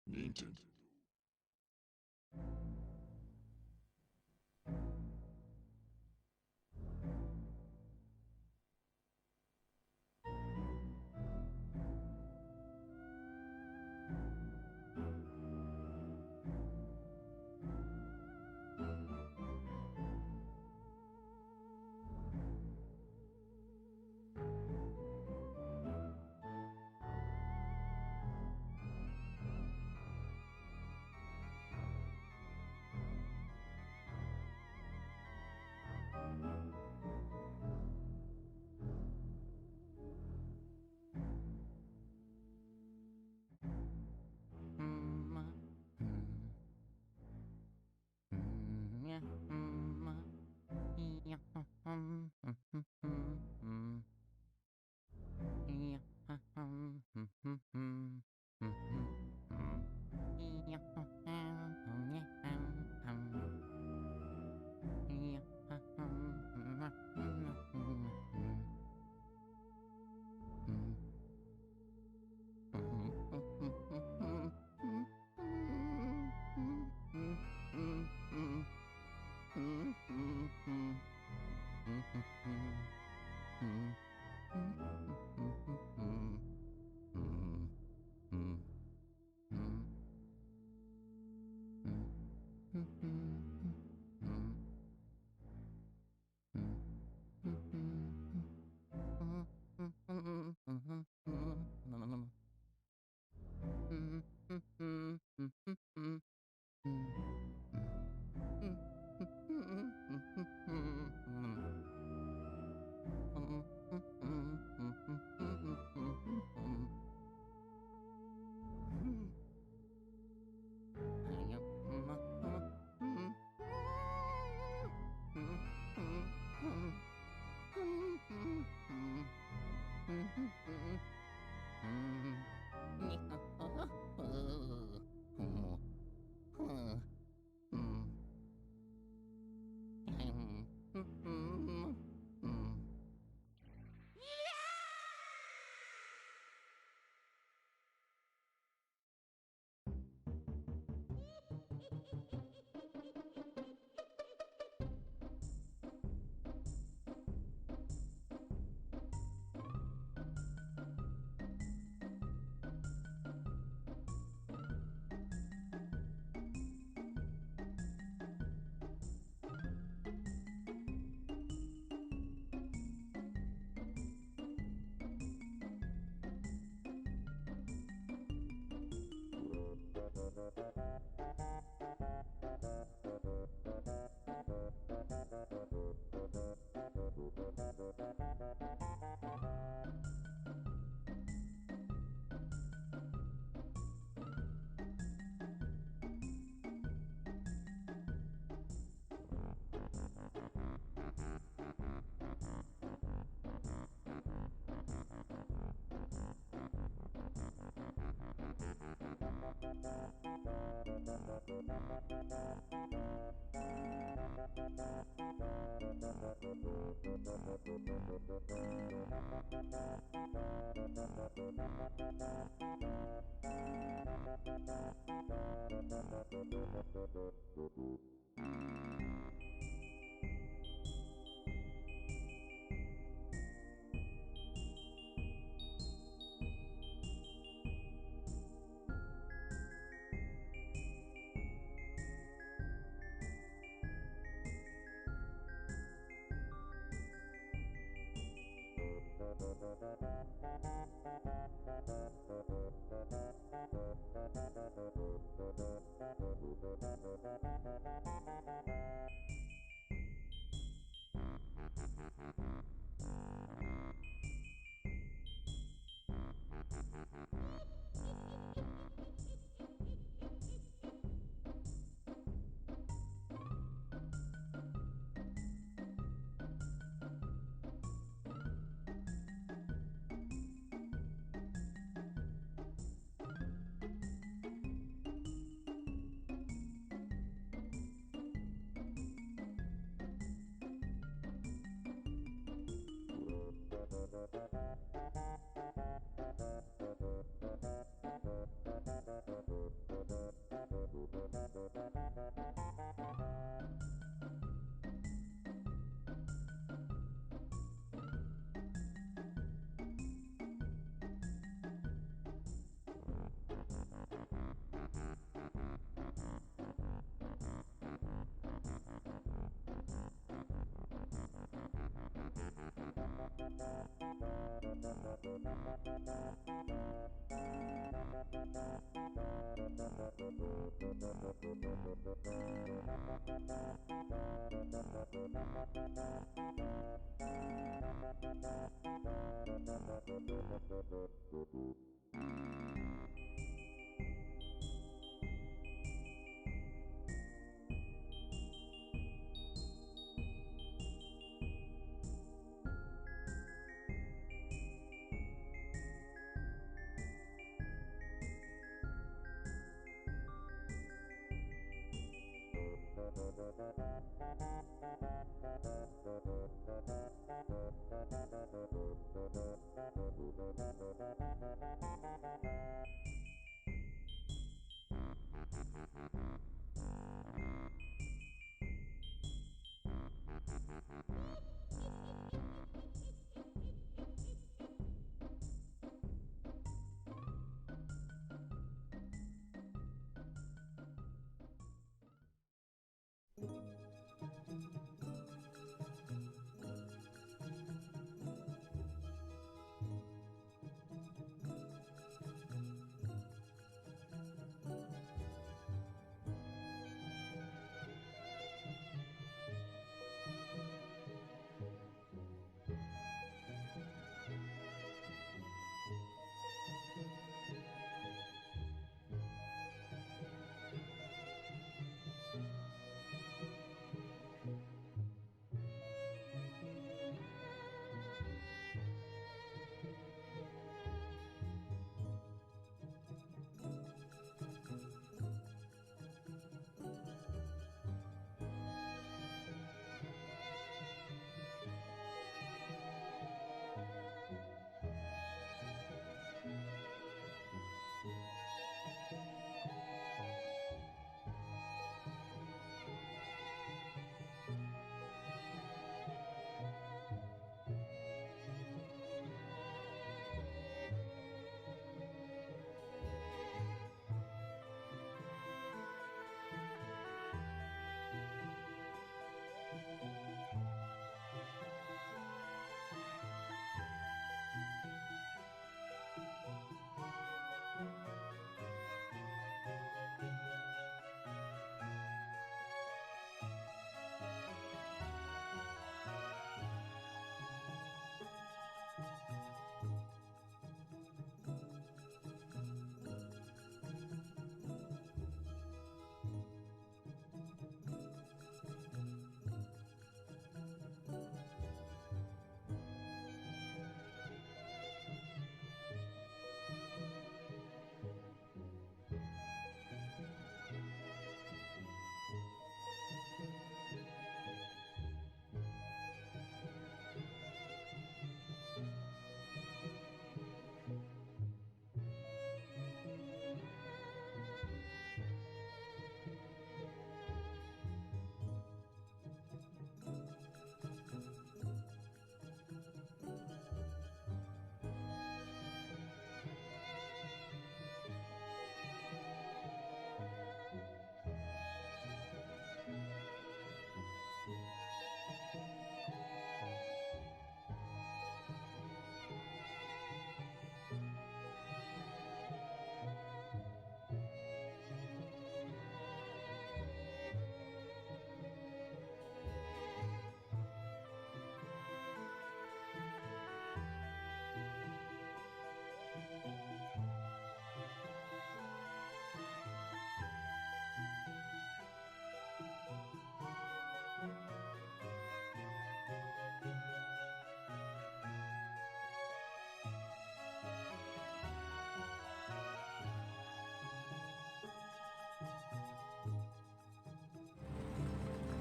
Nintendo.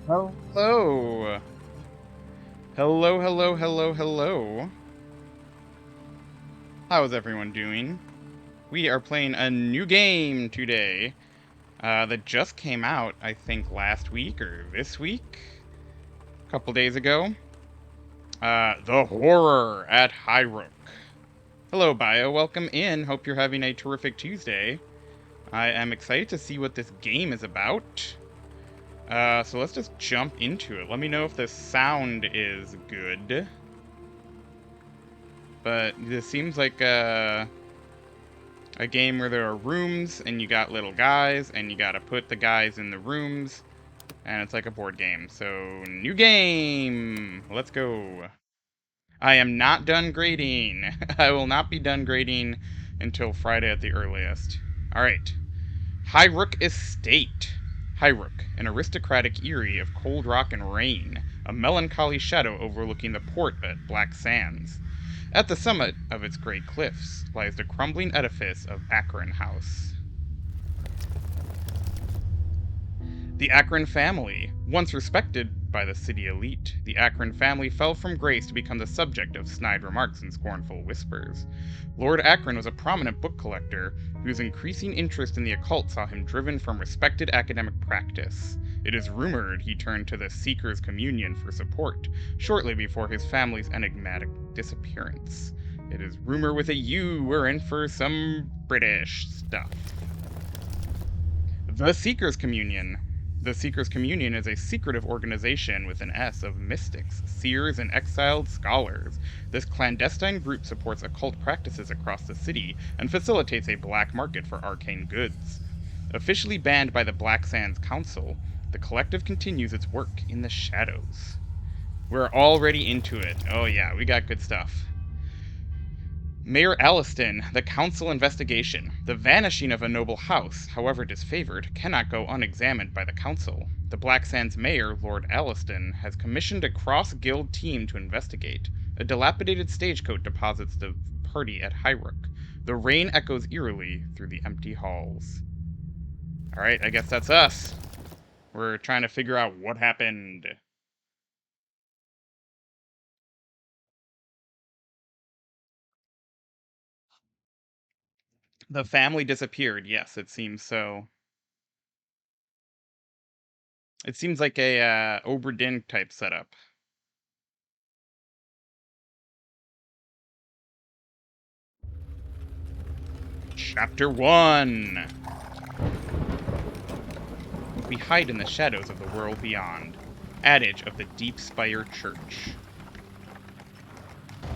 Oh, Hello. Hello, hello, hello, hello. How's everyone doing? We are playing a new game today that just came out, I think, last week or this week, a couple days ago. The Horror at Highrook. Hello, Bio. Welcome in. Hope you're having a terrific Tuesday. I am excited to see what this game is about. So let's just jump into it. Let me know if the sound is good. but this seems like a game where there are rooms, and you got little guys, and you gotta put the guys in the rooms, and it's like a board game. So, new game! Let's go. I am not done grading. I will not be done grading until Friday at the earliest. Alright. Highrook Estate. Highrook, an aristocratic eyrie of cold rock and rain, a melancholy shadow overlooking the port at Black Sands. At the summit of its gray cliffs lies the crumbling edifice of Akron House. The Akron family. Once respected by the city elite, the Akron family fell from grace to become the subject of snide remarks and scornful whispers. Lord Akron was a prominent book collector whose increasing interest in the occult saw him driven from respected academic practice. It is rumored he turned to the Seeker's Communion for support, shortly before his family's enigmatic disappearance. It is rumor with a U, we're in for some British stuff. The Seeker's Communion. The Seeker's Communion is a secretive organization with an S of mystics, seers, and exiled scholars. This clandestine group supports occult practices across the city and facilitates a black market for arcane goods. Officially banned by the Black Sands Council, the collective continues its work in the shadows. We're already into it. Oh yeah, we got good stuff. Mayor Alliston, the council investigation. The vanishing of a noble house, however disfavored, cannot go unexamined by the council. The Black Sands mayor, Lord Alliston, has commissioned a cross-guild team to investigate. A dilapidated stagecoach deposits the party at Highrook. The rain echoes eerily through the empty halls. Alright, I guess that's us. We're trying to figure out what happened. The family disappeared. Yes, it seems so. It seems like a Oberdin type setup. Chapter 1. We hide in the shadows of the world beyond. Adage of the Deep Spire Church.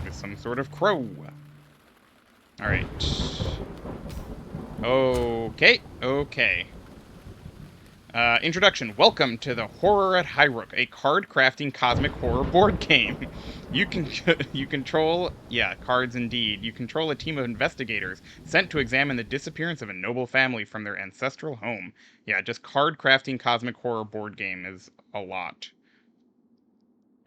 With some sort of crow. Alright. Okay. Introduction. Welcome to the Horror at Highrook, a card-crafting cosmic horror board game. You control... Yeah, cards indeed. You control a team of investigators sent to examine the disappearance of a noble family from their ancestral home. Yeah, just card-crafting cosmic horror board game is a lot.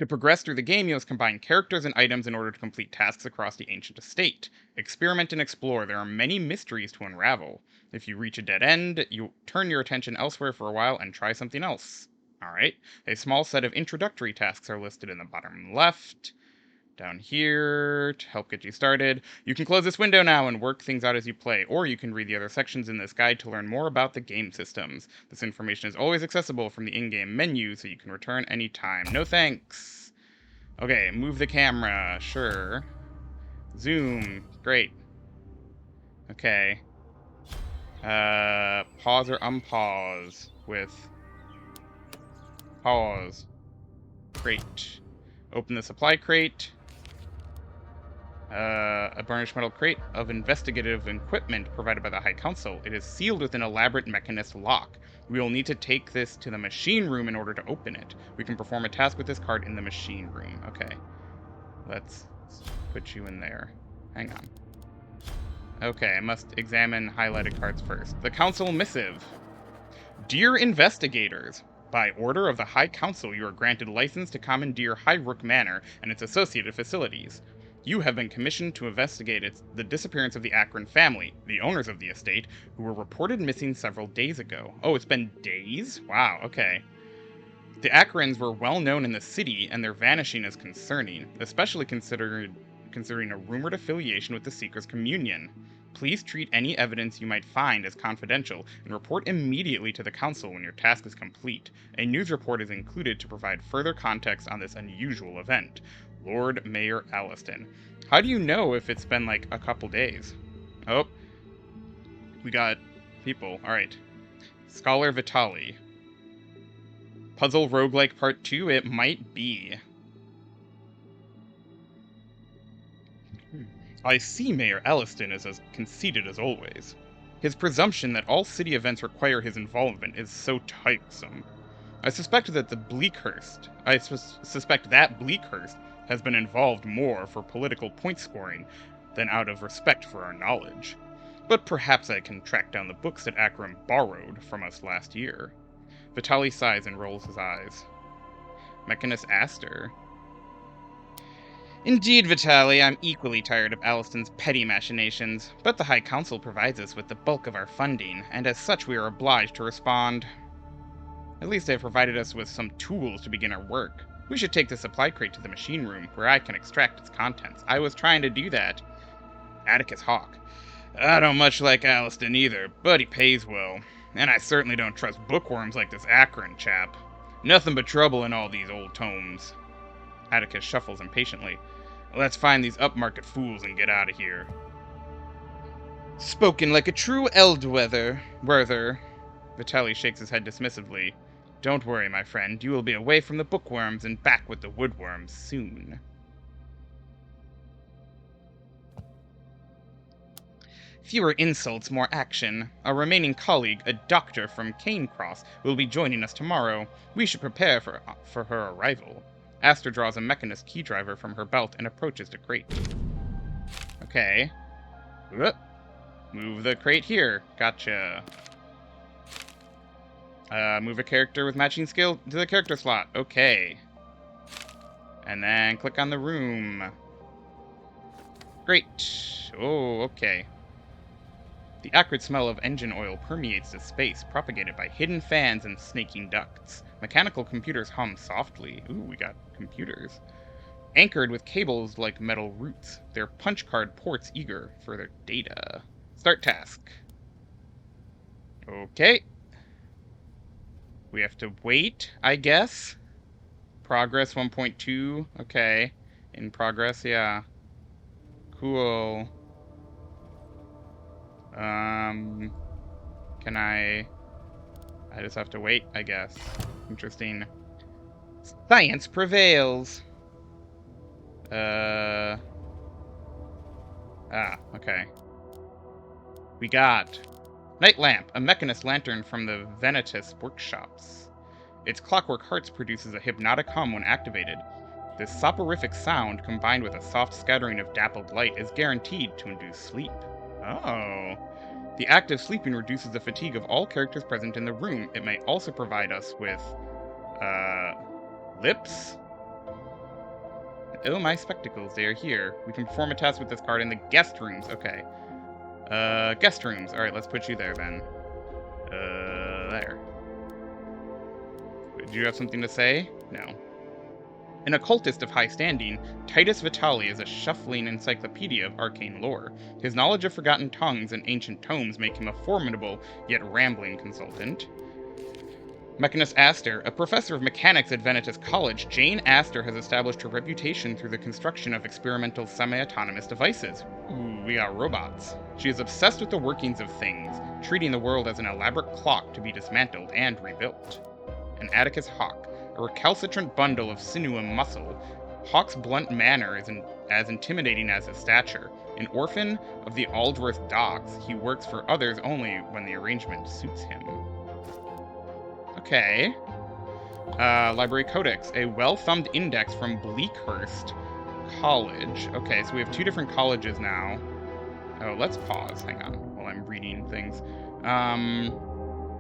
To progress through the game, you must combine characters and items in order to complete tasks across the ancient estate. Experiment and explore. There are many mysteries to unravel. If you reach a dead end, you turn your attention elsewhere for a while and try something else. Alright. A small set of introductory tasks are listed in the bottom left. Down here, to help get you started. You can close this window now and work things out as you play, or you can read the other sections in this guide to learn more about the game systems. This information is always accessible from the in-game menu, so you can return anytime. No thanks! Okay, move the camera, sure. Zoom, great. Okay. Pause or unpause with pause. Great. Open the supply crate. A burnished metal crate of investigative equipment provided by the High Council. It is sealed with an elaborate mechanist lock. We will need to take this to the machine room in order to open it. We can perform a task with this card in the machine room. Okay. Let's put you in there. Hang on. Okay, I must examine highlighted cards first. The Council Missive. Dear Investigators, by order of the High Council, you are granted license to commandeer Highrook Manor and its associated facilities. You have been commissioned to investigate the disappearance of the Akron family, the owners of the estate, who were reported missing several days ago. Oh, it's been days? Wow, okay. The Akrons were well known in the city, and their vanishing is concerning, especially considering a rumored affiliation with the Seeker's Communion. Please treat any evidence you might find as confidential and report immediately to the Council when your task is complete. A news report is included to provide further context on this unusual event. Lord Mayor Alliston. How do you know if it's been like a couple days? Oh, we got people. Alright. Scholar Vitali. Puzzle Roguelike Part 2? It might be. I see Mayor Alliston is as conceited as always. His presumption that all city events require his involvement is so tiresome. I suspect that Bleakhurst has been involved more for political point scoring than out of respect for our knowledge. But perhaps I can track down the books that Akram borrowed from us last year. Vitali sighs and rolls his eyes. Mechanist Aster. Indeed, Vitali, I'm equally tired of Alliston's petty machinations, but the High Council provides us with the bulk of our funding, and as such we are obliged to respond. At least they've provided us with some tools to begin our work. We should take the supply crate to the machine room, where I can extract its contents. I was trying to do that. Atticus Hawk. I don't much like Alliston either, but he pays well. And I certainly don't trust bookworms like this Akron chap. Nothing but trouble in all these old tomes. Atticus shuffles impatiently. Let's find these upmarket fools and get out of here. Spoken like a true Eldwether. Vitali shakes his head dismissively. Don't worry, my friend. You will be away from the bookworms and back with the woodworms soon. Fewer insults, more action. Our remaining colleague, a doctor from Canecross, will be joining us tomorrow. We should prepare for her arrival. Aster draws a mechanist key driver from her belt and approaches the crate. Okay. Move the crate here. Gotcha. Move a character with matching skill to the character slot. Okay. And then click on the room. Great. Oh, okay. The acrid smell of engine oil permeates the space, propagated by hidden fans and snaking ducts. Mechanical computers hum softly. Ooh, we got computers. Anchored with cables like metal roots, their punch card ports eager for their data. Start task. Okay. We have to wait, I guess. Progress 1.2. Okay. In progress, yeah. Cool. Can I just have to wait, I guess. Interesting. Science prevails. Okay. We got Night Lamp, a mechanist lantern from the Vanitas workshops. Its clockwork hearts produces a hypnotic hum when activated. This soporific sound, combined with a soft scattering of dappled light, is guaranteed to induce sleep. Oh. The act of sleeping reduces the fatigue of all characters present in the room. It may also provide us with, lips? Oh, my spectacles, they are here. We can perform a task with this card in the guest rooms. Okay. Guest rooms. Alright, let's put you there, then. There. Do you have something to say? No. An occultist of high standing, Titus Vitali is a shuffling encyclopedia of arcane lore. His knowledge of forgotten tongues and ancient tomes make him a formidable, yet rambling consultant. Mechanist Aster, a professor of mechanics at Vanitas College, Jane Aster has established her reputation through the construction of experimental semi-autonomous devices. Ooh, we got robots. She is obsessed with the workings of things, treating the world as an elaborate clock to be dismantled and rebuilt. And Atticus Hawk, a recalcitrant bundle of sinew and muscle. Hawk's blunt manner is as intimidating as his stature. An orphan of the Aldworth docks, he works for others only when the arrangement suits him. Okay. Library Codex, a well-thumbed index from Bleakhurst College. Okay, so we have two different colleges now. Oh, let's pause. Hang on, while I'm reading things.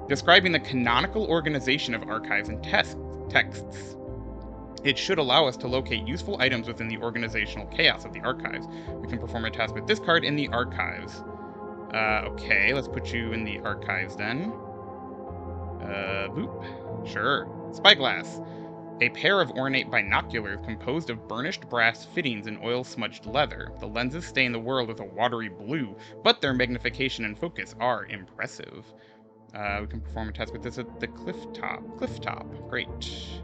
Describing the canonical organization of archives and texts. It should allow us to locate useful items within the organizational chaos of the archives. We can perform a task with this card in the archives. Okay, let's put you in the archives then. Boop. Sure. Spyglass. A pair of ornate binoculars composed of burnished brass fittings and oil-smudged leather. The lenses stain the world with a watery blue, but their magnification and focus are impressive. We can perform a test with this at the cliff top. Great.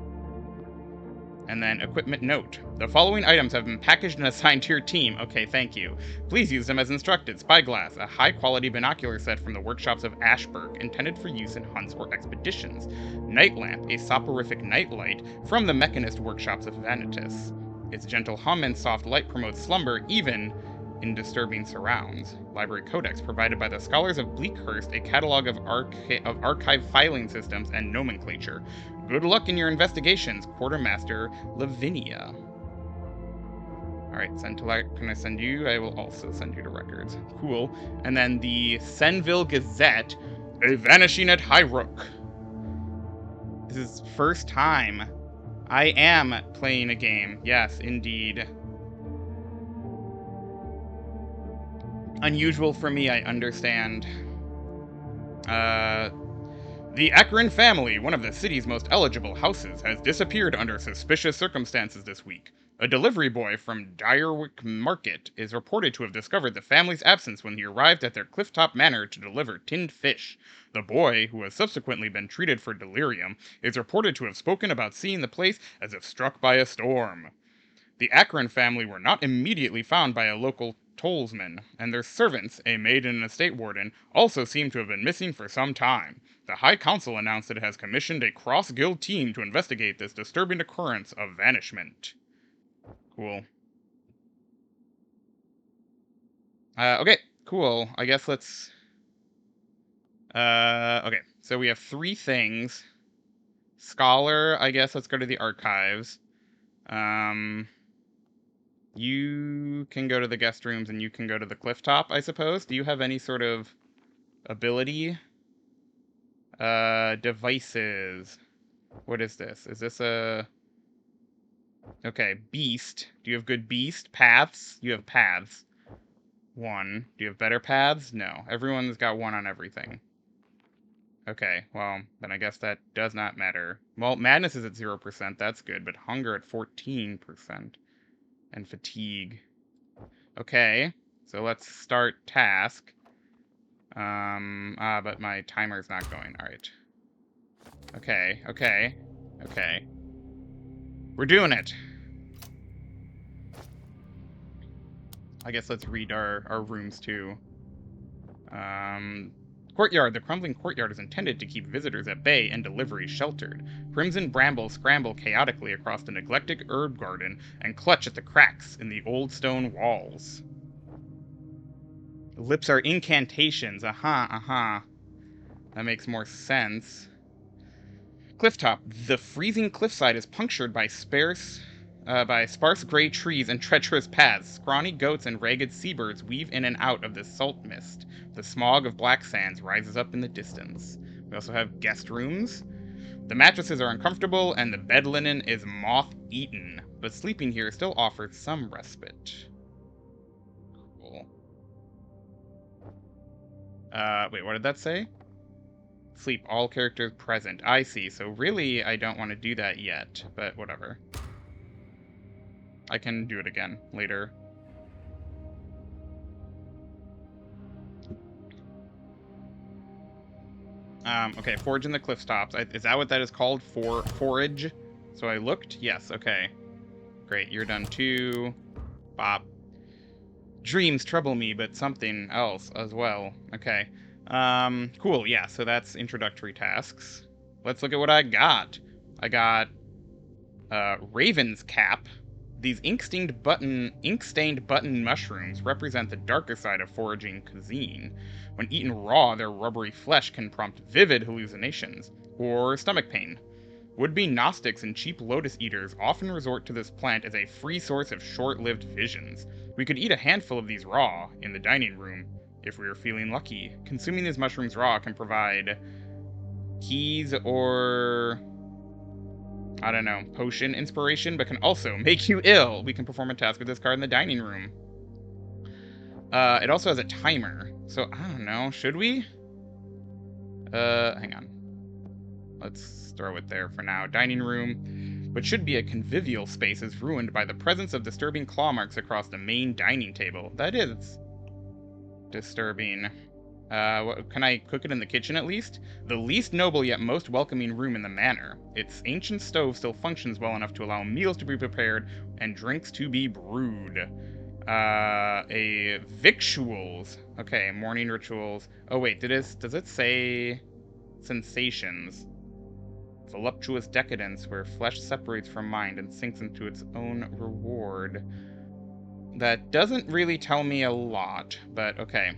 And then equipment note. The following items have been packaged and assigned to your team. Okay, thank you. Please use them as instructed. Spyglass, a high-quality binocular set from the workshops of Ashburg, intended for use in hunts or expeditions. Night Lamp, a soporific nightlight from the mechanist workshops of Vanitas. Its gentle hum and soft light promotes slumber even in disturbing surrounds. Library Codex, provided by the scholars of Bleakhurst, a catalog of archive filing systems and nomenclature. Good luck in your investigations, Quartermaster Lavinia. Alright, send to can I send you? I will also send you to records. Cool. And then the Senville Gazette, A Vanishing at Highrook. This is first time I am playing a game. Yes, indeed. Unusual for me, I understand. The Akron family, one of the city's most eligible houses, has disappeared under suspicious circumstances this week. A delivery boy from Highrook Market is reported to have discovered the family's absence when he arrived at their Clifftop Manor to deliver tinned fish. The boy, who has subsequently been treated for delirium, is reported to have spoken about seeing the place as if struck by a storm. The Akron family were not immediately found by a local tollsman, and their servants, a maid and an estate warden, also seem to have been missing for some time. The High Council announced that it has commissioned a cross-guild team to investigate this disturbing occurrence of vanishment. Cool. Okay, cool. I guess let's... okay, so we have 3 things. Scholar, I guess let's go to the archives. You can go to the guest rooms and you can go to the clifftop, I suppose. Do you have any sort of ability? Devices. What is this? Is this a... Okay, beast. Do you have good beast? Paths? You have paths. 1. Do you have better paths? No. Everyone's got 1 on everything. Okay, well, then I guess that does not matter. Well, madness is at 0%, that's good, but hunger at 14%. And fatigue. Okay, so let's start task. But my timer's not going. Alright. Okay. We're doing it! I guess let's read our rooms too. Courtyard. The crumbling courtyard is intended to keep visitors at bay and deliveries sheltered. Crimson brambles scramble chaotically across the neglected herb garden and clutch at the cracks in the old stone walls. The lips are incantations. That makes more sense. Clifftop. The freezing cliffside is punctured by sparse gray trees and treacherous paths. Scrawny goats and ragged seabirds weave in and out of the salt mist. The smog of black sands rises up in the distance. We also have guest rooms. The mattresses are uncomfortable and the bed linen is moth-eaten, but sleeping here still offers some respite. Cool. Wait, what did that say? Sleep all characters present. I see, so really I don't want to do that yet, but whatever. I can do it again later. Okay, forage in the cliff tops. Is that what that is called? Forage? So I looked? Yes, okay. Great, you're done too. Bop. Dreams trouble me, but something else as well. Okay. Cool, yeah, so that's introductory tasks. Let's look at what I got. I got, Raven's Cap. These ink-stained button mushrooms represent the darker side of foraging cuisine. When eaten raw, their rubbery flesh can prompt vivid hallucinations, or stomach pain. Would-be Gnostics and cheap lotus eaters often resort to this plant as a free source of short-lived visions. We could eat a handful of these raw, in the dining room, if we were feeling lucky. Consuming these mushrooms raw can provide keys or... I don't know, potion inspiration, but can also make you ill. We can perform a task with this card in the dining room. It also has a timer, so I don't know, should we? Hang on. Let's throw it there for now. Dining room, but should be a convivial space, is ruined by the presence of disturbing claw marks across the main dining table. That is disturbing. Can I cook it in the kitchen at least? The least noble yet most welcoming room in the manor. Its ancient stove still functions well enough to allow meals to be prepared and drinks to be brewed. A victuals. Okay, morning rituals. Oh wait, does it say sensations? Voluptuous decadence where flesh separates from mind and sinks into its own reward. That doesn't really tell me a lot, but okay.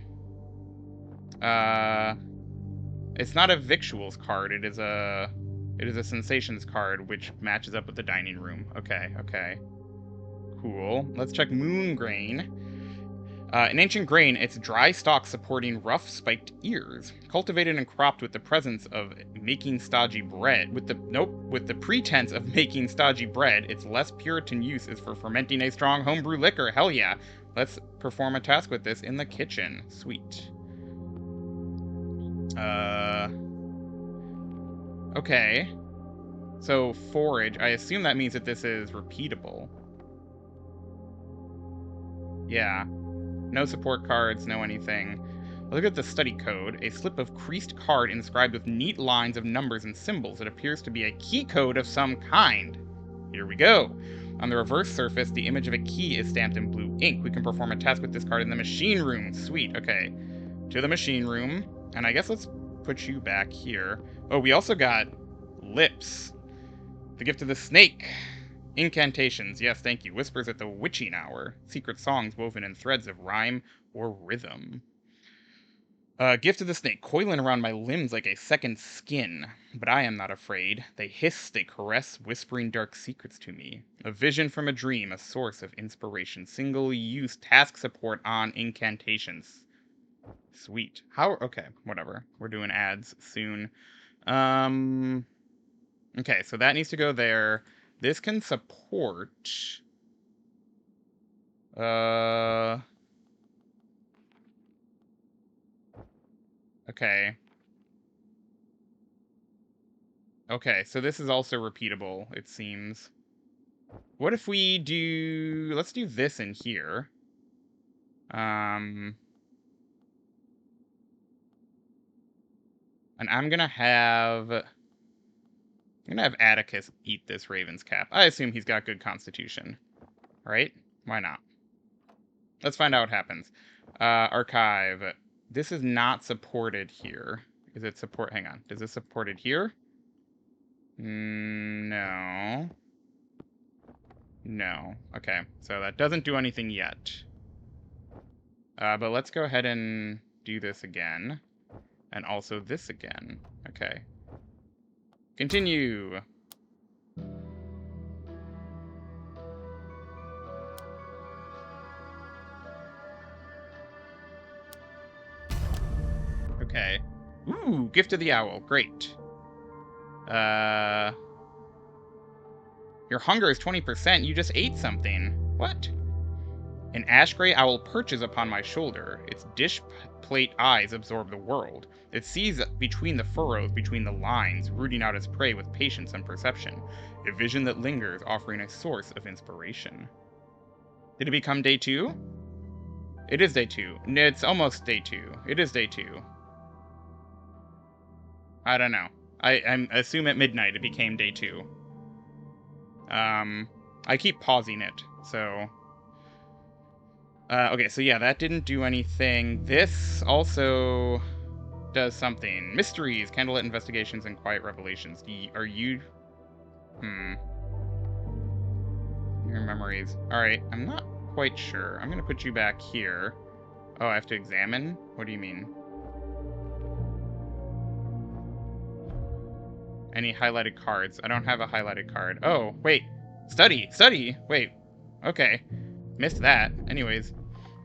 It's not a victuals card, it is a sensations card, which matches up with the dining room. Okay, okay. Cool. Let's check moon grain. In ancient grain, it's dry stalk supporting rough, spiked ears. Cultivated and cropped with the presence of making stodgy bread. With the pretense of making stodgy bread, its less Puritan use is for fermenting a strong homebrew liquor. Hell yeah. Let's perform a task with this in the kitchen. Sweet. Okay. So, forage. I assume that means that this is repeatable. Yeah. No support cards, no anything. Look at the study code. A slip of creased card inscribed with neat lines of numbers and symbols. It appears to be a key code of some kind. Here we go. On the reverse surface, the image of a key is stamped in blue ink. We can perform a task with this card in the machine room. Sweet, okay. To the machine room. And I guess let's put you back here. Oh, we also got lips. The gift of the snake. Incantations, yes, thank you. Whispers at the witching hour. Secret songs woven in threads of rhyme or rhythm. Gift of the snake, coiling around my limbs like a second skin. But I am not afraid. They hiss, they caress, whispering dark secrets to me. A vision from a dream, a source of inspiration. Single-use task support on incantations. Sweet. Okay, whatever. We're doing ads soon. Okay, so that needs to go there. This can support... Okay. Okay, so this is also repeatable, it seems. What if we do... Let's do this in here. And I'm gonna have Atticus eat this Raven's cap. I assume he's got good constitution. Right? Why not? Let's find out what happens. Archive. This is not supported here. Is it support? Hang on. Is this supported here? No. No. Okay. So that doesn't do anything yet. But let's go ahead and do this again. And also this again. Okay. Continue. Okay. Ooh, Gift of the Owl. Great. Your hunger is 20%. You just ate something. What? An ash gray owl perches upon my shoulder. Its dish plate eyes absorb the world. It sees between the furrows, between the lines, rooting out its prey with patience and perception. A vision that lingers, offering a source of inspiration. Did it become day 2? It is day 2. It's almost day 2. It is day 2. I don't know. I assume at midnight it became day 2. I keep pausing it, so... okay, so yeah, that didn't do anything. This also does something. Mysteries, candlelit investigations, and quiet revelations. Are you... Your memories. Alright, I'm not quite sure. I'm gonna put you back here. Oh, I have to examine? What do you mean? Any highlighted cards? I don't have a highlighted card. Oh, wait. Study! Study! Wait. Okay. Missed that. Anyways.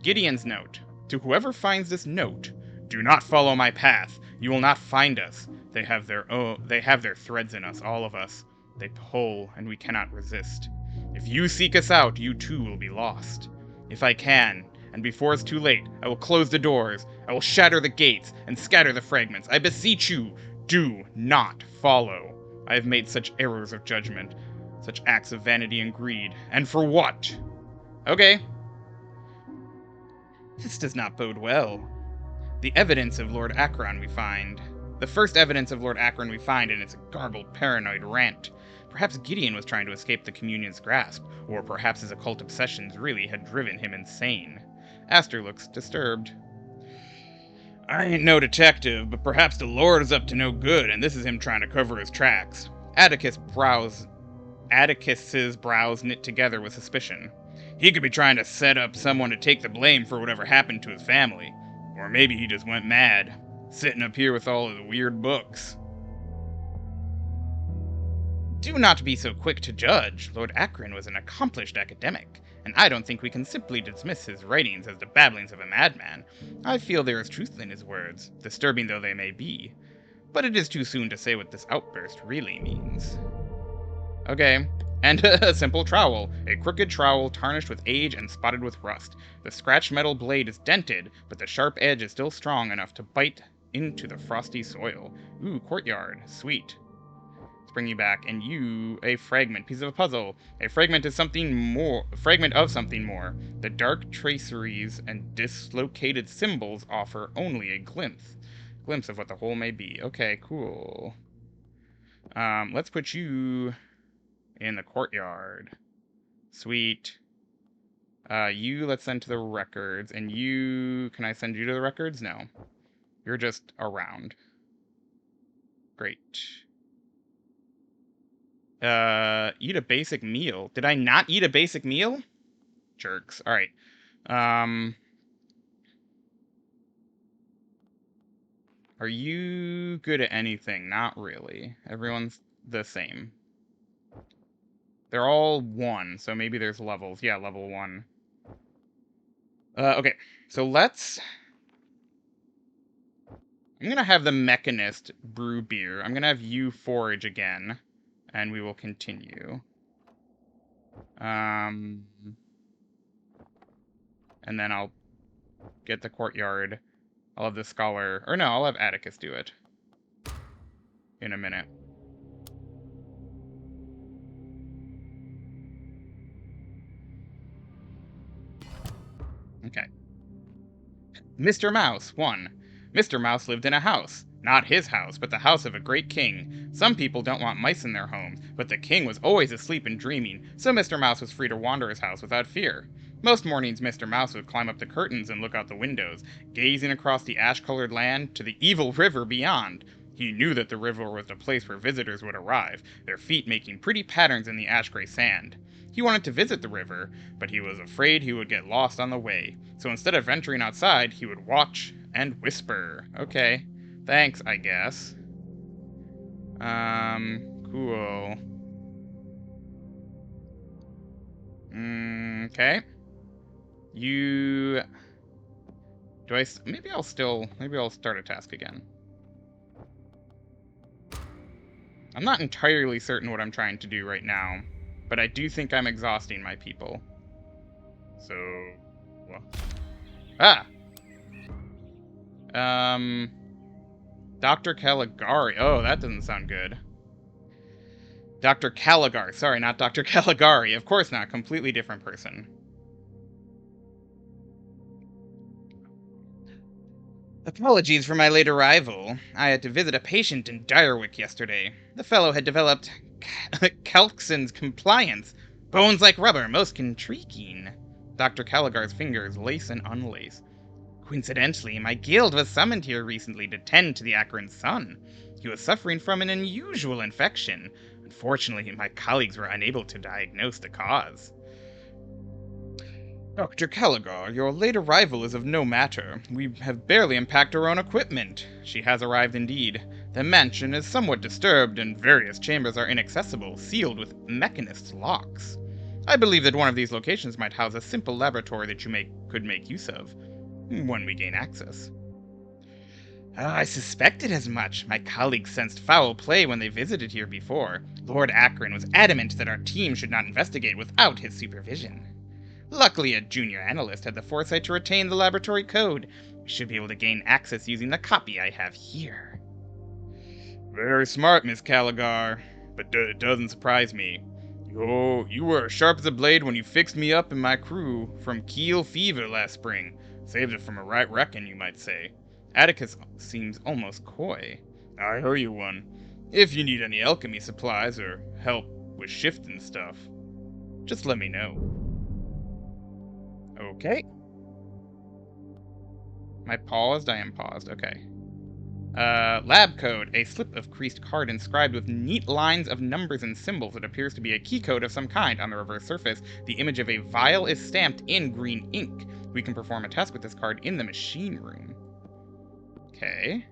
Gideon's note. To whoever finds this note, do not follow my path. You will not find us. They have their threads in us, all of us. They pull, and we cannot resist. If you seek us out, you too will be lost. If I can, and before it's too late, I will close the doors. I will shatter the gates, and scatter the fragments. I beseech you, do not follow. I have made such errors of judgment, such acts of vanity and greed. And for what? Okay. This does not bode well. The evidence of Lord Akron we find. The first evidence of Lord Akron we find in its garbled, paranoid rant. Perhaps Gideon was trying to escape the Communion's grasp, or perhaps his occult obsessions really had driven him insane. Aster looks disturbed. I ain't no detective, but perhaps the Lord is up to no good, and this is him trying to cover his tracks. Atticus's brows knit together with suspicion. He could be trying to set up someone to take the blame for whatever happened to his family. Or maybe he just went mad, sitting up here with all his weird books. Do not be so quick to judge. Lord Akron was an accomplished academic, and I don't think we can simply dismiss his writings as the babblings of a madman. I feel there is truth in his words, disturbing though they may be. But it is too soon to say what this outburst really means. Okay. And a simple trowel. A crooked trowel tarnished with age and spotted with rust. The scratched metal blade is dented, but the sharp edge is still strong enough to bite into the frosty soil. Ooh, courtyard. Sweet. Let's bring you back. And you, a fragment. Piece of a puzzle. A fragment is something more. A fragment of something more. The dark traceries and dislocated symbols offer only a glimpse. Glimpse of what the whole may be. Okay, cool. Let's put you in the courtyard. Sweet. You, let's send to the records. And you, can I send you to the records? No. You're just around. Great. Eat a basic meal. Did I not eat a basic meal? Jerks. Alright. Are you good at anything? Not really. Everyone's the same. They're all 1, so maybe there's levels. Yeah, level 1. Okay, so let's... I'm gonna have the Mechanist brew beer. I'm gonna have you forage again, and we will continue. And then I'll get the courtyard. I'll have the scholar... Or no, I'll have Atticus do it. In a minute. Okay. Mr. Mouse, 1. Mr. Mouse lived in a house. Not his house, but the house of a great king. Some people don't want mice in their homes, but the king was always asleep and dreaming, so Mr. Mouse was free to wander his house without fear. Most mornings Mr. Mouse would climb up the curtains and look out the windows, gazing across the ash-colored land to the evil river beyond. He knew that the river was the place where visitors would arrive, their feet making pretty patterns in the ash-gray sand. He wanted to visit the river, but he was afraid he would get lost on the way, so instead of venturing outside, he would watch and whisper. Okay, thanks, I guess. Cool. Okay. You... maybe I'll start a task again. I'm not entirely certain what I'm trying to do right now, but I do think I'm exhausting my people. So... Ah! Dr. Caligari. Oh, that doesn't sound good. Dr. Caligari. Sorry, not Dr. Caligari. Of course not. Completely different person. Apologies for my late arrival. I had to visit a patient in Highrook yesterday. The fellow had developed Calxon's compliance. Bones like rubber, most intriguing. Dr. Caligar's fingers lace and unlace. Coincidentally, my guild was summoned here recently to tend to the Akron's son. He was suffering from an unusual infection. Unfortunately, my colleagues were unable to diagnose the cause. Dr. Caligar, your late arrival is of no matter. We have barely unpacked our own equipment. She has arrived indeed. The mansion is somewhat disturbed, and various chambers are inaccessible, sealed with mechanist locks. I believe that one of these locations might house a simple laboratory that you could make use of, when we gain access. I suspected as much. My colleagues sensed foul play when they visited here before. Lord Akron was adamant that our team should not investigate without his supervision. Luckily, a junior analyst had the foresight to retain the laboratory code. We should be able to gain access using the copy I have here. Very smart, Miss Caligar, but it doesn't surprise me. You were as sharp as a blade when you fixed me up and my crew from keel fever last spring. Saved it from a right wrecking, you might say. Atticus seems almost coy. I owe you one. If you need any alchemy supplies or help with shifting stuff, just let me know. Okay. Am I paused? I am paused. Okay. Lab code. A slip of creased card inscribed with neat lines of numbers and symbols. It appears to be a key code of some kind. On the reverse surface, the image of a vial is stamped in green ink. We can perform a task with this card in the machine room. Okay.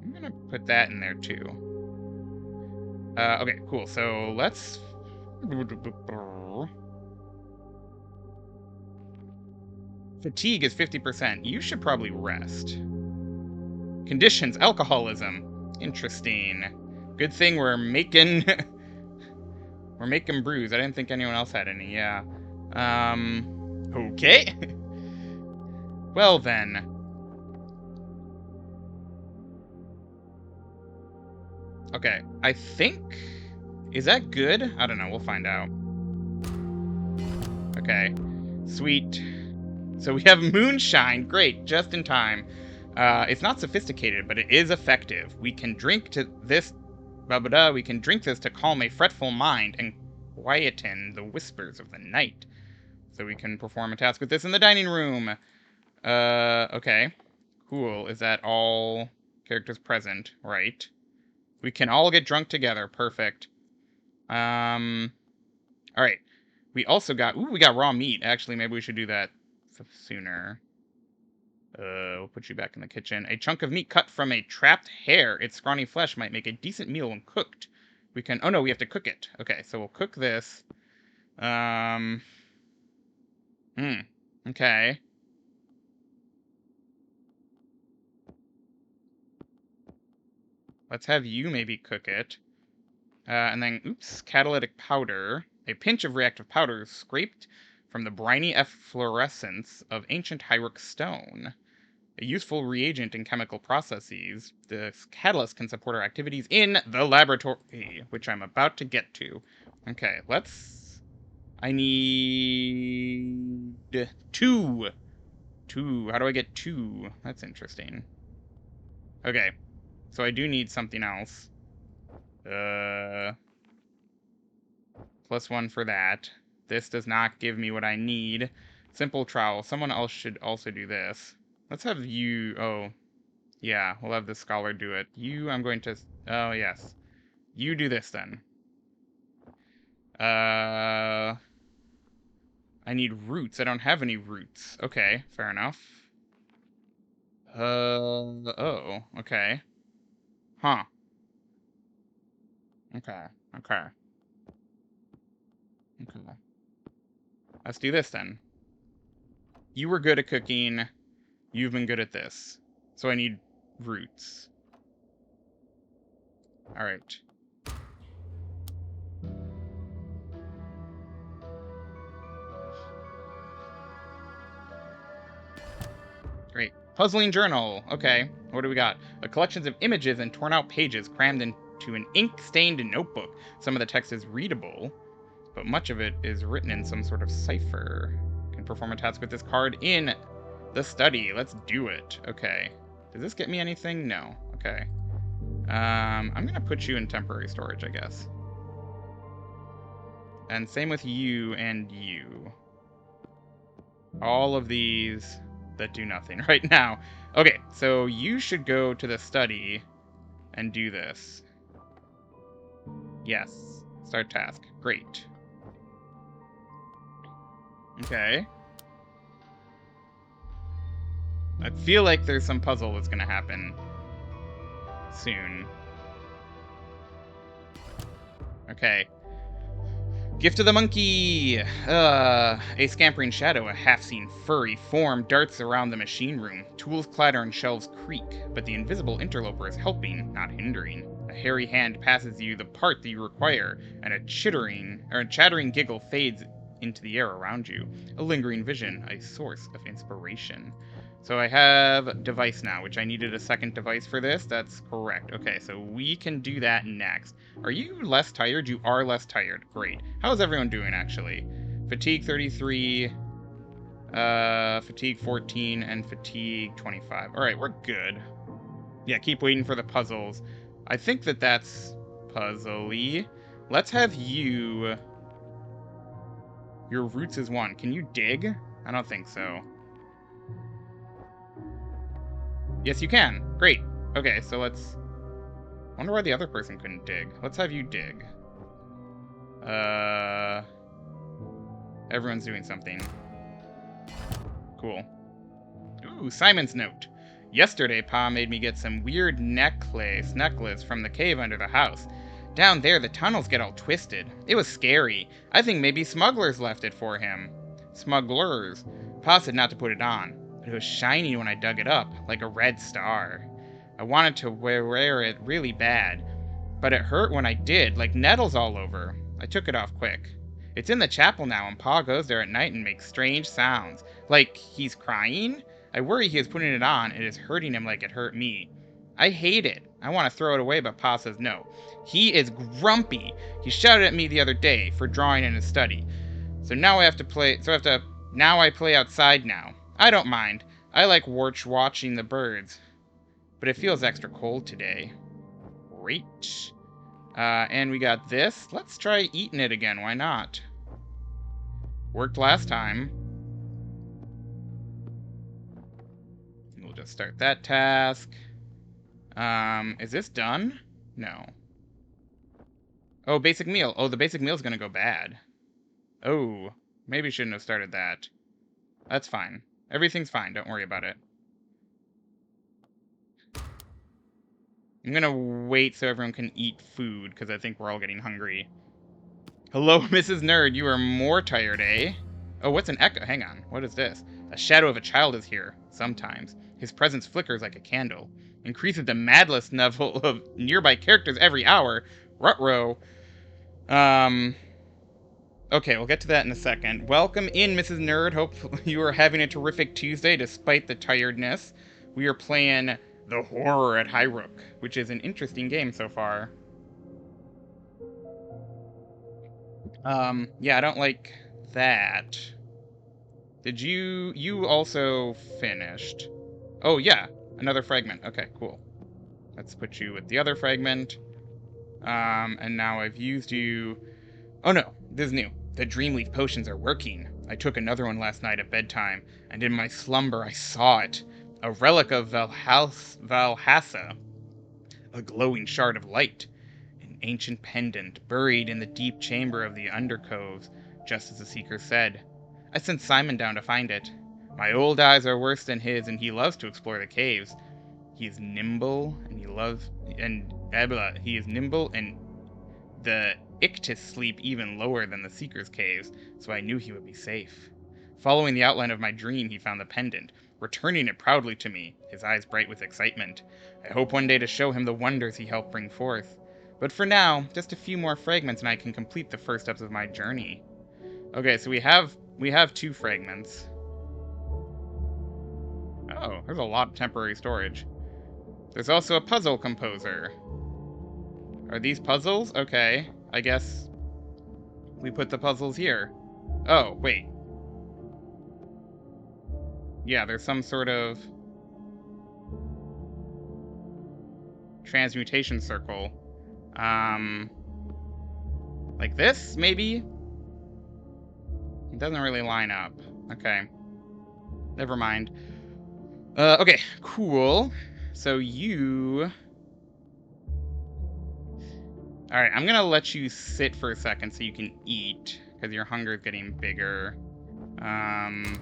I'm gonna put that in there too. Okay, cool. So let's... Fatigue is 50%. You should probably rest. Conditions, alcoholism. Interesting. Good thing we're making... we're making brews. I didn't think anyone else had any, yeah. Okay. Well then. Okay, I think... Is that good? I don't know, we'll find out. Okay, sweet. So we have moonshine, great, just in time. It's not sophisticated, but it is effective. We can drink to this... we can drink this to calm a fretful mind and quieten the whispers of the night. So we can perform a task with this in the dining room. Okay. Cool, is that all characters present? Right. We can all get drunk together. Perfect. Alright. We also got... Ooh, we got raw meat. Actually, maybe we should do that sooner. We'll put you back in the kitchen. A chunk of meat cut from a trapped hare. Its scrawny flesh might make a decent meal when cooked. We can... Oh, no, we have to cook it. Okay, so we'll cook this. Okay. Let's have you maybe cook it. And then, oops, catalytic powder. A pinch of reactive powder scraped from the briny efflorescence of ancient Highrook stone. A useful reagent in chemical processes. This catalyst can support our activities in the laboratory, which I'm about to get to. Okay, let's... I need... 2. 2. How do I get 2? That's interesting. Okay. So I do need something else. +1 for that. This does not give me what I need. Simple trowel. Someone else should also do this. Let's have you... Oh. Yeah, we'll have the scholar do it. You, I'm going to... Oh, yes. You do this, then. I need roots. I don't have any roots. Okay, fair enough. Oh, okay. Huh. Okay, okay. Okay. Let's do this, then. You were good at cooking. You've been good at this. So I need roots. Alright. Great. Puzzling journal. Okay, what do we got? A collection of images and torn out pages crammed into an ink-stained notebook. Some of the text is readable, but much of it is written in some sort of cipher. Can perform a task with this card in the study. Let's do it. Okay. Does this get me anything? No. Okay. I'm gonna put you in temporary storage, I guess. And same with you and you. All of these that do nothing right now. Okay, so you should go to the study and do this. Yes. Start task. Great. Okay. I feel like there's some puzzle that's gonna happen soon. Okay. Gift of the monkey! A scampering shadow, a half-seen furry form darts around the machine room. Tools clatter and shelves creak, but the invisible interloper is helping, not hindering. A hairy hand passes you the part that you require, and a chattering giggle fades into the air around you. A lingering vision, a source of inspiration. So I have device now, which I needed a second device for this. That's correct. Okay, so we can do that next. Are you less tired? You are less tired. Great. How's everyone doing, actually? Fatigue 33, fatigue 14, and fatigue 25. All right, we're good. Yeah, keep waiting for the puzzles. I think that that's puzzly. Let's have you... Your roots is 1. Can you dig? I don't think so. Yes, you can. Great. Okay, so let's... wonder why the other person couldn't dig. Let's have you dig. Everyone's doing something. Cool. Ooh, Simon's note. Yesterday, Pa made me get some weird necklace from the cave under the house. Down there, the tunnels get all twisted. It was scary. I think maybe smugglers left it for him. Smugglers. Pa said not to put it on, but it was shiny when I dug it up, like a red star. I wanted to wear it really bad, but it hurt when I did, like nettles all over. I took it off quick. It's in the chapel now, and Pa goes there at night and makes strange sounds. Like he's crying? I worry he is putting it on and it is hurting him like it hurt me. I hate it. I want to throw it away, but Pa says no. He is grumpy. He shouted at me the other day for drawing in his study. So now I have to play. Now I play outside now. I don't mind. I like watching the birds. But it feels extra cold today. Great. And we got this. Let's try eating it again. Why not? Worked last time. We'll just start that task. Is this done? No. Oh, basic meal. Oh, the basic meal's gonna go bad. Oh, maybe shouldn't have started that. That's fine. Everything's fine. Don't worry about it. I'm gonna wait so everyone can eat food, because I think we're all getting hungry. Hello, Mrs. Nerd. You are more tired, eh? Oh, what's an echo? Hang on. What is this? A shadow of a child is here. Sometimes. His presence flickers like a candle. Increases the madness level of nearby characters every hour. Ruh-roh. Okay, we'll get to that in a second. Welcome in, Mrs. Nerd. Hope you are having a terrific Tuesday despite the tiredness. We are playing The Horror at Highrook, which is an interesting game so far. Yeah, I don't like that. Did you also finished? Oh, yeah, another fragment. Okay, cool. Let's put you with the other fragment. And now I've used you... Oh no, this is new. The Dreamleaf potions are working. I took another one last night at bedtime, and in my slumber I saw it. A relic of Valhassa. A glowing shard of light. An ancient pendant buried in the deep chamber of the undercoves, just as the Seeker said. I sent Simon down to find it. My old eyes are worse than his, and he loves to explore the caves. He is nimble, and he is nimble, and the Ictus sleep even lower than the Seeker's caves, so I knew he would be safe. Following the outline of my dream, he found the pendant, returning it proudly to me, his eyes bright with excitement. I hope one day to show him the wonders he helped bring forth. But for now, just a few more fragments and I can complete the first steps of my journey. Okay, so we have 2 fragments. Oh, there's a lot of temporary storage. There's also a puzzle composer. Are these puzzles? Okay, I guess we put the puzzles here. Oh, wait. Yeah, there's some sort of transmutation circle. Like this, maybe? It doesn't really line up. Okay. Never mind. Okay, cool. So you... Alright, I'm gonna let you sit for a second so you can eat, because your hunger is getting bigger. Ooh,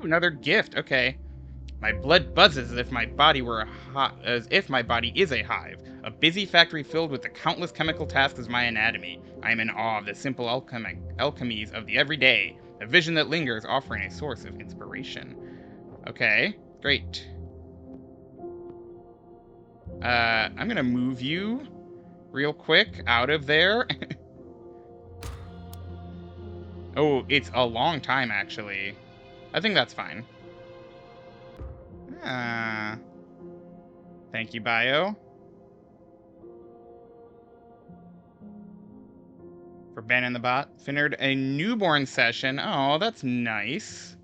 another gift, okay. My blood buzzes as if my body were is a hive. A busy factory filled with the countless chemical tasks of my anatomy. I am in awe of the simple alchemies of the everyday. A vision that lingers, offering a source of inspiration. Okay, great. I'm gonna move you real quick out of there. Oh, it's a long time, actually. I think that's fine. Thank you, Bio. For Ben and the Bot. Finned a newborn session. Oh, that's nice.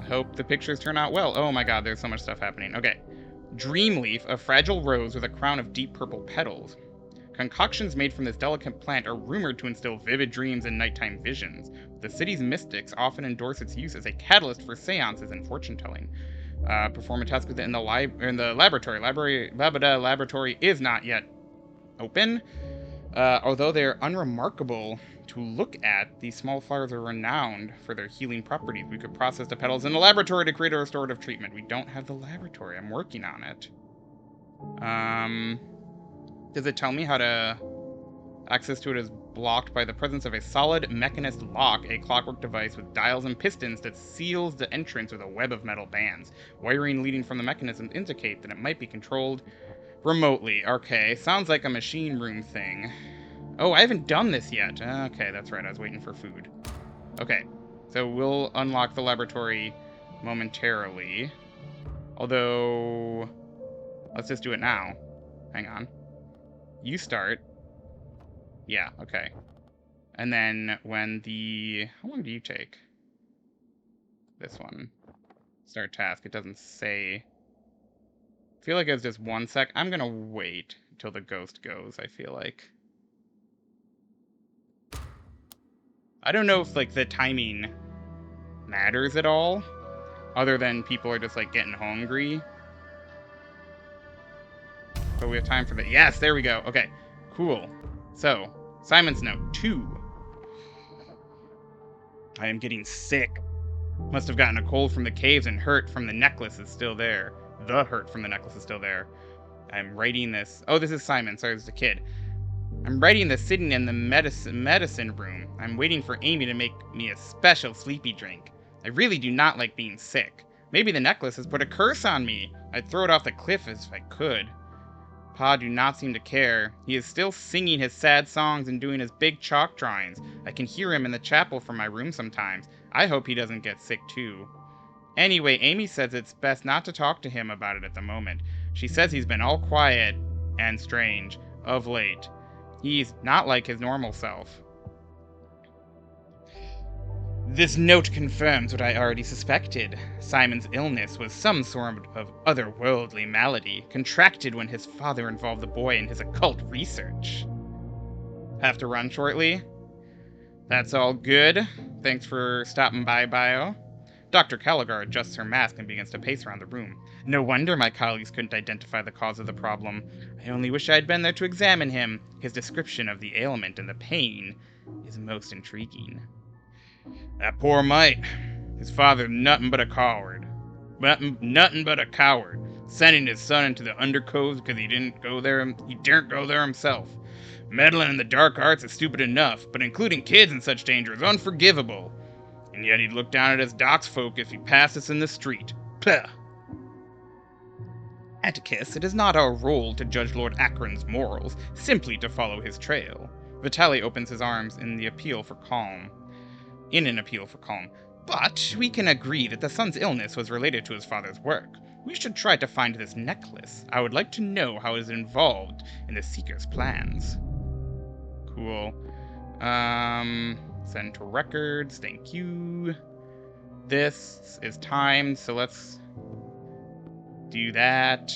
Hope the pictures turn out well. Oh my god, there's so much stuff happening. Okay. Dreamleaf, a fragile rose with a crown of deep purple petals. Concoctions made from this delicate plant are rumored to instill vivid dreams and nighttime visions. The city's mystics often endorse its use as a catalyst for seances and fortune-telling. Perform a task within the laboratory. Laboratory is not yet open. Although they are unremarkable to look at, these small flowers are renowned for their healing properties. We could process the petals in the laboratory to create a restorative treatment. We don't have the laboratory. I'm working on it. Does it tell me how to... Access to it is blocked by the presence of a solid mechanist lock, a clockwork device with dials and pistons that seals the entrance with a web of metal bands. Wiring leading from the mechanism indicate that it might be controlled remotely. Okay, sounds like a machine room thing. Oh, I haven't done this yet. Okay, that's right, I was waiting for food. Okay, so we'll unlock the laboratory momentarily. Although, let's just do it now. Hang on. You start. Yeah, okay. And then when the... How long do you take? This one. Start task. It doesn't say... I feel like it's just 1 sec. I'm gonna wait until the ghost goes, I feel like. I don't know if, like, the timing matters at all, other than people are just, like, getting hungry. But we have time for that. Yes, there we go. Okay, cool. So, Simon's note 2. I am getting sick. Must have gotten a cold from the caves and hurt from the necklace is still there. The hurt from the necklace is still there. I'm writing this. Oh, this is Simon. Sorry, this is a kid. I'm writing this sitting in the medicine room. I'm waiting for Amy to make me a special sleepy drink. I really do not like being sick. Maybe the necklace has put a curse on me. I'd throw it off the cliff if I could. Pa do not seem to care. He is still singing his sad songs and doing his big chalk drawings. I can hear him in the chapel from my room sometimes. I hope he doesn't get sick too. Anyway, Amy says it's best not to talk to him about it at the moment. She says he's been all quiet and strange of late. He's not like his normal self. This note confirms what I already suspected. Simon's illness was some sort of otherworldly malady, contracted when his father involved the boy in his occult research. Have to run shortly? That's all good. Thanks for stopping by, Bio. Dr. Caligar adjusts her mask and begins to pace around the room. No wonder my colleagues couldn't identify the cause of the problem. I only wish I had been there to examine him. His description of the ailment and the pain is most intriguing. That poor mite. His father nothing but a coward. Nothing but a coward. Sending his son into the undercoves because he daren't go there himself. Meddling in the dark arts is stupid enough, but including kids in such danger is unforgivable. And yet he'd look down at us docks folk if he passed us in the street. Puh! Atticus, it is not our role to judge Lord Akron's morals, simply to follow his trail. Vitali opens his arms in an appeal for calm. But we can agree that the son's illness was related to his father's work. We should try to find this necklace. I would like to know how it is involved in the Seeker's plans. Cool. Send to records, thank you. This is timed, so let's do that.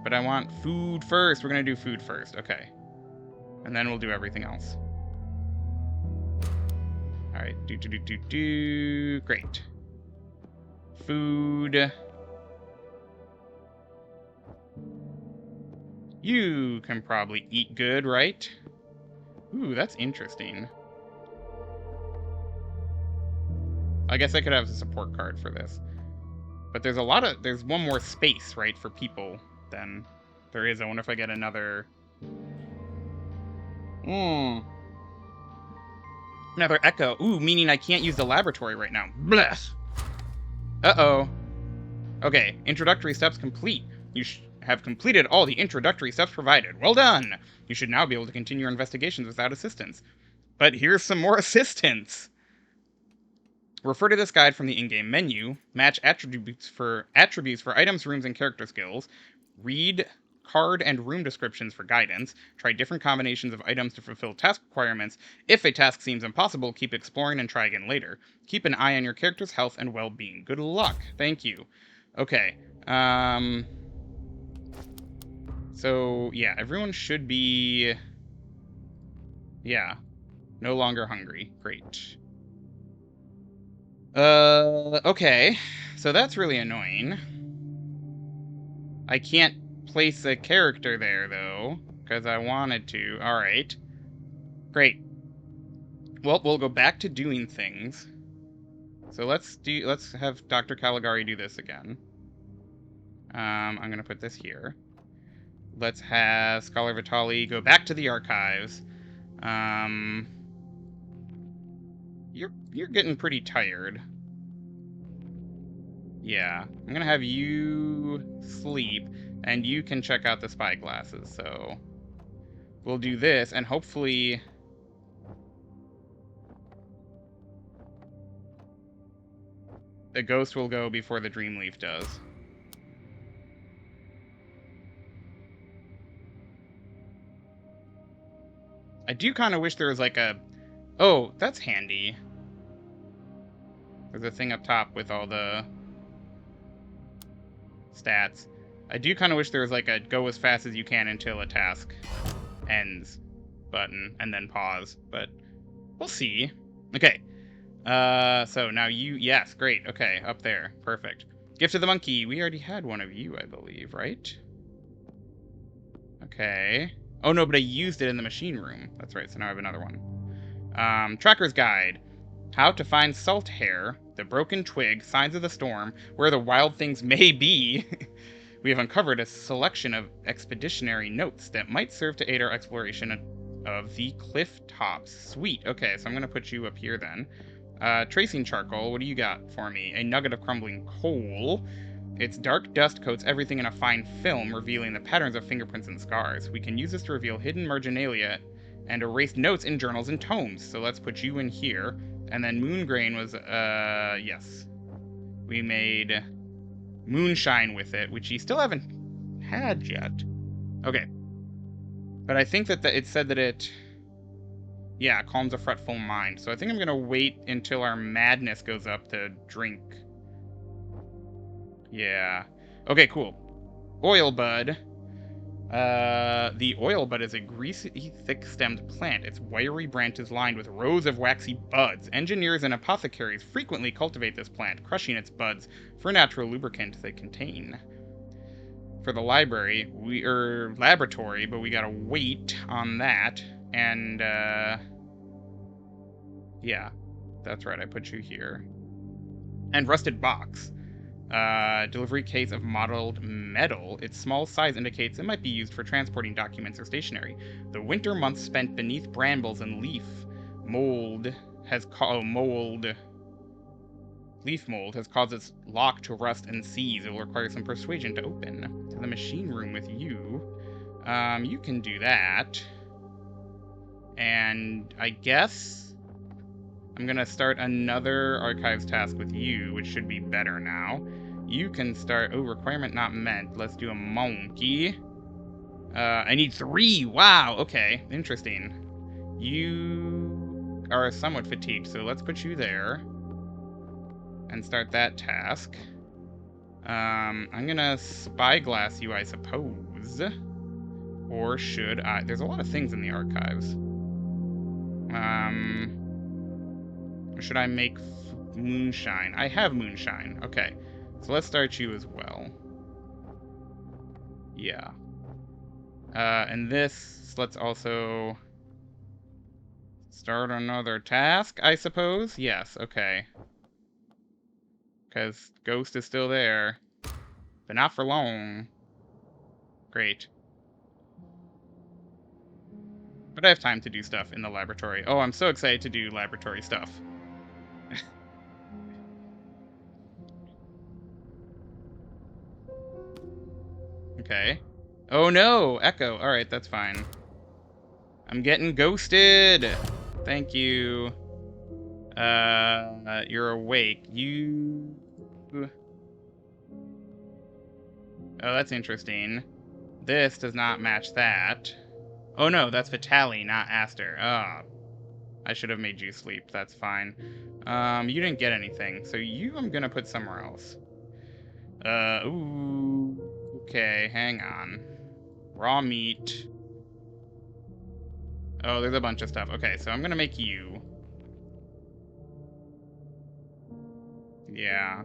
But I want food first. We're gonna do food first, okay. And then we'll do everything else. Alright, Great. Food. You can probably eat good, right? Ooh, that's interesting. I guess I could have a support card for this. But there's one more space, right, for people than there is. I wonder if I get another... Another echo. Ooh, meaning I can't use the laboratory right now. Bless. Uh-oh. Okay, introductory steps complete. You have completed all the introductory steps provided. Well done! You should now be able to continue your investigations without assistance. But here's some more assistance! Refer to this guide from the in-game menu. Match attributes for items, rooms, and character skills. Read card and room descriptions for guidance. Try different combinations of items to fulfill task requirements. If a task seems impossible, keep exploring and try again later. Keep an eye on your character's health and well-being. Good luck. Thank you. Okay. So, yeah, everyone should be Yeah. No longer hungry. Great. Okay. So that's really annoying. I can't place a character there, though, because I wanted to. Alright. Great. Well, we'll go back to doing things. So let's have Dr. Caligari do this again. I'm gonna put this here. Let's have Scholar Vitali go back to the archives. Um, you're getting pretty tired. Yeah, I'm gonna have you sleep, and you can check out the spy glasses. So we'll do this, and hopefully the ghost will go before the Dreamleaf does. I do kind of wish there was like a... Oh, that's handy. There's a thing up top with all the stats. I do kind of wish there was like a go as fast as you can until a task ends button, and then pause, but we'll see. Okay, so now you... Yes, great, okay, up there, perfect. Gift of the Monkey, we already had one of you, I believe, right? Okay. Oh no, but I used it in the machine room. That's right, so now I have another one. Tracker's Guide. How to find salt hair, the broken twig, signs of the storm, where the wild things may be. We have uncovered a selection of expeditionary notes that might serve to aid our exploration of the cliff tops. Sweet. Okay, so I'm going to put you up here then. Tracing charcoal, what do you got for me? A nugget of crumbling coal. Its dark dust coats everything in a fine film, revealing the patterns of fingerprints and scars. We can use this to reveal hidden marginalia and erase notes in journals and tomes. So let's put you in here. And then Moongrain was, yes. We made Moonshine with it, which you still haven't had yet. Okay. But I think that it said that it, yeah, calms a fretful mind. So I think I'm going to wait until our madness goes up to drink. Yeah. Okay, cool. Oil bud. The oil bud is a greasy, thick-stemmed plant. Its wiry branches lined with rows of waxy buds. Engineers and apothecaries frequently cultivate this plant, crushing its buds for natural lubricant they contain. For the laboratory, but we gotta wait on that. And, yeah, that's right, I put you here. And rusted box. Delivery case of modeled metal. Its small size indicates it might be used for transporting documents or stationery. The winter months spent beneath brambles and leaf mold leaf mold has caused its lock to rust and seize. It will require some persuasion to open. To the machine room with you. You can do that. And I guess I'm gonna start another archives task with you, which should be better now. You can start... Oh, requirement not met. Let's do a monkey. I need 3. Wow, okay. Interesting. You are somewhat fatigued, so let's put you there. And start that task. I'm gonna spyglass you, I suppose. Or should I... There's a lot of things in the archives. Or should I make moonshine? I have moonshine. Okay. So let's start you as well. Yeah. And this, let's also start another task, I suppose? Yes, okay. Because Ghost is still there. But not for long. Great. But I have time to do stuff in the laboratory. Oh, I'm so excited to do laboratory stuff. Okay. Oh no! Echo. Alright, that's fine. I'm getting ghosted! Thank you. You're awake. You... Oh, that's interesting. This does not match that. Oh no, that's Vitali, not Aster. Oh. I should have made you sleep. That's fine. You didn't get anything, so you I'm gonna put somewhere else. Ooh. Okay, hang on. Raw meat. Oh, there's a bunch of stuff. Okay, so I'm gonna make you. Yeah.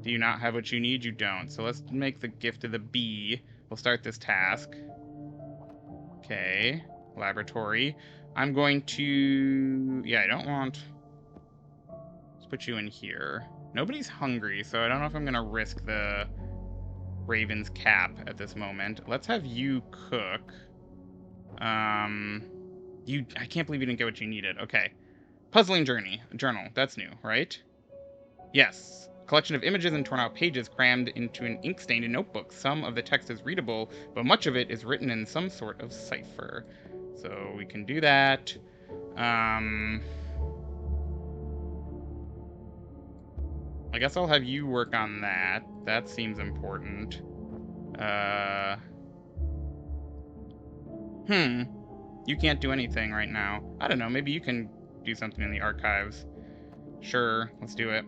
Do you not have what you need? You don't. So let's make the gift of the bee. We'll start this task. Okay. Laboratory. I'm going to... Yeah, I don't want... Let's put you in here. Nobody's hungry, so I don't know if I'm going to risk the Raven's cap at this moment. Let's have you cook. I can't believe you didn't get what you needed. Okay. Puzzling journal. That's new, right? Yes. Collection of images and torn out pages crammed into an ink-stained notebook. Some of the text is readable, but much of it is written in some sort of cipher. So we can do that. I guess I'll have you work on that. That seems important. You can't do anything right now. I don't know, maybe you can do something in the archives. Sure, let's do it.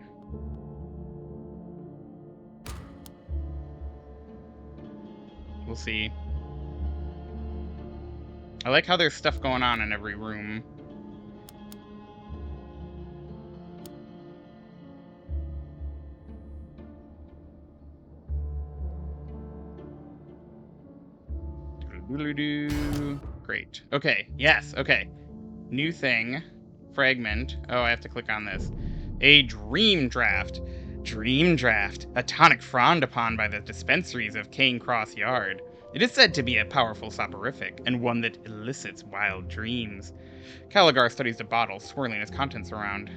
We'll see. I like how there's stuff going on in every room. Great. Okay, yes, okay. New thing. Fragment. Oh, I have to click on this. A dream draft. Dream draft. A tonic frowned upon by the dispensaries of Cane Cross Yard. It is said to be a powerful soporific, and one that elicits wild dreams. Caligar studies the bottle, swirling its contents around.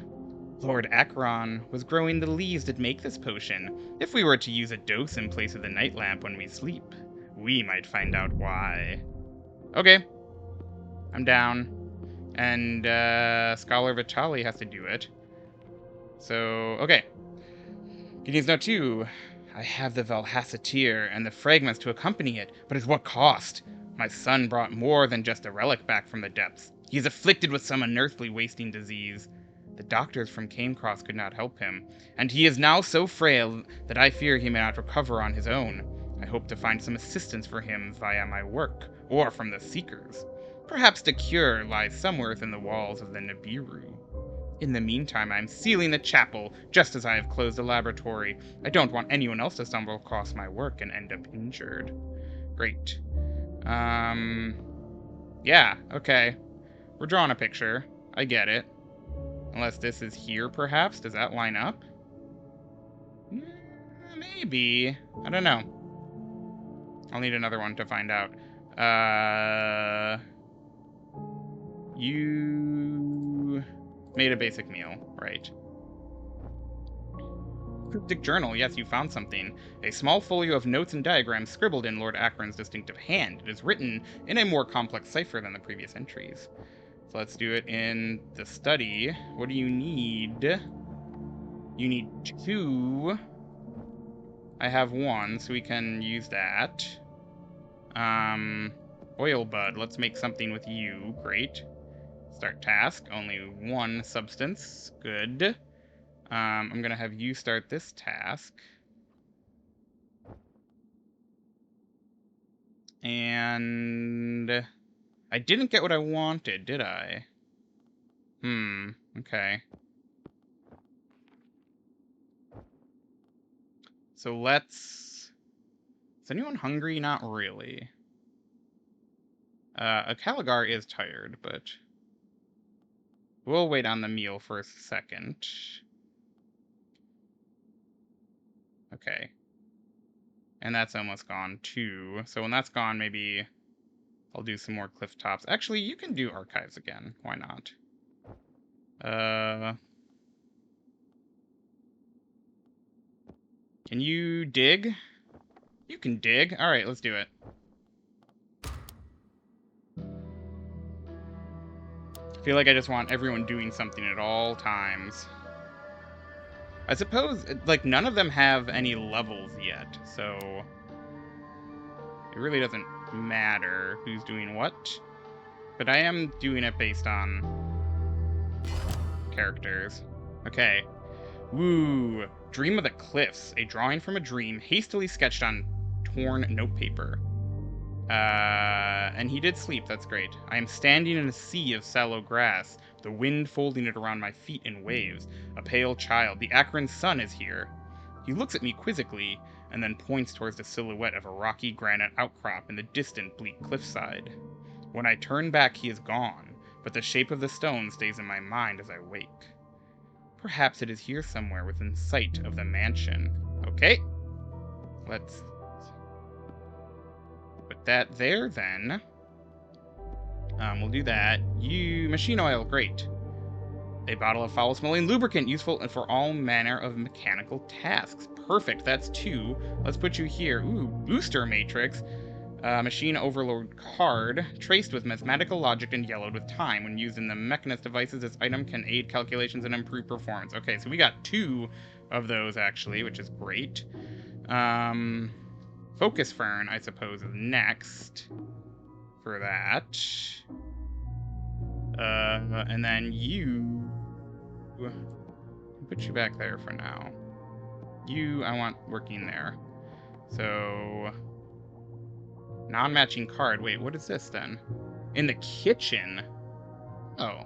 Lord Acheron was growing the leaves that make this potion. If we were to use a dose in place of the night lamp when we sleep, we might find out why. Okay. I'm down. And, Scholar Vitali has to do it. So, okay. Gideon's Note 2. I have the Valhassatir and the fragments to accompany it, but at what cost? My son brought more than just a relic back from the depths. He is afflicted with some unearthly wasting disease. The doctors from Canecross could not help him, and he is now so frail that I fear he may not recover on his own. I hope to find some assistance for him via my work, or from the Seekers. Perhaps the cure lies somewhere within the walls of the Nibiru. In the meantime, I am sealing the chapel, just as I have closed the laboratory. I don't want anyone else to stumble across my work and end up injured. Great. Yeah, okay. We're drawing a picture. I get it. Unless this is here, perhaps? Does that line up? Maybe. I don't know. I'll need another one to find out. You made a basic meal, right? Cryptic journal. Yes, you found something. A small folio of notes and diagrams scribbled in Lord Acheron's distinctive hand. It is written in a more complex cipher than the previous entries. So let's do it in the study. What do you need? You need 2. I have 1, so we can use that. Oil bud. Let's make something with you. Great. Start task. Only 1 substance. Good. I'm gonna have you start this task. And I didn't get what I wanted, did I? Okay. So let's... Is anyone hungry? Not really. A Caligar is tired, but... We'll wait on the meal for a second. Okay. And that's almost gone, too. So when that's gone, maybe I'll do some more cliff tops. Actually, you can do archives again. Why not? Can you dig? You can dig. All right, let's do it. I feel like I just want everyone doing something at all times. I suppose, like, none of them have any levels yet, so it really doesn't matter who's doing what. But I am doing it based on characters. Okay. Woo! Dream of the Cliffs. A drawing from a dream hastily sketched on torn notepaper. And he did sleep, that's great. I am standing in a sea of sallow grass, the wind folding it around my feet in waves. A pale child, the Akron sun is here. He looks at me quizzically, and then points towards the silhouette of a rocky granite outcrop in the distant bleak cliffside. When I turn back, he is gone, but the shape of the stone stays in my mind as I wake. Perhaps it is here somewhere within sight of the mansion. Okay. Let's put that there, then. We'll do that. Machine oil, great. A bottle of foul-smelling lubricant, useful for all manner of mechanical tasks. Perfect, that's 2. Let's put you here. Ooh, booster matrix. Machine overload card, traced with mathematical logic and yellowed with time. When used in the mechanist devices, this item can aid calculations and improve performance. Okay, so we got 2 of those, actually, which is great. Focus Fern, I suppose, is next for that. And then you... put you back there for now. You, I want working there. So... non-matching card. Wait, what is this, then? In the kitchen? Oh.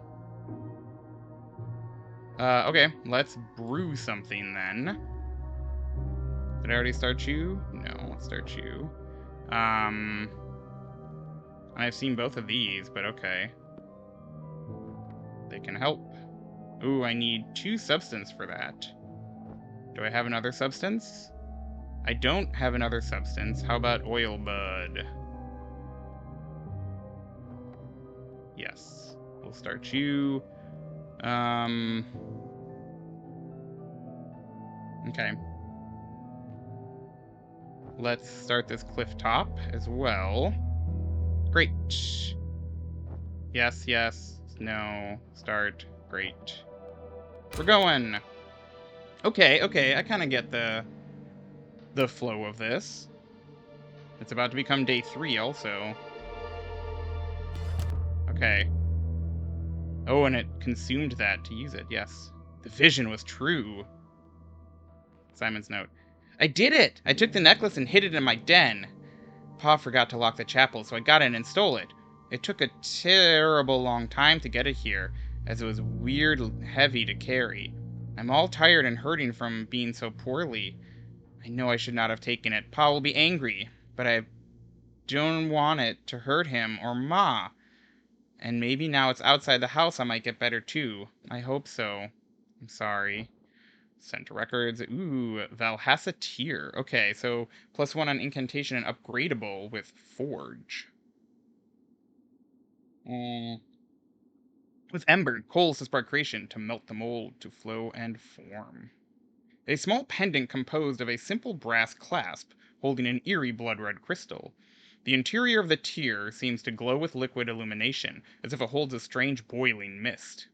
Okay, let's brew something, then. Did I already start you? No, let's start you. I've seen both of these, but okay. They can help. Ooh, I need 2 substance for that. Do I have another substance? I don't have another substance. How about oil bud? Yes. We'll start you. Okay. Let's start this cliff top as well. Great. Yes, yes. No. Start. Great. We're going. Okay, okay. I kind of get the flow of this. It's about to become day 3 also. Okay. Oh, and it consumed that to use it, yes. The vision was true. Simon's note. I did it! I took the necklace and hid it in my den. Pa forgot to lock the chapel, so I got in and stole it. It took a terrible long time to get it here, as it was weird heavy to carry. I'm all tired and hurting from being so poorly. I know I should not have taken it. Pa will be angry, but I don't want it to hurt him or Ma. And maybe now it's outside the house I might get better too. I hope so. I'm sorry. Sent to records. Ooh, Valhassa. Okay, so +1 on incantation and upgradable with Forge. With Ember, coals to spark creation, to melt the mold, to flow and form. A small pendant composed of a simple brass clasp, holding an eerie blood-red crystal. The interior of the tear seems to glow with liquid illumination, as if it holds a strange boiling mist.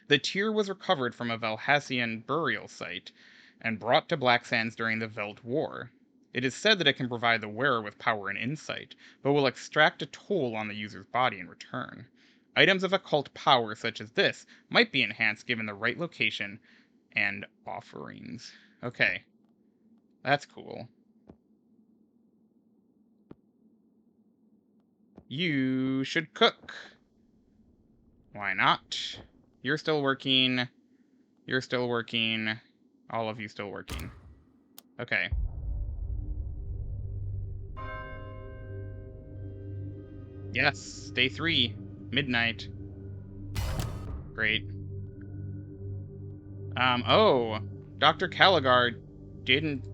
The tear was recovered from a Valhassian burial site, and brought to Black Sands during the Veld War. It is said that it can provide the wearer with power and insight, but will extract a toll on the user's body in return. Items of occult power such as this might be enhanced given the right location and offerings. Okay. That's cool. You should cook. Why not? You're still working. You're still working. All of you still working. Okay. Yes, day 3. Midnight. Great. Oh, Dr. Caligar didn't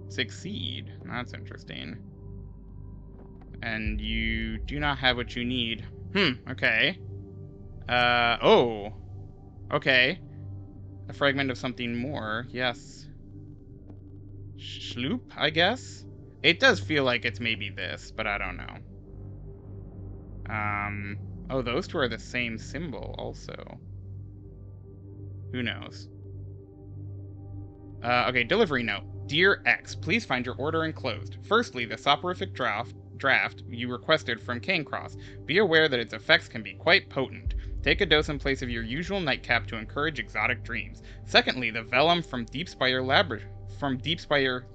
succeed. That's interesting. And you do not have what you need. Okay. Oh. Okay. A fragment of something more, yes. Schloop, I guess? It does feel like it's maybe this, but I don't know. Oh, those 2 are the same symbol also. Who knows? Okay, delivery note. Dear X, please find your order enclosed. Firstly, the soporific draft you requested from Cancross. Be aware that its effects can be quite potent. Take a dose in place of your usual nightcap to encourage exotic dreams. Secondly, the vellum from Deepspire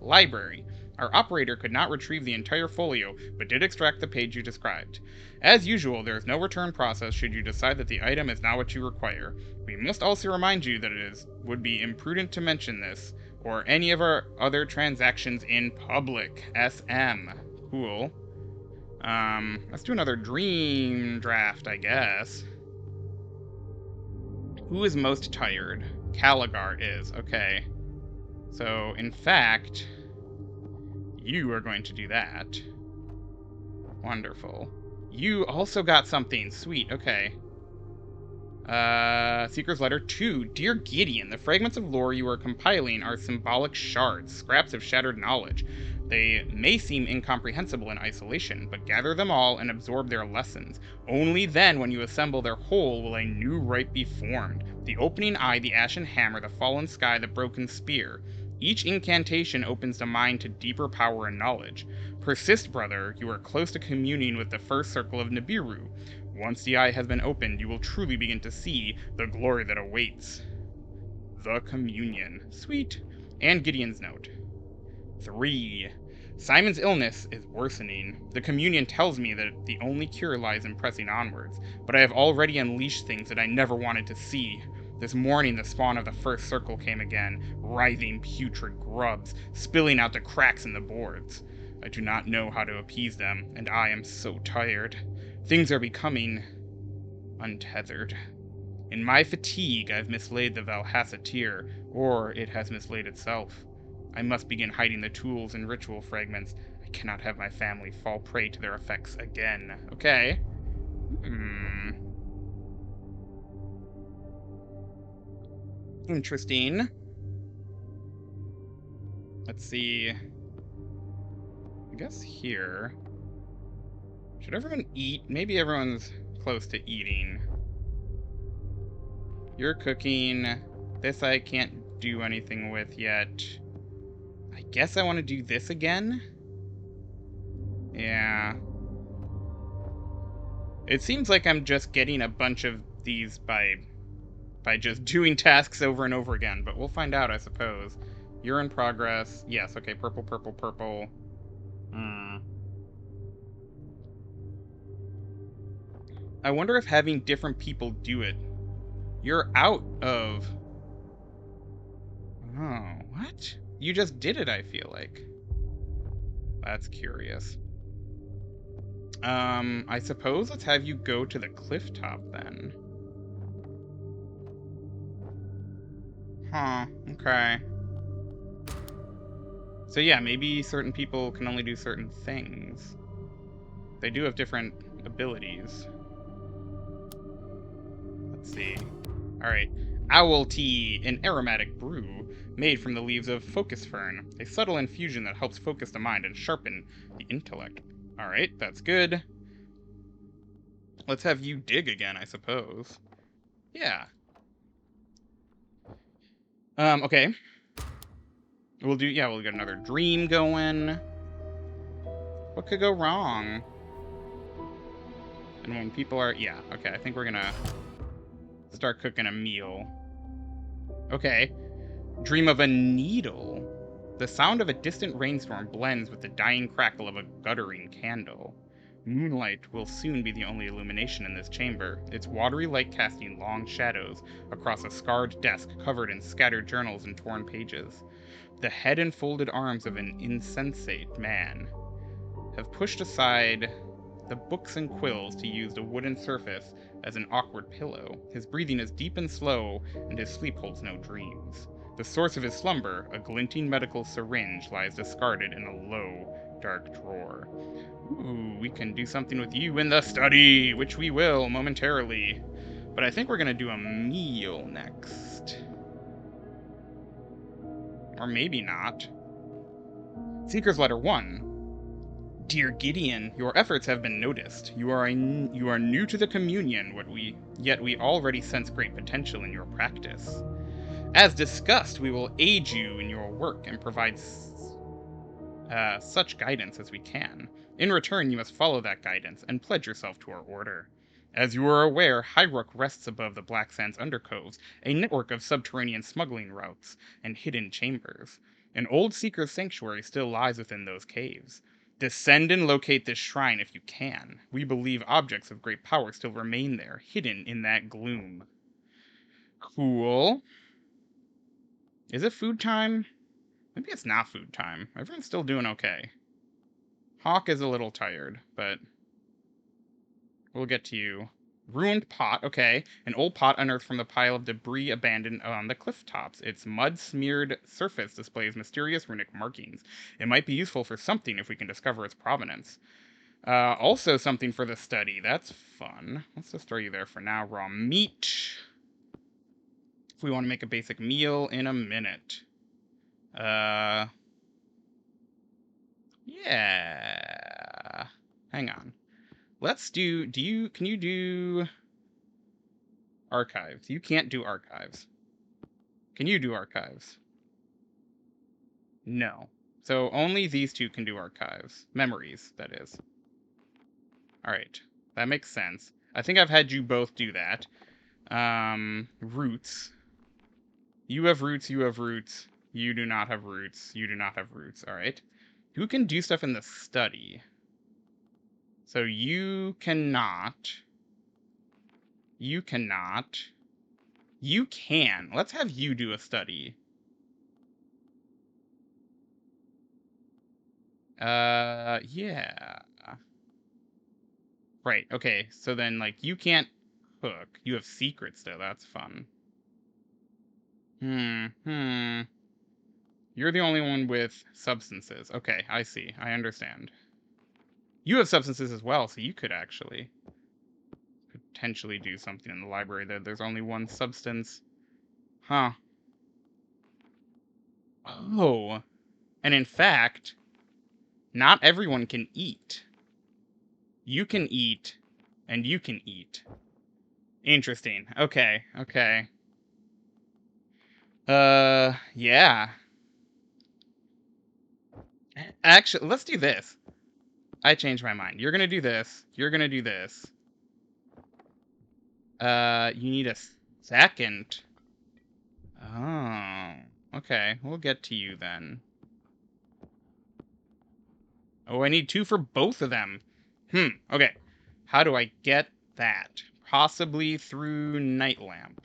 Library. Our operator could not retrieve the entire folio, but did extract the page you described. As usual, there is no return process should you decide that the item is not what you require. We must also remind you that would be imprudent to mention this, or any of our other transactions in public. SM. Cool. Let's do another dream draft, I guess. Who is most tired? Caligar is. Okay. So, in fact, you are going to do that. Wonderful. You also got something. Sweet. Okay. Seeker's Letter 2. Dear Gideon, the fragments of lore you are compiling are symbolic shards, scraps of shattered knowledge. They may seem incomprehensible in isolation, but gather them all and absorb their lessons. Only then, when you assemble their whole, will a new right be formed. The opening eye, the ashen hammer, the fallen sky, the broken spear. Each incantation opens the mind to deeper power and knowledge. Persist, brother, you are close to communing with the first circle of Nibiru. Once the eye has been opened, you will truly begin to see the glory that awaits. The Communion. Sweet. And Gideon's note. 3. Simon's illness is worsening. The Communion tells me that the only cure lies in pressing onwards, but I have already unleashed things that I never wanted to see. This morning the spawn of the first circle came again, writhing putrid grubs, spilling out the cracks in the boards. I do not know how to appease them, and I am so tired. Things are becoming untethered. In my fatigue, I've mislaid the Valhassatir, or it has mislaid itself. I must begin hiding the tools and ritual fragments. I cannot have my family fall prey to their effects again. Okay. Interesting. Let's see. I guess here. Should everyone eat? Maybe everyone's close to eating. You're cooking. This I can't do anything with yet. I guess I want to do this again? Yeah. It seems like I'm just getting a bunch of these by just doing tasks over and over again, but we'll find out, I suppose. You're in progress. Yes, okay, purple, purple, purple. I wonder if having different people do it. You're out of... Oh, what? You just did it, I feel like. That's curious. I suppose let's have you go to the cliff top then. Huh, okay. So yeah, maybe certain people can only do certain things. They do have different abilities. Let's see. Alright. Owl tea, an aromatic brew made from the leaves of focus fern, a subtle infusion that helps focus the mind and sharpen the intellect. Alright, that's good. Let's have you dig again, I suppose. Yeah. Okay. We'll get another dream going. What could go wrong? And when people are, yeah, okay, I think we're gonna start cooking a meal. Okay. Dream of a needle. The sound of a distant rainstorm blends with the dying crackle of a guttering candle. Moonlight will soon be the only illumination in this chamber, its watery light casting long shadows across a scarred desk covered in scattered journals and torn pages. The head and folded arms of an insensate man have pushed aside the books and quills to use the wooden surface as an awkward pillow. His breathing is deep and slow, and his sleep holds no dreams. The source of his slumber, a glinting medical syringe, lies discarded in a low, dark drawer. Ooh, we can do something with you in the study, which we will momentarily. But I think we're gonna do a meal next. Or maybe not. Seeker's Letter 1. Dear Gideon, your efforts have been noticed. You are new to the Communion, yet we already sense great potential in your practice. As discussed, we will aid you in your work and provide such guidance as we can. In return, you must follow that guidance and pledge yourself to our order. As you are aware, Highrook rests above the Black Sands undercoves, a network of subterranean smuggling routes and hidden chambers. An old secret sanctuary still lies within those caves. Descend and locate this shrine if you can. We believe objects of great power still remain there, hidden in that gloom. Cool. Is it food time? Maybe it's not food time. Everyone's still doing okay. Hawk is a little tired, but we'll get to you. Ruined pot, okay. An old pot unearthed from the pile of debris abandoned on the cliff tops. Its mud-smeared surface displays mysterious runic markings. It might be useful for something if we can discover its provenance. Also something for the study. That's fun. Let's just throw you there for now. Raw meat. If we want to make a basic meal in a minute. Yeah. Hang on. Let's do can you do archives? You can't do archives. Can you do archives? No. So only these two can do archives. Memories, that is. Alright. That makes sense. I think I've had you both do that. Roots. You have roots, you have roots. You do not have roots. You do not have roots. Alright. Who can do stuff in the study? So you cannot. You cannot. You can. Let's have you do a study. Yeah. Right, okay. So then, like, you can't cook. You have secrets, though. That's fun. You're the only one with substances. Okay, I see. I understand. You have substances as well, so you could actually potentially do something in the library that there's only one substance. Huh. Oh. And in fact, not everyone can eat. You can eat, and you can eat. Interesting. Okay, okay. Yeah. Actually, let's do this. I changed my mind. You're gonna do this. You're gonna do this. You need a second. Oh. Okay, we'll get to you then. Oh, I need two for both of them. Okay. How do I get that? Possibly through night lamp.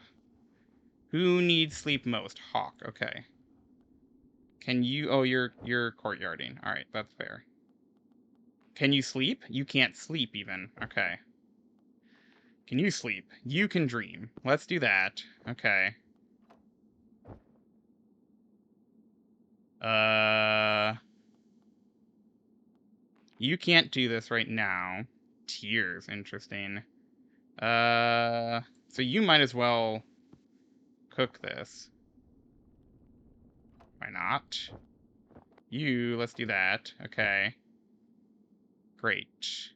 Who needs sleep most? Hawk, okay. Can you... Oh, you're courtyarding. Alright, that's fair. Can you sleep? You can't sleep, even. Okay. Can you sleep? You can dream. Let's do that. Okay. You can't do this right now. Tears, interesting. So you might as well cook this. Why not? You, let's do that. Okay. Great.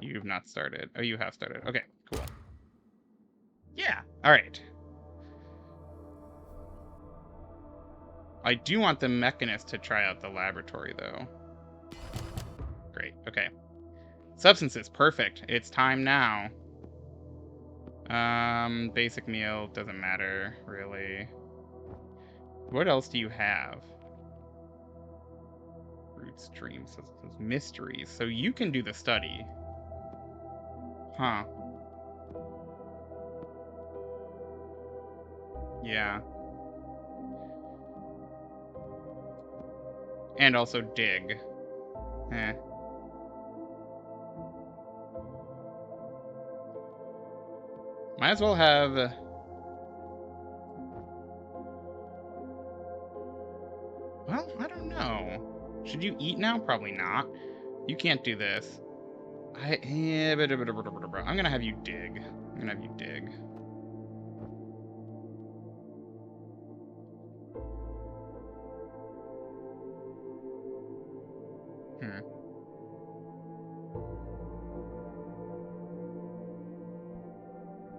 You've not started. Oh, you have started. Okay, cool. Yeah, alright. I do want the mechanist to try out the laboratory, though. Great, okay. Substances, perfect. It's time now. Basic meal, doesn't matter, really. What else do you have? Roots, dreams, those mysteries. So you can do the study. Huh. Yeah. And also dig. Eh. Might as well have... Well, I don't know. Should you eat now? Probably not. You can't do this. I'm gonna have you dig. I'm gonna have you dig.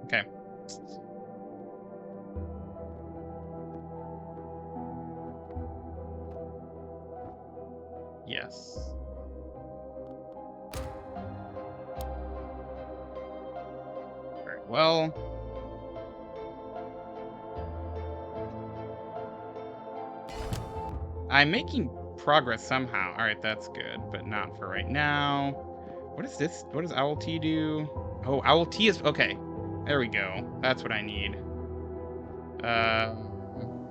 Okay. Yes. Very well. I'm making progress somehow. Alright, that's good, but not for right now. What is this? What does Owl Tea do? Oh, Owl Tea is... Okay. There we go. That's what I need.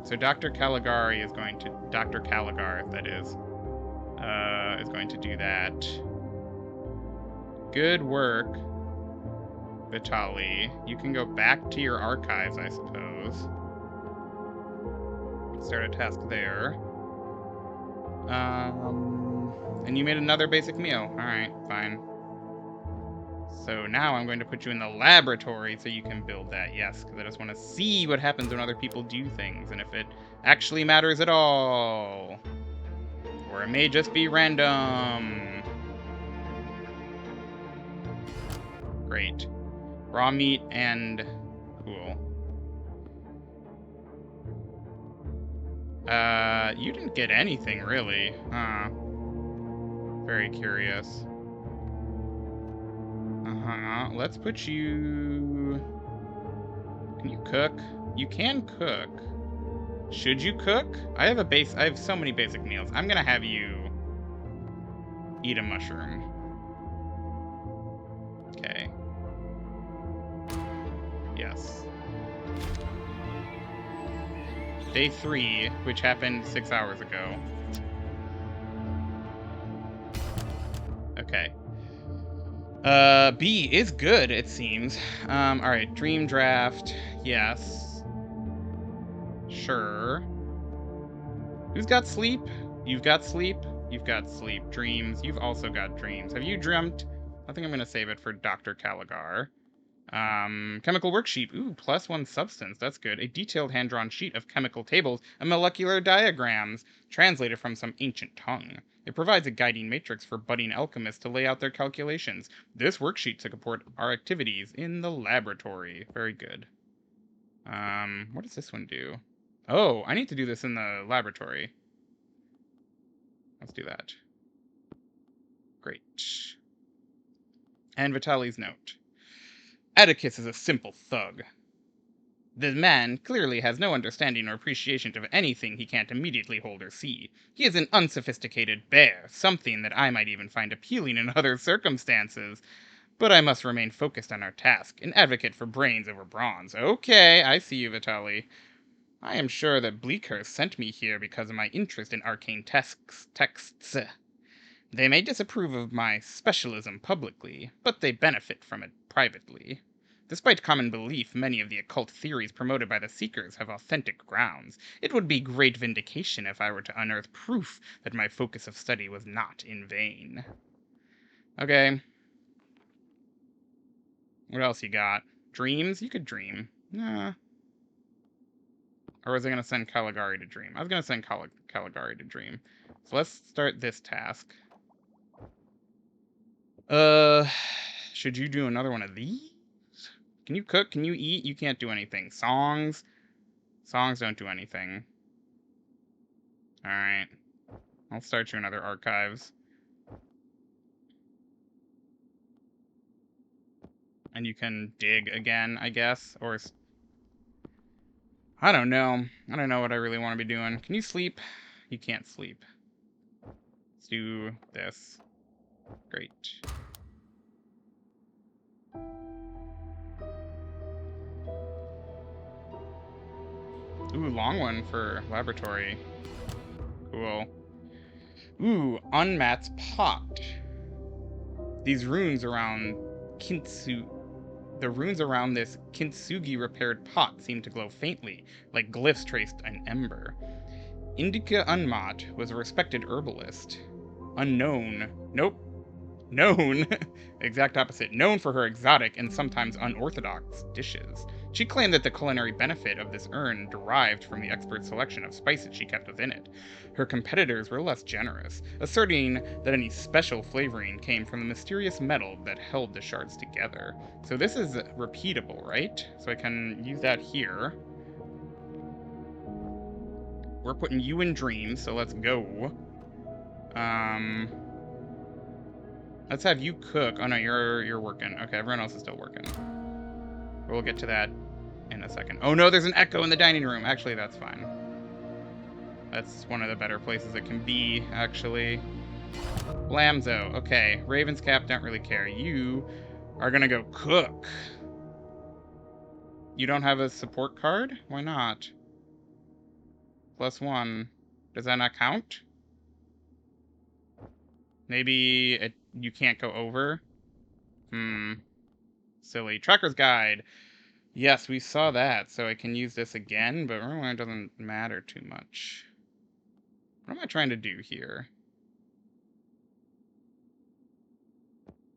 So Dr. Caligari is going to... Dr. Caligar, that is going to do that. Good work, Vitali. You can go back to your archives, I suppose. Start a task there. And you made another basic meal. Alright, fine. So now I'm going to put you in the laboratory so you can build that. Yes, because I just want to see what happens when other people do things, and if it actually matters at all. Or it may just be random. Great. Raw meat and... Cool. You didn't get anything, really. Huh. Very curious. Uh-huh. Let's put you... Can you cook? You can cook. Should you cook? I have so many basic meals. I'm gonna have you eat a mushroom. Okay. Yes. Day 3, which happened 6 hours ago. Okay. B is good, it seems. Alright, dream draft. Yes. Sure. Who's got sleep? You've got sleep. You've got sleep. Dreams. You've also got dreams. Have you dreamt? I think I'm gonna save it for Dr. Caligar. Chemical worksheet. Ooh, +1 substance. That's good. A detailed hand-drawn sheet of chemical tables and molecular diagrams, translated from some ancient tongue. It provides a guiding matrix for budding alchemists to lay out their calculations. This worksheet to support our activities in the laboratory. Very good. What does this one do? Oh, I need to do this in the laboratory. Let's do that. Great. And Vitali's note. Atticus is a simple thug. The man clearly has no understanding or appreciation of anything he can't immediately hold or see. He is an unsophisticated bear, something that I might even find appealing in other circumstances. But I must remain focused on our task, an advocate for brains over bronze. Okay, I see you, Vitali. I am sure that Bleakhurst sent me here because of my interest in arcane texts. They may disapprove of my specialism publicly, but they benefit from it privately. Despite common belief, many of the occult theories promoted by the Seekers have authentic grounds. It would be great vindication if I were to unearth proof that my focus of study was not in vain. Okay. What else you got? Dreams? You could dream. Nah. Or was I going to send Caligari to dream? I was going to send Caligari to dream. So let's start this task. Should you do another one of these? Can you cook? Can you eat? You can't do anything. Songs? Songs don't do anything. Alright. I'll start you another archives. And you can dig again, I guess. Or... I don't know. I don't know what I really want to be doing. Can you sleep? You can't sleep. Let's do this. Great. Ooh, long one for laboratory. Cool. Ooh, Unmat's pot. These runes around the runes around this kintsugi repaired pot seem to glow faintly, like glyphs traced in ember. Indica Unmat was a respected herbalist. Unknown. Nope. Known. Exact opposite. Known for her exotic and sometimes unorthodox dishes. She claimed that the culinary benefit of this urn derived from the expert selection of spices she kept within it. Her competitors were less generous, asserting that any special flavoring came from the mysterious metal that held the shards together. So this is repeatable, right? So I can use that here. We're putting you in dreams, so let's go. Let's have you cook. Oh no, you're working. Okay, everyone else is still working. We'll get to that in a second. Oh no, there's an echo in the dining room. Actually, that's fine. That's one of the better places it can be, actually. Blamzo. Okay, Raven's Cap, don't really care. You are gonna go cook. You don't have a support card? Why not? +1. Does that not count? Maybe you can't go over? Silly. Trucker's Guide. Yes, we saw that, so I can use this again, but it doesn't matter too much. What am I trying to do here?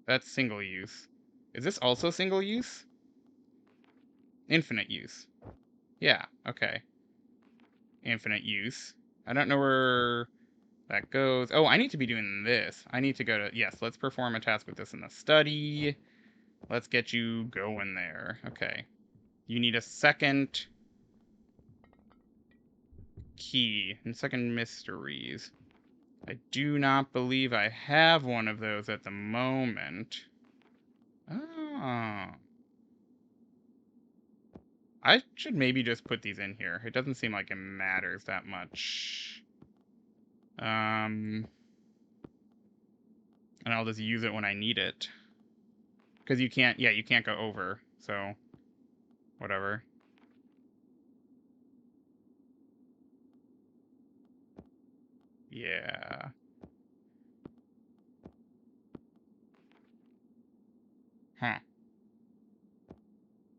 That's single use. Is this also single use? Infinite use. Yeah, okay. Infinite use. I don't know where that goes. Oh, I need to be doing this. I need to go to... Yes, let's perform a task with this in the study. Let's get you going there. Okay. You need a second key and second mysteries. I do not believe I have one of those at the moment. Oh. I should maybe just put these in here. It doesn't seem like it matters that much. And I'll just use it when I need it. Because you can't go over, so whatever. Yeah. Huh.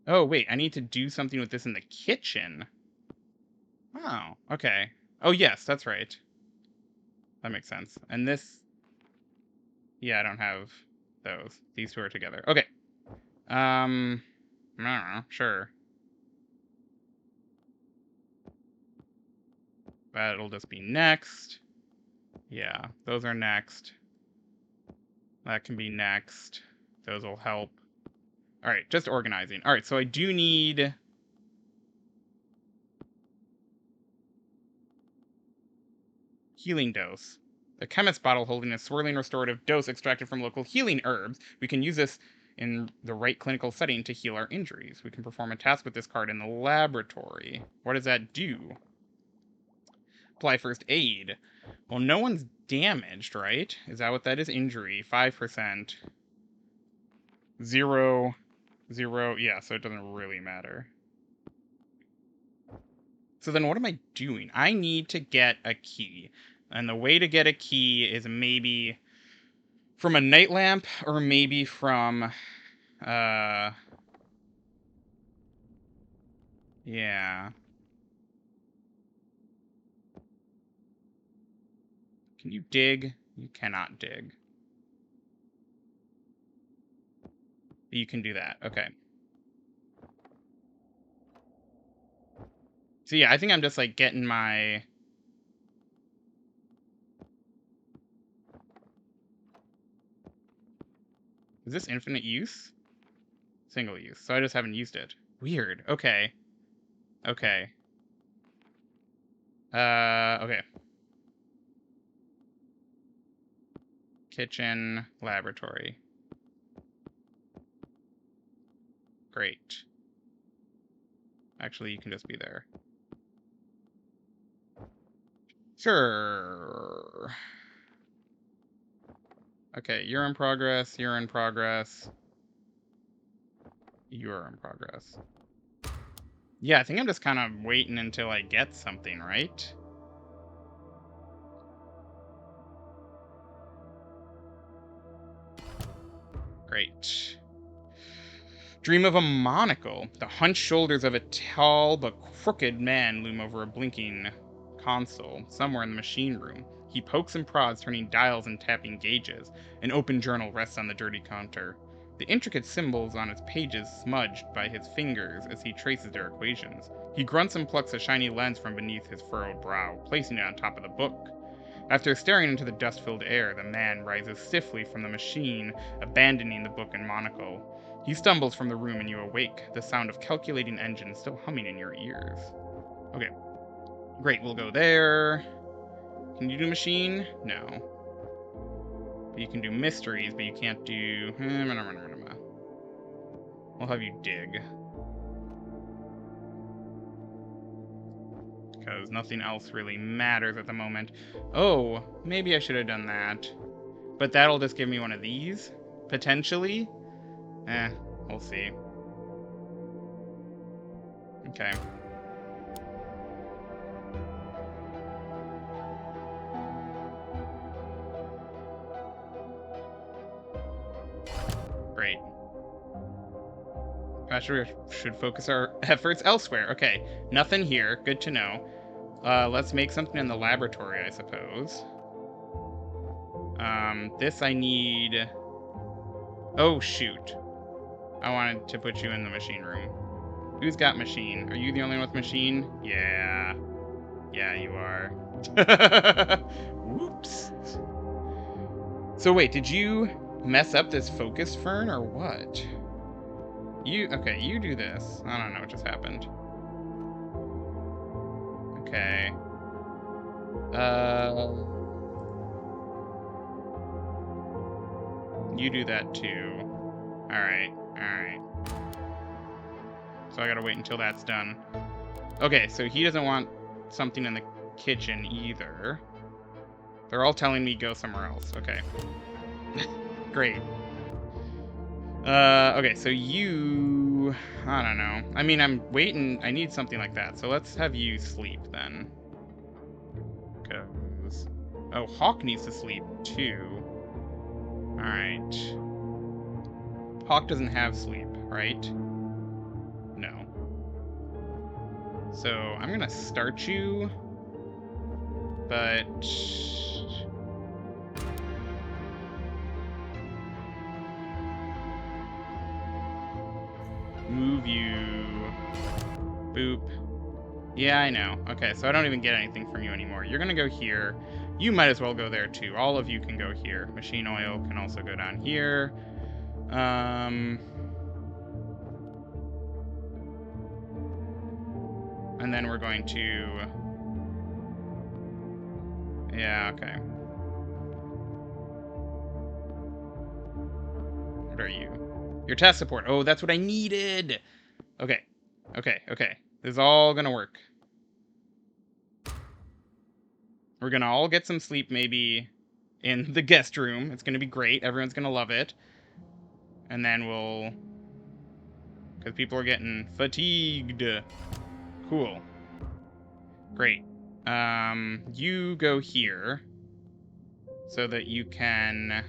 Oh, wait, I need to do something with this in the kitchen. Oh, okay. Oh, yes, that's right. That makes sense. And this... Yeah, I don't have those. These two are together. Okay. I don't know. Sure. That'll just be next. Yeah, those are next. That can be next. Those will help. Alright, just organizing. Alright, so I do need... healing dose. A chemist bottle holding a swirling restorative dose extracted from local healing herbs. We can use this in the right clinical setting to heal our injuries. We can perform a task with this card in the laboratory. What does that do? Apply first aid. Well, no one's damaged, right? Is that what that is? Injury, 5%. 0, 0, yeah, so it doesn't really matter. So then what am I doing? I need to get a key. And the way to get a key is maybe from a night lamp or maybe from, yeah. Can you dig? You cannot dig. You can do that, okay. So yeah, I think I'm just like getting my... Is this infinite use? Single use, so I just haven't used it. Weird, okay. Okay. Okay. Kitchen, laboratory. Great. Actually, you can just be there. Sure. Okay, you're in progress, you're in progress. You're in progress. Yeah, I think I'm just kind of waiting until I get something, right? Great. Dream of a monocle. The hunched shoulders of a tall but crooked man loom over a blinking console somewhere in the machine room. He pokes and prods, turning dials and tapping gauges. An open journal rests on the dirty counter. The intricate symbols on its pages smudged by his fingers as he traces their equations. He grunts and plucks a shiny lens from beneath his furrowed brow, placing it on top of the book. After staring into the dust-filled air, the man rises stiffly from the machine, abandoning the book and monocle. He stumbles from the room and you awake, the sound of calculating engines still humming in your ears. Okay. Great, we'll go there. Can you do machine? No. But you can do mysteries, but you can't do... We'll have you dig. because nothing else really matters at the moment. Oh, maybe I should have done that. But that'll just give me one of these, potentially. We'll see. Okay. Great. Should focus our efforts elsewhere. Okay, nothing here. Good to know. Let's make something in the laboratory, I suppose. This I need... Oh, shoot. I wanted to put you in the machine room. Who's got machine? Are you the only one with machine? Yeah. Yeah, you are. Whoops. So wait, did you mess up this focus fern or what? Okay, you do this. I don't know what just happened. Okay. You do that too. Alright, alright. So I gotta wait until that's done. Okay, so he doesn't want something in the kitchen either. They're all telling me go somewhere else. Okay. Great. Okay, so you... I don't know. I mean, I'm waiting. I need something like that. So let's have you sleep then. Because... Oh, Hawk needs to sleep too. Alright. Hawk doesn't have sleep, right? No. So I'm gonna start you, but... Move you. Boop. Yeah, I know. Okay, so I don't even get anything from you anymore. You're gonna go here. You might as well go there too. All of you can go here. Machine oil can also go down here. And then we're going to... Yeah, okay. What are you? Your task support. Oh, that's what I needed! Okay. Okay, okay. This is all gonna work. We're gonna all get some sleep maybe in the guest room. It's gonna be great. Everyone's gonna love it. And then we'll... Because people are getting fatigued. Cool. Great. You go here. So that you can...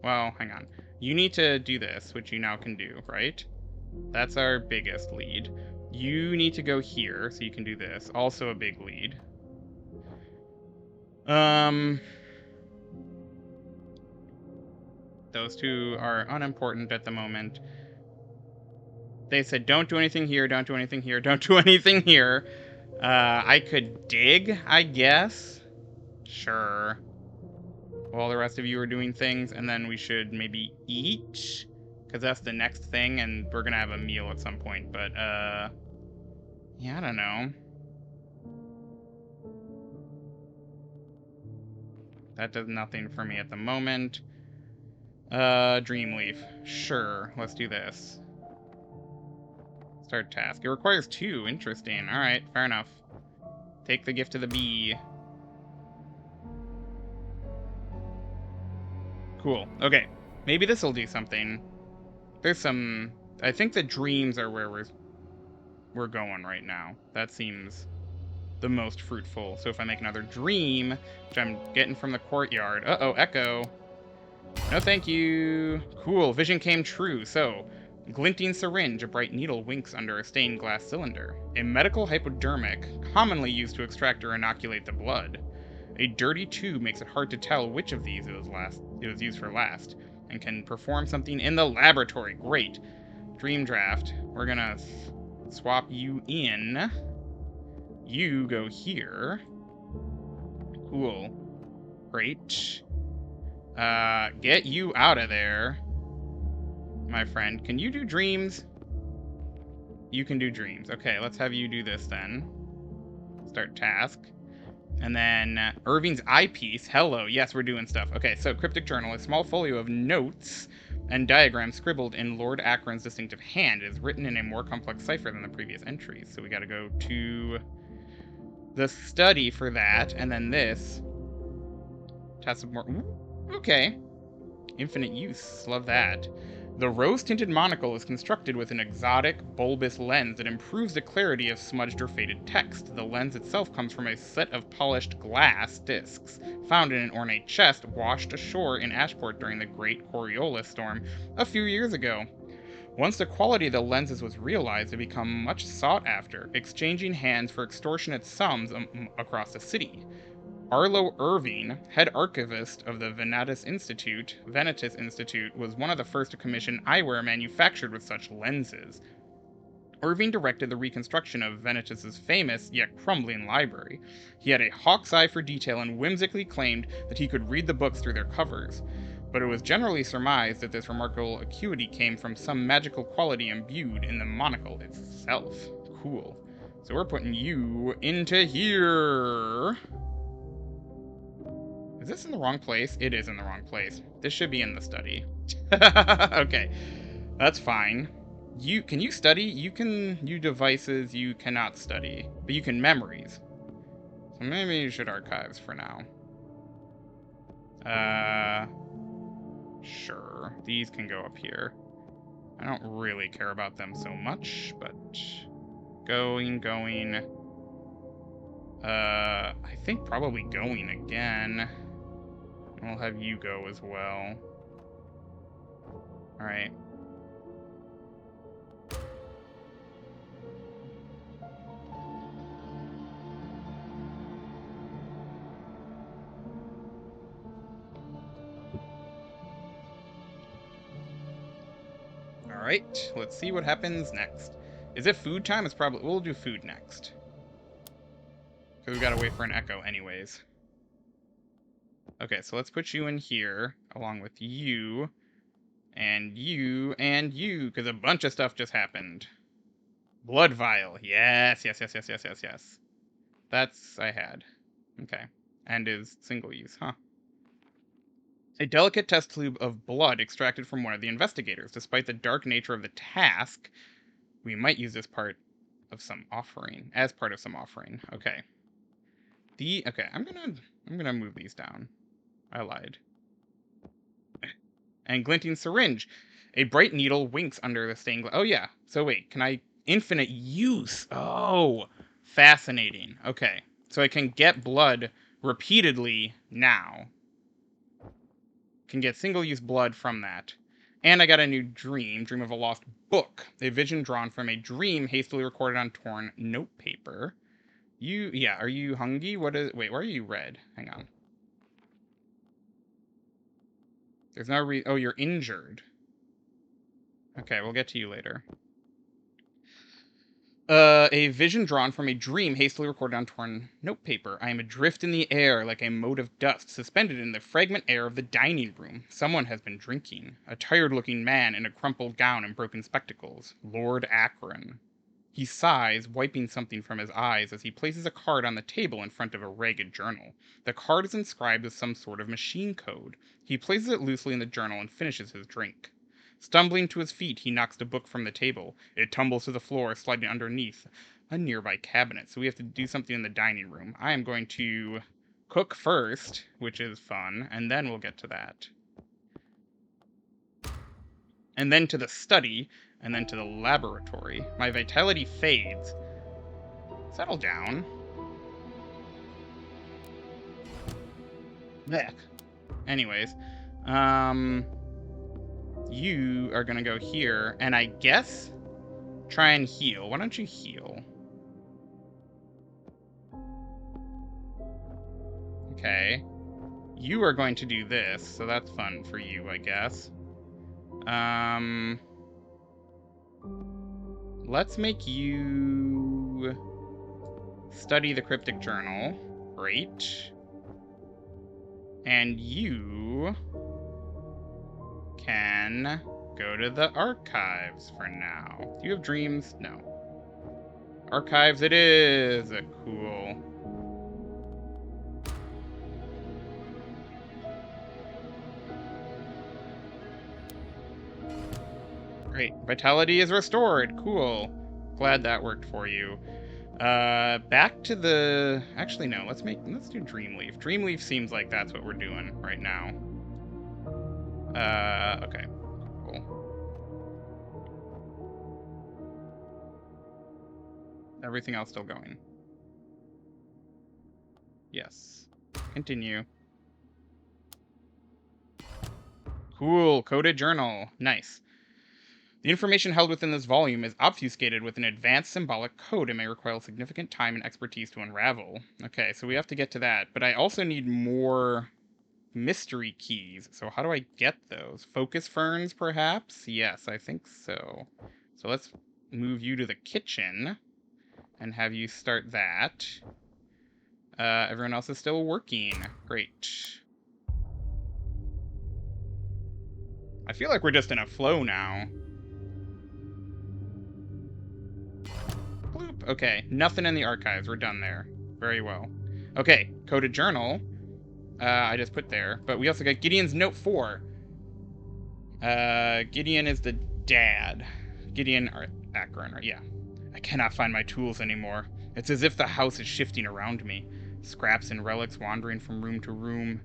Well, hang on. You need to do this, which you now can do, right? That's our biggest lead. You need to go here, so you can do this. Also a big lead. Those two are unimportant at the moment. They said, don't do anything here, don't do anything here, don't do anything here. I could dig, I guess. Sure. While the rest of you are doing things, and then we should maybe eat, because that's the next thing, and we're gonna have a meal at some point, but, yeah, I don't know. That does nothing for me at the moment. Dreamleaf. Sure, let's do this. Start task. It requires 2. Interesting. Alright, fair enough. Take the gift to the bee. Cool. Okay. Maybe this will do something. There's some... I think the dreams are where we're going right now. That seems the most fruitful. So if I make another dream, which I'm getting from the courtyard... Uh-oh, echo. No thank you. Cool, vision came true. So, glinting syringe, a bright needle winks under a stained glass cylinder. A medical hypodermic, commonly used to extract or inoculate the blood. A dirty tube makes it hard to tell which of these it was used for last, and can perform something in the laboratory. Great. Dream draft. We're gonna swap you in. You go here. Cool. Great. Get you out of there, my friend. Can you do dreams? You can do dreams. Okay, let's have you do this then. Start task. And then Irving's eyepiece. Hello. Yes, we're doing stuff. Okay, so Cryptic Journal, a small folio of notes and diagrams scribbled in Lord Akron's distinctive hand. It is written in a more complex cipher than the previous entries. So we gotta go to the study for that, and then this. Test of more. Ooh, okay. Infinite use. Love that. The rose-tinted monocle is constructed with an exotic, bulbous lens that improves the clarity of smudged or faded text. The lens itself comes from a set of polished glass discs found in an ornate chest washed ashore in Ashport during the Great Coriolis storm a few years ago. Once the quality of the lenses was realized, they became much sought after, exchanging hands for extortionate sums across the city. Arlo Irving, head archivist of the Venetis Institute, was one of the first to commission eyewear manufactured with such lenses. Irving directed the reconstruction of Venetis's famous yet crumbling library. He had a hawk's eye for detail and whimsically claimed that he could read the books through their covers. But it was generally surmised that this remarkable acuity came from some magical quality imbued in the monocle itself. Cool. So we're putting you into here. Is this in the wrong place? It is in the wrong place. This should be in the study. Okay, that's fine. Can you study? You devices, you cannot study, but you can memories. So maybe you should archives for now. Sure. These can go up here. I don't really care about them so much, but going. I think probably going again. I'll have you go as well. Alright. Alright, let's see what happens next. Is it food time? It's probably... We'll do food next. Because we gotta wait for an echo anyways. Okay, so let's put you in here, along with you, and you, because a bunch of stuff just happened. Blood vial. Yes. That's... I had. Okay. And is single use, huh? A delicate test tube of blood extracted from one of the investigators. Despite the dark nature of the task, we might use this part of some offering, as part of some offering. Okay. Okay, I'm gonna move these down. I lied. And glinting syringe. A bright needle winks under the stained glass. Oh, yeah. So wait, can I... Infinite use. Oh, fascinating. Okay. So I can get blood repeatedly now. Can get single-use blood from that. And I got a new dream. Dream of a lost book. A vision drawn from a dream hastily recorded on torn notepaper. Yeah, are you hungry? Wait, why are you red? Hang on. There's no oh, you're injured. Okay, we'll get to you later. A vision drawn from a dream hastily recorded on torn notepaper. I am adrift in the air like a mote of dust, suspended in the fragment air of the dining room. Someone has been drinking. A tired-looking man in a crumpled gown and broken spectacles. Lord Akron. He sighs, wiping something from his eyes as he places a card on the table in front of a ragged journal. The card is inscribed with some sort of machine code. He places it loosely in the journal and finishes his drink. Stumbling to his feet, he knocks the book from the table. It tumbles to the floor, sliding underneath a nearby cabinet. So we have to do something in the dining room. I am going to cook first, which is fun, and then we'll get to that. And then to the study, and then to the laboratory. My vitality fades. Settle down. Blech. Anyways, you are gonna go here, and I guess try and heal. Why don't you heal? Okay. You are going to do this, so that's fun for you, I guess. Let's make you study the cryptic journal. Great. And you can go to the archives for now. Do you have dreams? No. Archives it is! Cool. Great. Vitality is restored. Cool. Glad that worked for you. Back to the... Actually, no, let's do Dreamleaf. Dreamleaf seems like that's what we're doing right now. Okay. Cool. Everything else still going. Yes. Continue. Cool. Coded journal. Nice. The information held within this volume is obfuscated with an advanced symbolic code and may require significant time and expertise to unravel. Okay, so we have to get to that. But I also need more mystery keys. So how do I get those? Focus ferns, perhaps? Yes, I think so. So let's move you to the kitchen and have you start that. Everyone else is still working. Great. I feel like we're just in a flow now. Bloop. Okay, nothing in the archives. We're done there. Very well. Okay, coded journal. I just put there. But we also got Gideon's note 4. Gideon is the dad. Gideon Akron, yeah. I cannot find my tools anymore. It's as if the house is shifting around me. Scraps and relics wandering from room to room.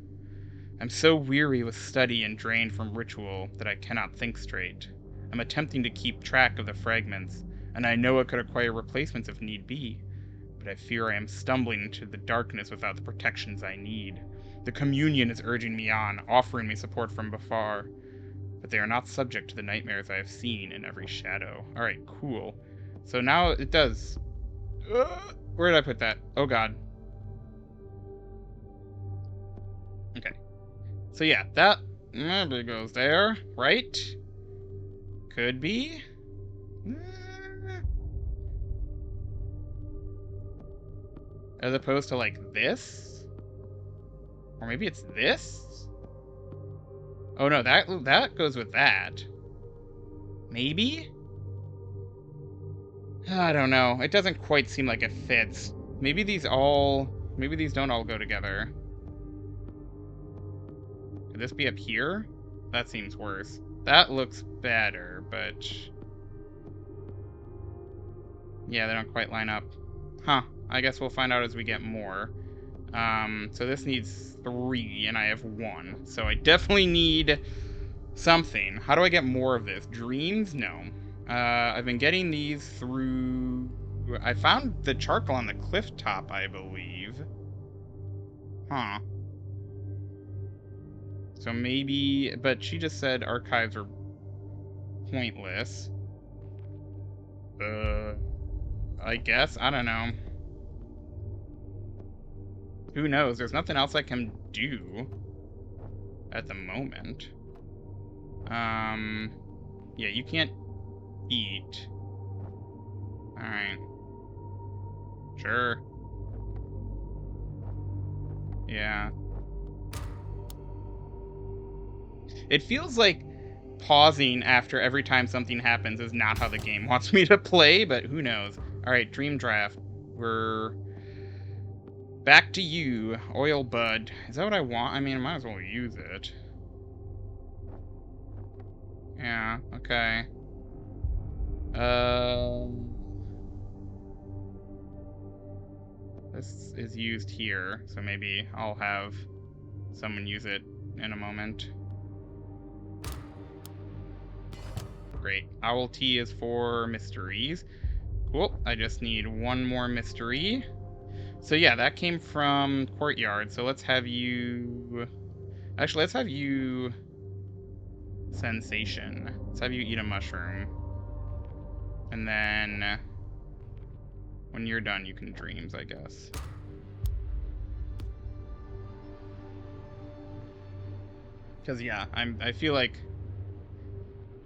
I'm so weary with study and drained from ritual that I cannot think straight. I'm attempting to keep track of the fragments, and I know I could acquire replacements if need be, but I fear I am stumbling into the darkness without the protections I need. The communion is urging me on, offering me support from afar, but they are not subject to the nightmares I have seen in every shadow. Alright, cool. So now it does. Where did I put that? Oh god. Okay. So yeah, that maybe goes there, right? Could be. As opposed to like this? Or maybe it's this? Oh no, that goes with that. Maybe? I don't know. It doesn't quite seem like it fits. Maybe these don't all go together. Could this be up here? That seems worse. That looks better, but... yeah, they don't quite line up. Huh. I guess we'll find out as we get more. So this needs 3, and I have 1. So I definitely need something. How do I get more of this? Dreams? No. I've been getting these through... I found the charcoal on the cliff top, I believe. Huh. So maybe... but she just said archives are pointless. I guess? I don't know. Who knows? There's nothing else I can do at the moment. Yeah, you can't eat. Alright. Sure. Yeah. It feels like pausing after every time something happens is not how the game wants me to play, but who knows. Alright, Dream Draft. We're back to you, Oil Bud. Is that what I want? I mean, I might as well use it. Yeah, okay. This is used here, so maybe I'll have someone use it in a moment. Great. Owl Tea is for mysteries. Cool. I just need 1 more mystery. So yeah, that came from Courtyard. So let's have you... actually, let's have you... Sensation. Let's have you eat a mushroom. And then... when you're done, you can dreams, I guess. Because yeah, I feel like...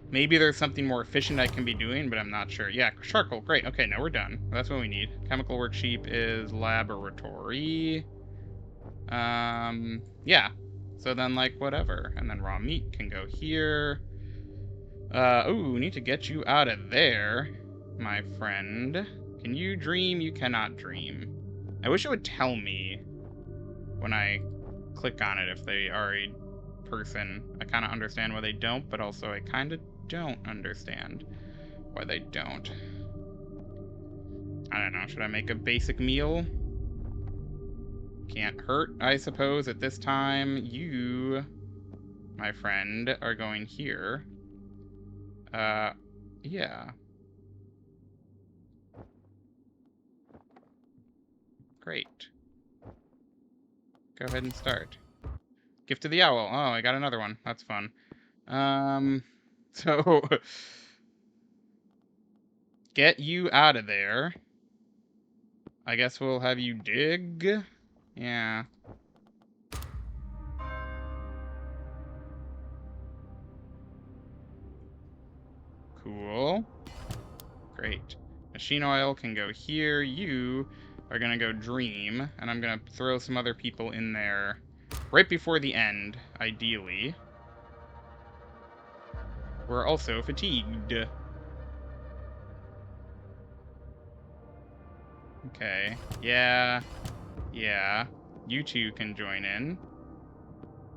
maybe there's something more efficient I can be doing, but I'm not sure. Yeah, charcoal, great. Okay, now we're done. That's what we need. Chemical worksheet is laboratory. Yeah. So then, like, whatever. And then raw meat can go here. Ooh, we need to get you out of there, my friend. Can you dream? You cannot dream. I wish it would tell me when I click on it if they are a person. I kind of understand why they don't, but also I kind of don't understand why they don't. I don't know, should I make a basic meal? Can't hurt, I suppose, at this time. You, my friend, are going here. Yeah. Great. Go ahead and start. Gift of the Owl. Oh, I got another one. That's fun. So... get you out of there. I guess we'll have you dig. Yeah. Cool. Great. Machine oil can go here. You are gonna go dream, and I'm gonna throw some other people in there right before the end, ideally. We're also fatigued. Okay. Yeah. Yeah. You two can join in.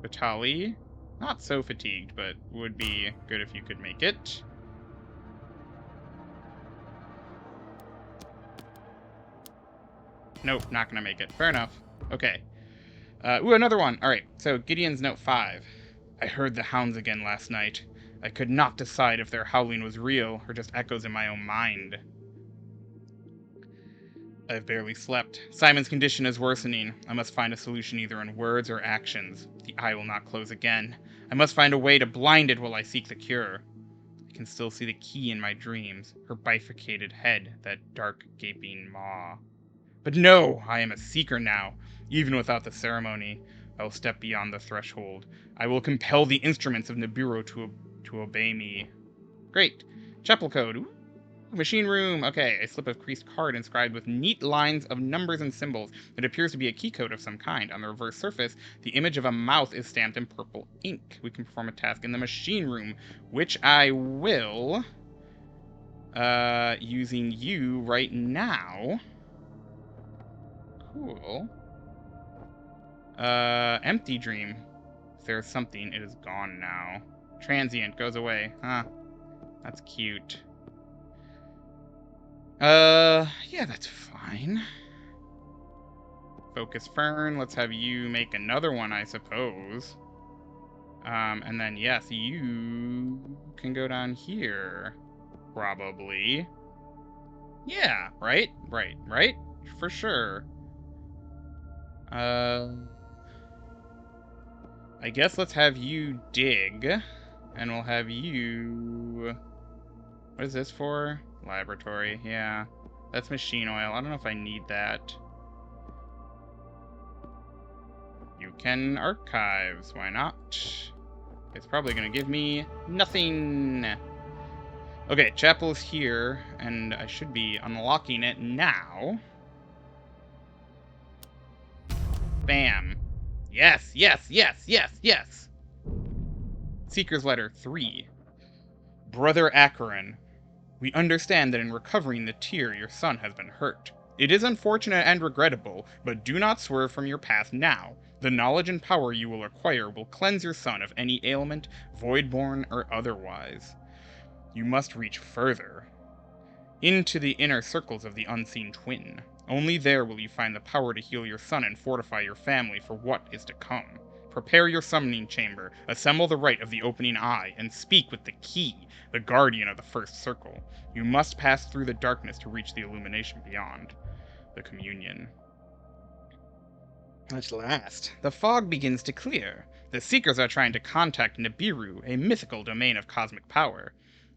Vitali, not so fatigued, but would be good if you could make it. Nope, not gonna make it. Fair enough. Okay. Ooh, another one. Alright, so Gideon's note 5. I heard the hounds again last night. I could not decide if their howling was real or just echoes in my own mind. I've barely slept. Simon's condition is worsening. I must find a solution either in words or actions. The eye will not close again. I must find a way to blind it while I seek the cure. I can still see the key in my dreams, her bifurcated head, that dark, gaping maw. But no, I am a seeker now. Even without the ceremony, I will step beyond the threshold. I will compel the instruments of Nibiru to obey me. Great. Chapel code. Ooh, machine room. Okay, a slip of creased card inscribed with neat lines of numbers and symbols. It appears to be a key code of some kind. On the reverse surface, the image of a mouth is stamped in purple ink. We can perform a task in the machine room, which I will, using you right now. Cool. Empty dream. If there's something, it is gone now. Transient goes away. Huh. That's cute. Yeah, that's fine. Focus Fern. Let's have you make another one, I suppose. And then, yes, you can go down here. Probably. Yeah, right? Right? For sure. I guess let's have you dig, and we'll have you... What is this for? Laboratory, yeah. That's machine oil. I don't know if I need that. You can archives. Why not? It's probably going to give me nothing. Okay, chapel's here, and I should be unlocking it now. Bam. Yes, yes, yes, yes, yes. Seeker's Letter 3. Brother Acheron, we understand that in recovering the tear, your son has been hurt. It is unfortunate and regrettable, but do not swerve from your path now. The knowledge and power you will acquire will cleanse your son of any ailment, void-born or otherwise. You must reach further. Into the inner circles of the unseen twin. Only there will you find the power to heal your son and fortify your family for what is to come. Prepare your summoning chamber, assemble the rite of the opening eye, and speak with the key, the guardian of the first circle. You must pass through the darkness to reach the illumination beyond. The communion. At last, the fog begins to clear. The Seekers are trying to contact Nibiru, a mythical domain of cosmic power.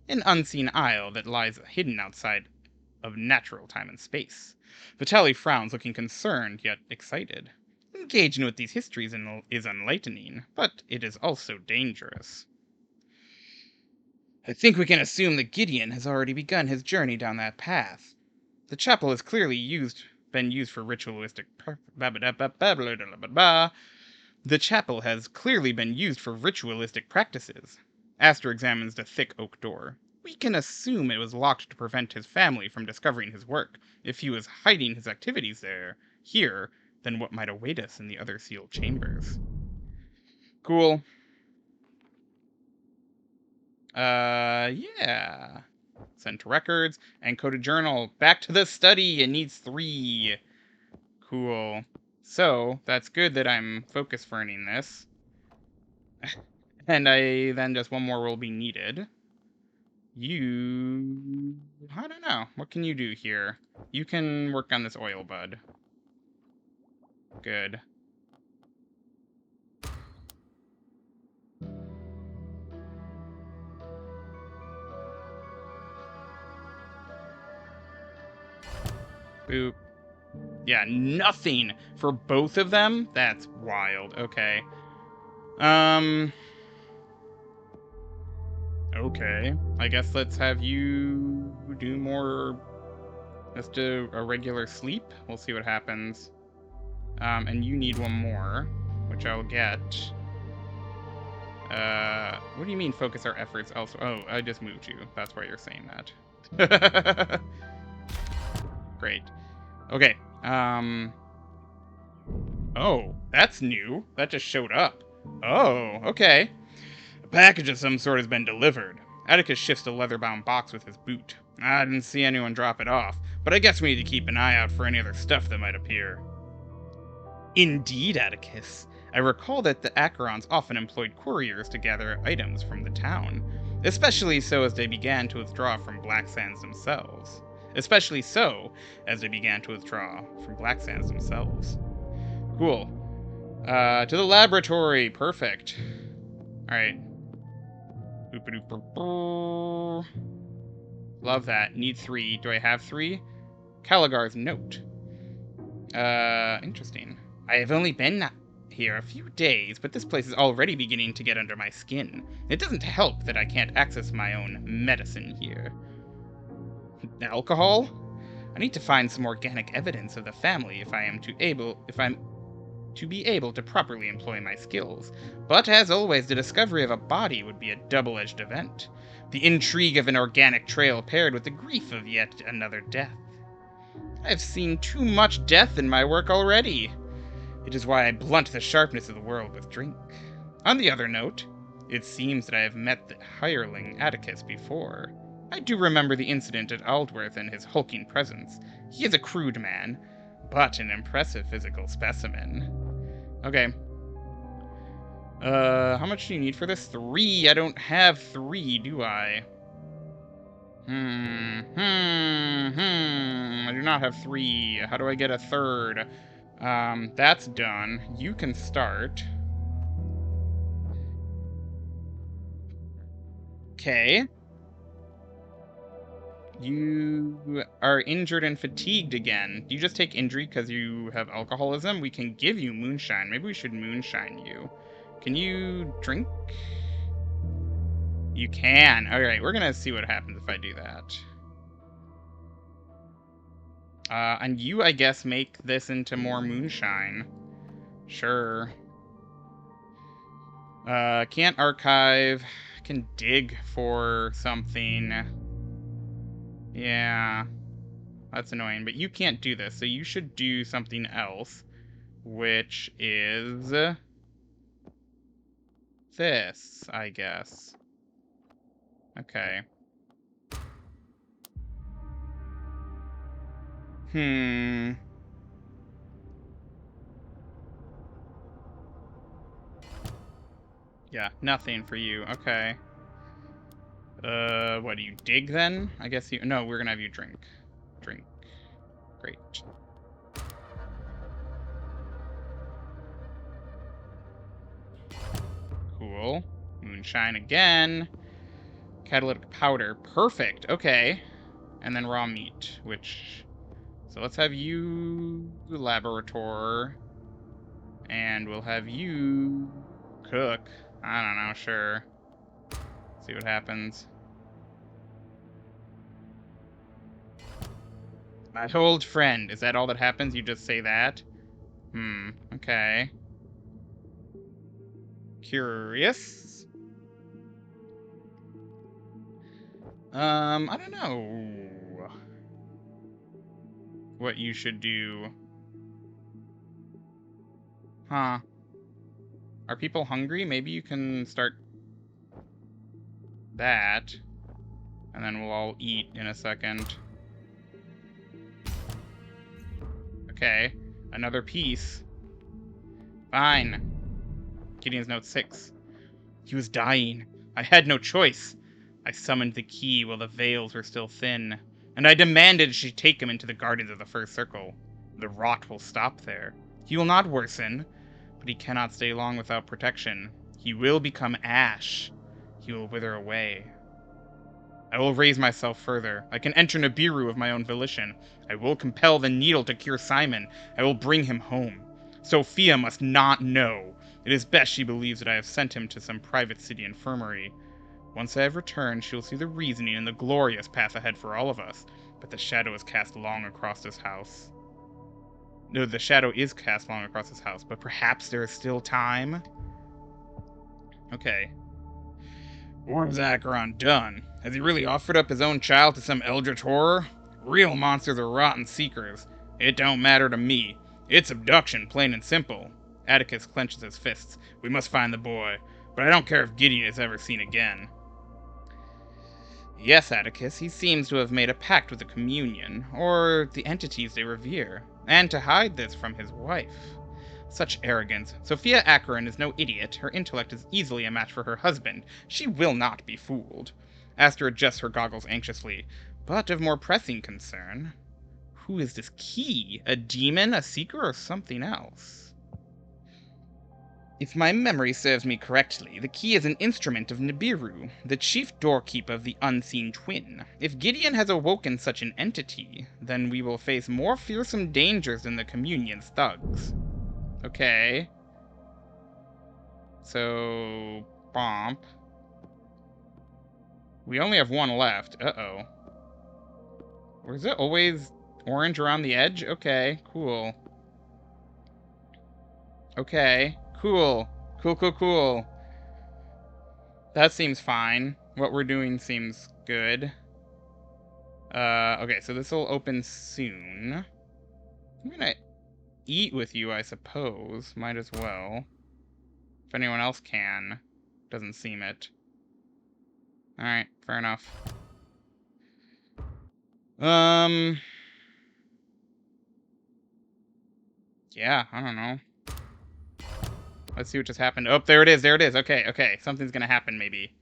An unseen isle that lies hidden outside of natural time and space. Vitaly frowns, looking concerned, yet excited. Engaging with these histories is enlightening, but it is also dangerous. I think we can assume that Gideon has already begun his journey down that path. The chapel has clearly been used for ritualistic The chapel has clearly been used for ritualistic practices. Aster examines the thick oak door. We can assume it was locked to prevent his family from discovering his work. If he was hiding his activities here, then what might await us in the other sealed chambers? Cool. Yeah. Send to records. And code a journal. Back to the study. It needs 3. Cool. So, that's good that I'm focus ferning this. And then just one more will be needed. I don't know. What can you do here? You can work on this oil, bud. Good. Boop. Yeah, nothing for both of them? That's wild. Okay. Okay. I guess let's have you do more. Let's do a regular sleep. We'll see what happens. And you need one more, which I'll get. What do you mean focus our efforts elsewhere? Oh, I just moved you. That's why you're saying that. Great. Okay. Oh, that's new. That just showed up. Oh, okay. A package of some sort has been delivered. Atticus shifts a leather-bound box with his boot. I didn't see anyone drop it off, but I guess we need to keep an eye out for any other stuff that might appear. Indeed, Atticus. I recall that the Acherons often employed couriers to gather items from the town, especially so as they began to withdraw from Black Sands themselves. Cool. To the laboratory. Perfect. Alright. Love that. Need 3. Do I have 3? Caligar's note. Interesting. I have only been here a few days, but this place is already beginning to get under my skin. It doesn't help that I can't access my own medicine here. Alcohol? I need to find some organic evidence of the family if I'm to be able to properly employ my skills. But as always, the discovery of a body would be a double-edged event. The intrigue of an organic trail paired with the grief of yet another death. I've seen too much death in my work already. It is why I blunt the sharpness of the world with drink. On the other note, it seems that I have met the hireling Atticus before. I do remember the incident at Aldworth and his hulking presence. He is a crude man, but an impressive physical specimen. Okay. How much do you need for this? 3. I don't have 3, do I? I do not have 3. How do I get a 3rd? That's done. You can start. Okay. You are injured and fatigued again. Do you just take injury because you have alcoholism? We can give you moonshine. Maybe we should moonshine you. Can you drink? You can. Alright, we're gonna see what happens if I do that. And you, I guess, make this into more moonshine. Sure. Can't archive. Can dig for something. Yeah. That's annoying, but you can't do this, so you should do something else, which is this, I guess. Okay. Yeah, nothing for you. Okay. What do you dig then? I guess you... No, we're gonna have you drink. Drink. Great. Cool. Moonshine again. Catalytic powder. Perfect. Okay. And then raw meat, which... So let's have you laborator. And we'll have you cook. I don't know, sure. See what happens. My old friend. Is that all that happens? You just say that? Okay. Curious. I don't know what you should do. Huh. Are people hungry? Maybe you can start that. And then we'll all eat in a second. Okay. Another piece. Fine. Gideon's note 6. He was dying. I had no choice. I summoned the key while the veils were still thin, and I demanded she take him into the gardens of the first circle. The rot will stop there. He will not worsen, but he cannot stay long without protection. He will become ash. He will wither away. I will raise myself further. I can enter Nibiru of my own volition. I will compel the needle to cure Simon. I will bring him home. Sophia must not know. It is best she believes that I have sent him to some private city infirmary. Once I have returned, she will see the reasoning and the glorious path ahead for all of us. But the shadow is cast long across this house. No, the shadow is cast long across this house, but perhaps there is still time? Okay. What has Acheron done? Has he really offered up his own child to some eldritch horror? Real monsters are rotten seekers. It don't matter to me. It's abduction, plain and simple. Atticus clenches his fists. We must find the boy. But I don't care if Gideon is ever seen again. Yes, Atticus, he seems to have made a pact with the Communion, or the entities they revere, and to hide this from his wife. Such arrogance. Sophia Acheron is no idiot. Her intellect is easily a match for her husband. She will not be fooled. Aster adjusts her goggles anxiously. But of more pressing concern, who is this key? A demon, a seeker, or something else? If my memory serves me correctly, the key is an instrument of Nibiru, the chief doorkeeper of the Unseen Twin. If Gideon has awoken such an entity, then we will face more fearsome dangers than the Communion's thugs. Okay. So, Bomp. We only have one left. Uh-oh. Or is it always orange around the edge? Okay, cool. Okay, cool. Cool. That seems fine. What we're doing seems good. Okay, so this will open soon. I'm gonna eat with you, I suppose. Might as well. If anyone else can. Doesn't seem it. Alright, fair enough. Yeah, I don't know. Let's see what just happened. Oh, there it is. Okay. Something's gonna happen, maybe.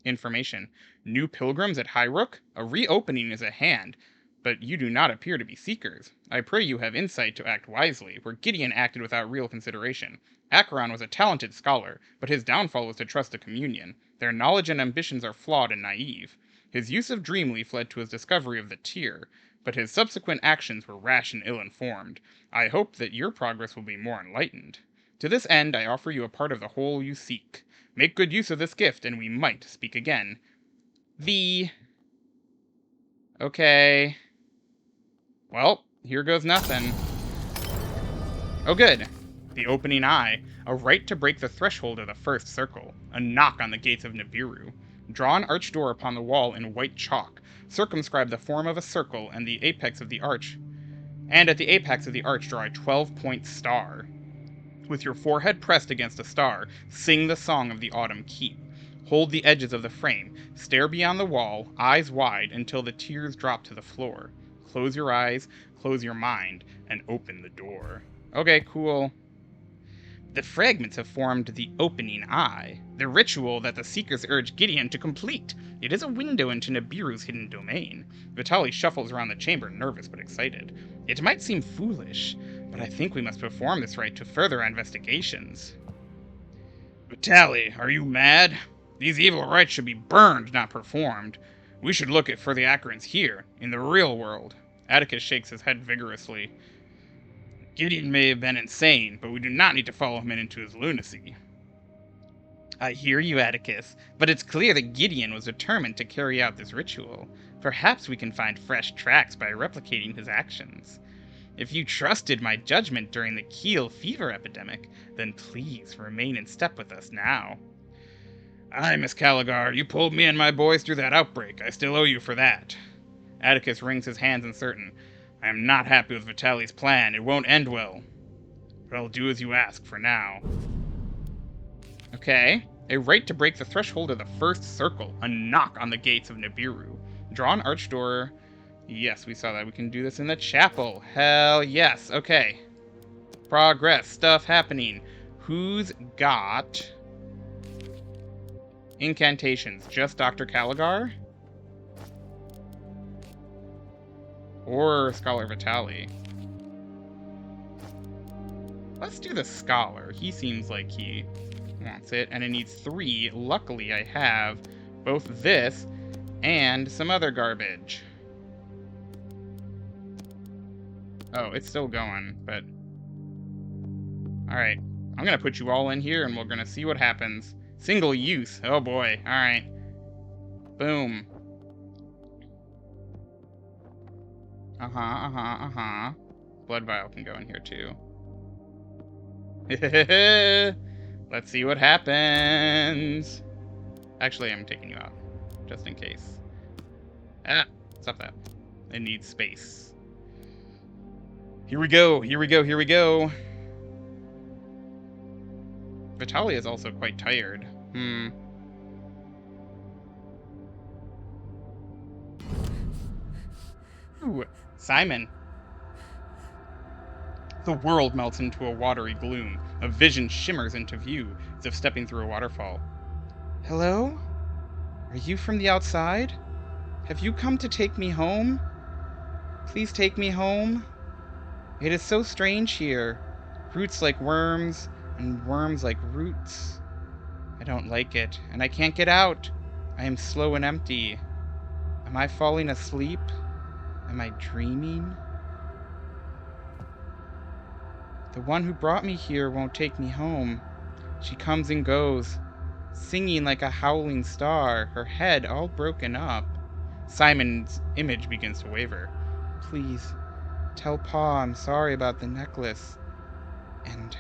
Information. New pilgrims at Highrook? A reopening is at hand, but you do not appear to be seekers. I pray you have insight to act wisely, where Gideon acted without real consideration. Acheron was a talented scholar, but his downfall was to trust the Communion. Their knowledge and ambitions are flawed and naive. His use of Dreamleaf led to his discovery of the Tear, but his subsequent actions were rash and ill-informed. I hope that your progress will be more enlightened. To this end, I offer you a part of the whole you seek. Make good use of this gift, and we might speak again. Okay. Well, here goes nothing. Oh, good. The opening eye. A right to break the threshold of the first circle. A knock on the gates of Nibiru. Draw an arched door upon the wall in white chalk. Circumscribe the form of a circle and the apex of the arch. And at the apex of the arch, draw a 12-point star. With your forehead pressed against a star, sing the song of the autumn keep. Hold the edges of the frame. Stare beyond the wall, eyes wide, until the tears drop to the floor. Close your eyes, close your mind, and open the door. Okay, cool. The fragments have formed the opening eye, the ritual that the Seekers urge Gideon to complete. It is a window into Nibiru's hidden domain. Vitali shuffles around the chamber, nervous but excited. It might seem foolish, but I think we must perform this rite to further our investigations. Vitali, are you mad? These evil rites should be burned, not performed. We should look for the Acherons here, in the real world. Atticus shakes his head vigorously. Gideon may have been insane, but we do not need to follow him into his lunacy. I hear you, Atticus, but it's clear that Gideon was determined to carry out this ritual. Perhaps we can find fresh tracks by replicating his actions. If you trusted my judgment during the Kiel fever epidemic, then please remain in step with us now. Aye, Miss Caligar, you pulled me and my boys through that outbreak. I still owe you for that. Atticus wrings his hands uncertain. I am not happy with Vitali's plan. It won't end well. But I'll do as you ask for now. Okay. A right to break the threshold of the first circle. A knock on the gates of Nibiru. Draw an arch door. Yes, we saw that. We can do this in the chapel. Hell yes. Okay. Progress. Stuff happening. Who's got incantations? Just Dr. Caligar? Or Scholar Vitali? Let's do the Scholar. He seems like he wants it, and it needs 3. Luckily, I have both this and some other garbage. Oh, it's still going, but... Alright. I'm gonna put you all in here, and we're gonna see what happens. Single use. Oh boy. Alright. Boom. Blood vial can go in here, too. Let's see what happens. Actually, I'm taking you out, just in case. Ah, stop that. It needs space. Here we go, here we go, here we go. Vitalia is also quite tired. Ooh, Simon. The world melts into a watery gloom. A vision shimmers into view, as if stepping through a waterfall. Hello? Are you from the outside? Have you come to take me home? Please take me home. It is so strange here. Roots like worms, and worms like roots. I don't like it, and I can't get out. I am slow and empty. Am I falling asleep? Am I dreaming? The one who brought me here won't take me home. She comes and goes, singing like a howling star, her head all broken up. Simon's image begins to waver. Please, tell Pa I'm sorry about the necklace. And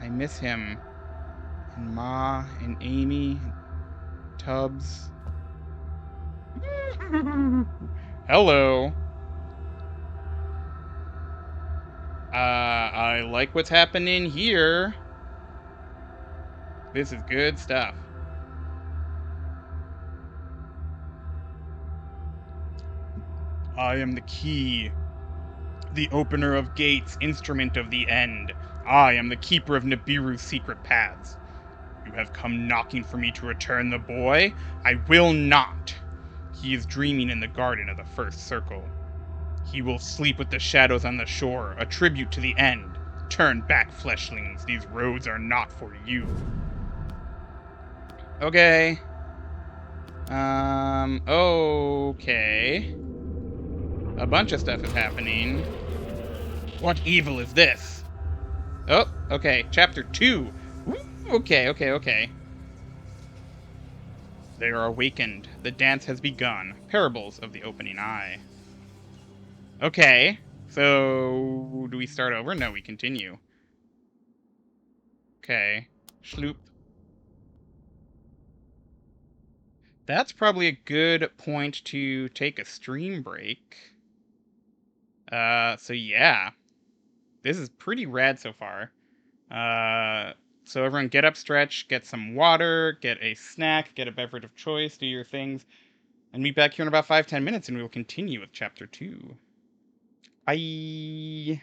I miss him. And Ma, and Amy, and Tubbs. Hello. I like what's happening here. This is good stuff. I am the key, the opener of gates, instrument of the end. I am the keeper of Nibiru's secret paths. You have come knocking for me to return the boy? I will not. He is dreaming in the garden of the first circle. He will sleep with the shadows on the shore, a tribute to the end. Turn back, fleshlings. These roads are not for you. Okay. Okay. A bunch of stuff is happening. What evil is this? Oh, okay. Chapter 2. Ooh, okay. They are awakened. The dance has begun. Parables of the opening eye. Okay. So, do we start over? No, we continue. Okay. Schloop. That's probably a good point to take a stream break. So yeah. This is pretty rad so far. So everyone get up, stretch, get some water, get a snack, get a beverage of choice, do your things, and meet back here in about 5-10 minutes, and we will continue with Chapter 2. Bye!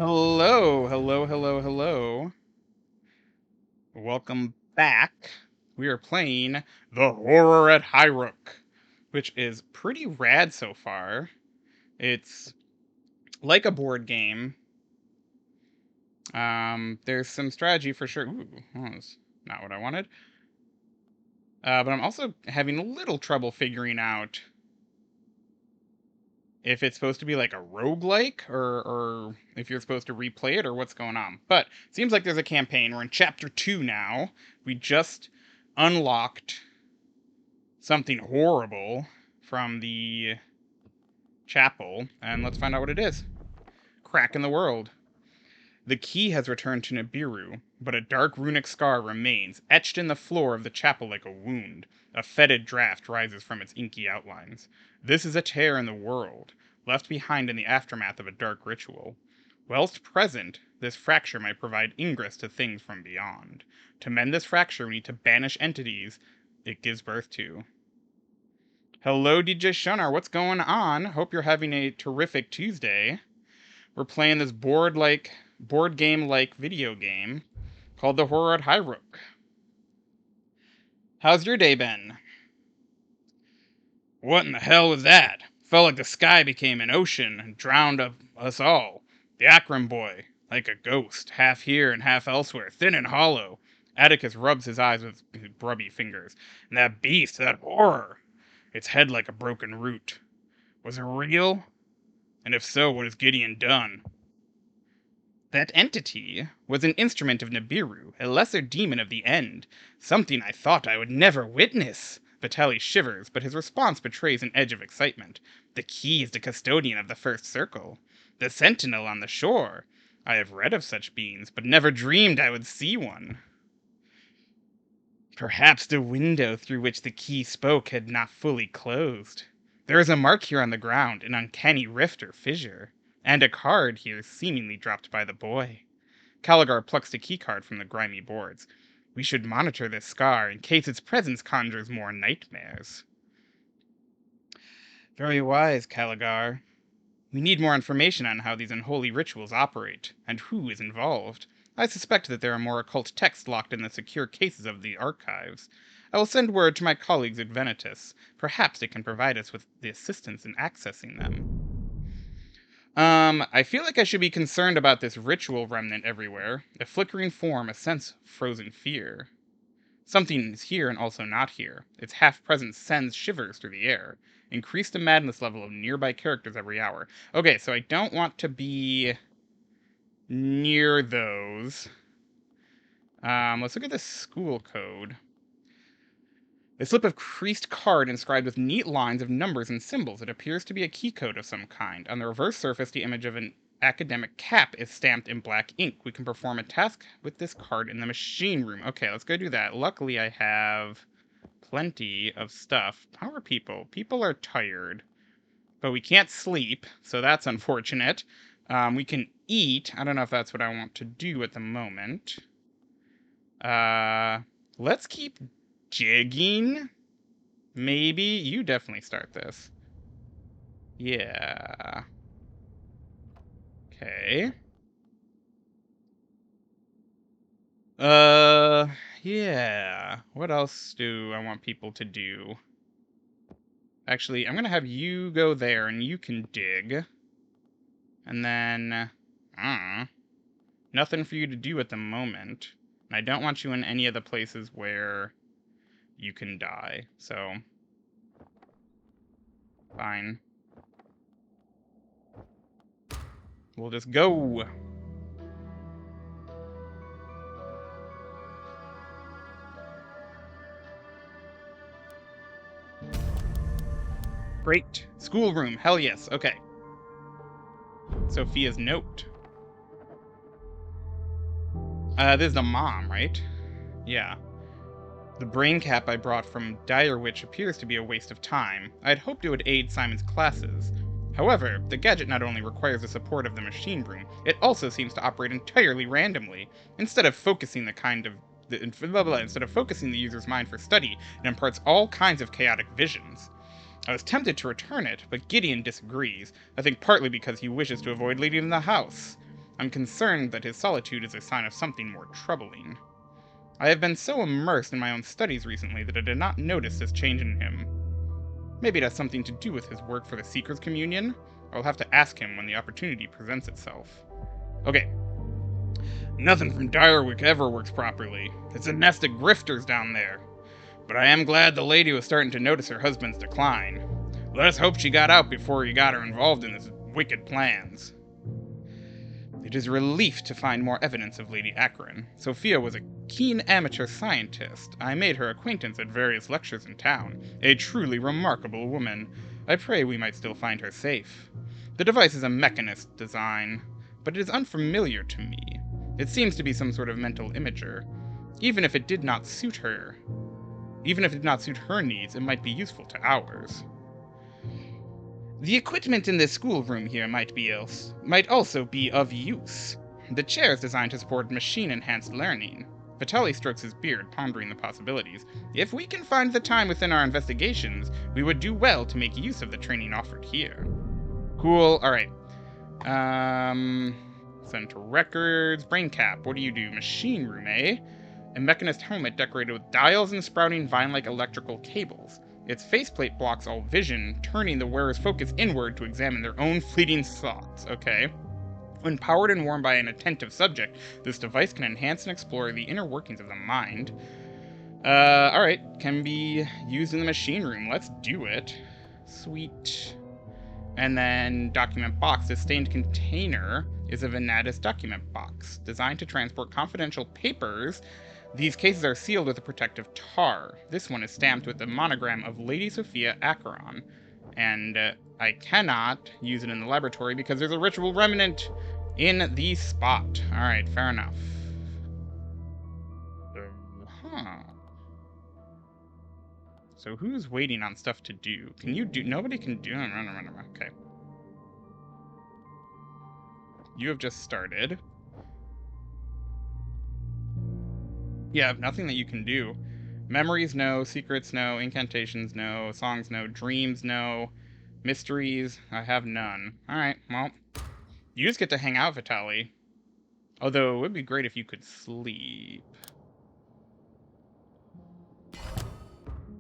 Hello, hello, hello, hello. Welcome back. We are playing The Horror at Highrook, which is pretty rad so far. It's like a board game. There's some strategy for sure. Ooh, that was not what I wanted. But I'm also having a little trouble figuring out if it's supposed to be like a roguelike or if you're supposed to replay it or what's going on. But it seems like there's a campaign. We're in chapter 2 now. We just unlocked something horrible from the chapel, and let's find out what it is. Crack in the world. The key has returned to Nibiru, but a dark runic scar remains, etched in the floor of the chapel like a wound. A fetid draft rises from its inky outlines. This is a tear in the world, left behind in the aftermath of a dark ritual. Whilst present, this fracture might provide ingress to things from beyond. To mend this fracture, we need to banish entities it gives birth to. Hello, DJ Shunar, what's going on? Hope you're having a terrific Tuesday. We're playing this board game-like video game called The Horror at Highrook. How's your day been? What in the hell was that? Felt like the sky became an ocean and drowned us all. The Akram boy, like a ghost, half here and half elsewhere, thin and hollow. Atticus rubs his eyes with his grubby fingers. And that beast, that horror, its head like a broken root. Was it real? And if so, what has Gideon done? That entity was an instrument of Nibiru, a lesser demon of the end. Something I thought I would never witness. Vitali shivers, but his response betrays an edge of excitement. The key is the custodian of the first circle. The sentinel on the shore. I have read of such beings, but never dreamed I would see one. Perhaps the window through which the key spoke had not fully closed. There is a mark here on the ground, an uncanny rift or fissure. And a card here seemingly dropped by the boy. Caligar plucks the keycard from the grimy boards. We should monitor this scar in case its presence conjures more nightmares. Very wise, Caligar. We need more information on how these unholy rituals operate, and who is involved. I suspect that there are more occult texts locked in the secure cases of the archives. I will send word to my colleagues at Venitus. Perhaps they can provide us with the assistance in accessing them. I feel like I should be concerned about this ritual remnant everywhere. A flickering form, a sense of frozen fear. Something is here and also not here. Its half-presence sends shivers through the air. Increase the madness level of nearby characters every hour. Okay, so I don't want to be near those. Let's look at the school code. A slip of creased card inscribed with neat lines of numbers and symbols. It appears to be a key code of some kind. On the reverse surface, the image of an academic cap is stamped in black ink. We can perform a task with this card in the machine room. Okay, let's go do that. Luckily, I have plenty of stuff. How are people? People are tired, but we can't sleep, so that's unfortunate. We can eat. I don't know if that's what I want to do at the moment. Let's keep jigging. Maybe you definitely start this. Yeah. Okay. Yeah. What else do I want people to do? Actually, I'm gonna have you go there and you can dig. And then, nothing for you to do at the moment. And I don't want you in any of the places where you can die, so fine. We'll just go. Great. Schoolroom, hell yes, okay. Sophia's note. This is the mom, right? Yeah. The brain cap I brought from Direwitch appears to be a waste of time. I had hoped it would aid Simon's classes. However, the gadget not only requires the support of the machine room, it also seems to operate entirely randomly. Instead of focusing instead of focusing the user's mind for study, it imparts all kinds of chaotic visions. I was tempted to return it, but Gideon disagrees, I think partly because he wishes to avoid leaving the house. I'm concerned that his solitude is a sign of something more troubling. I have been so immersed in my own studies recently that I did not notice this change in him. Maybe it has something to do with his work for the Seeker's Communion. I'll have to ask him when the opportunity presents itself. Okay. Nothing from Highrook ever works properly. It's a nest of grifters down there. But I am glad the lady was starting to notice her husband's decline. Let us hope she got out before he got her involved in his wicked plans. It is a relief to find more evidence of Lady Acheron. Sophia was a keen amateur scientist. I made her acquaintance at various lectures in town. A truly remarkable woman. I pray we might still find her safe. The device is a mechanist design, but it is unfamiliar to me. It seems to be some sort of mental imager. Even if it did not suit her needs, it might be useful to ours. The equipment in this schoolroom here might also be of use. The chair is designed to support machine-enhanced learning. Vitaly strokes his beard, pondering the possibilities. If we can find the time within our investigations, we would do well to make use of the training offered here. Cool, alright. Send to records. Brain cap, what do you do? Machine room, eh? A mechanist helmet decorated with dials and sprouting vine-like electrical cables. Its faceplate blocks all vision, turning the wearer's focus inward to examine their own fleeting thoughts. Okay. When powered and worn by an attentive subject, this device can enhance and explore the inner workings of the mind. Alright. Can be used in the machine room. Let's do it. Sweet. And then document box. This stained container is a Venatus document box, designed to transport confidential papers. These cases are sealed with a protective tar. This one is stamped with the monogram of Lady Sophia Acheron. And I cannot use it in the laboratory because there's a ritual remnant in the spot. Alright, fair enough. So who's waiting on stuff to do? Can you do? Nobody can do. Okay. You have just started. Yeah, nothing that you can do. Memories, no. Secrets, no. Incantations, no. Songs, no. Dreams, no. Mysteries, I have none. Alright, well. You just get to hang out, Vitaly. Although, it would be great if you could sleep.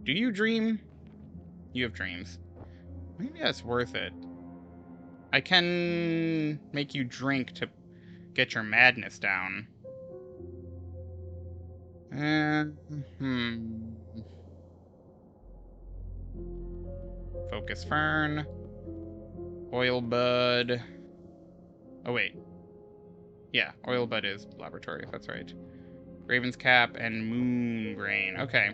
Do you dream? You have dreams. Maybe that's worth it. I can make you drink to get your madness down. Focus Fern. Oil Bud. Oh, wait. Yeah, Oil Bud is laboratory, if that's right. Raven's Cap and Moon Grain. Okay.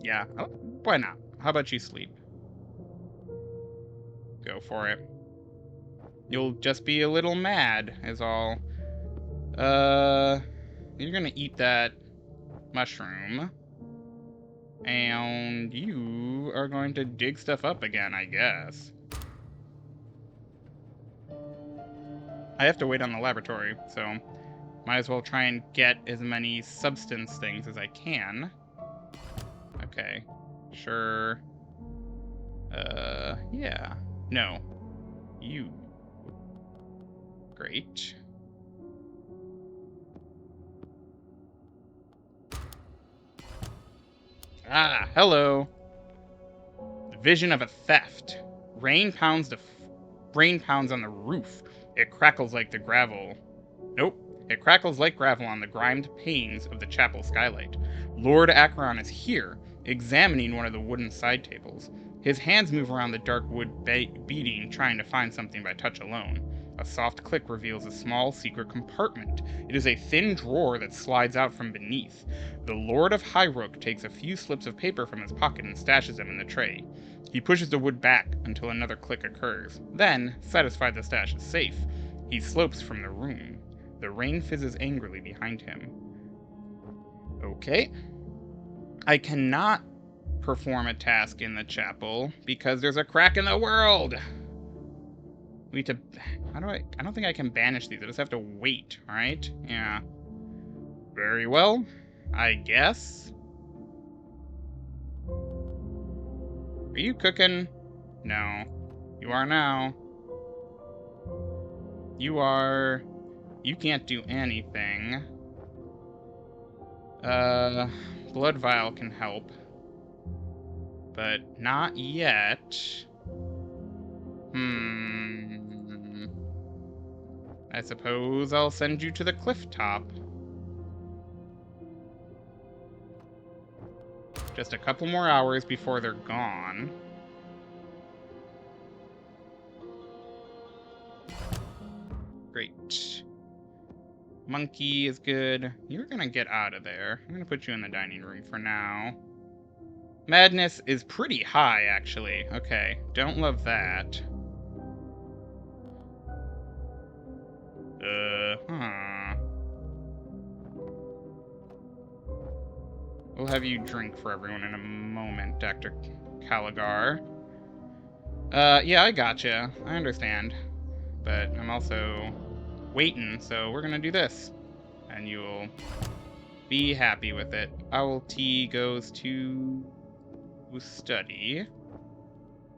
Yeah, oh, why not? How about you sleep? Go for it. You'll just be a little mad, is all. You're gonna eat that mushroom. And you are going to dig stuff up again, I guess. I have to wait on the laboratory, so might as well try and get as many substance things as I can. Okay. Sure. Yeah. No. You. Great. Ah, hello. The vision of a theft. Rain pounds on the roof. It crackles like the gravel. Nope. It crackles like gravel on the grimed panes of the chapel skylight. Lord Acheron is here, examining one of the wooden side tables. His hands move around the dark wood beading, trying to find something by touch alone. A soft click reveals a small secret compartment. It is a thin drawer that slides out from beneath. The Lord of Highrook takes a few slips of paper from his pocket and stashes them in the tray. He pushes the wood back until another click occurs. Then, satisfied the stash is safe, he slopes from the room. The rain fizzes angrily behind him. Okay. I cannot perform a task in the chapel because there's a crack in the world. We need to... How do I don't think I can banish these. I just have to wait, alright? Yeah. Very well. I guess. Are you cooking? No. You are now. You are... You can't do anything. Blood vial can help. But not yet. I suppose I'll send you to the cliff top. Just a couple more hours before they're gone. Great. Monkey is good. You're gonna get out of there. I'm gonna put you in the dining room for now. Madness is pretty high, actually. Okay, don't love that. We'll have you drink for everyone in a moment, Dr. Caligar. Yeah, I gotcha. I understand. But I'm also waiting, so we're gonna do this. And you'll be happy with it. Owl T goes to study.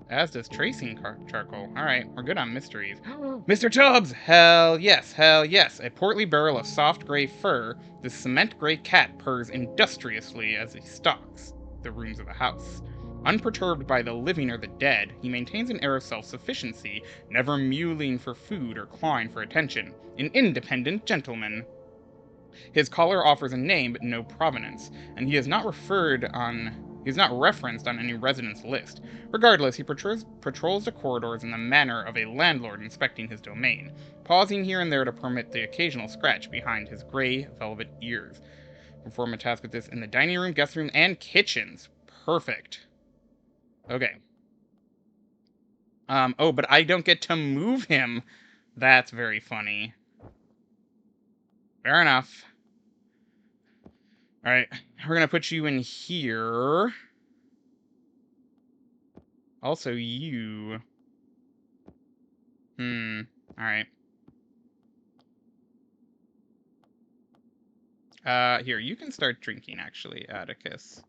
As does tracing charcoal. Alright, we're good on mysteries. Mr. Tubbs! Hell yes, hell yes. A portly barrel of soft gray fur, the cement gray cat purrs industriously as he stalks the rooms of the house. Unperturbed by the living or the dead, he maintains an air of self-sufficiency, never mewling for food or clawing for attention. An independent gentleman. His collar offers a name but no provenance, and he is not referenced on any residence list. Regardless, he patrols the corridors in the manner of a landlord inspecting his domain, pausing here and there to permit the occasional scratch behind his gray velvet ears. Perform a task with this in the dining room, guest room, and kitchens. Perfect. Okay. Oh, but I don't get to move him. That's very funny. Fair enough. Alright, we're gonna put you in here. Also, you... Alright. Here, you can start drinking, actually, Atticus.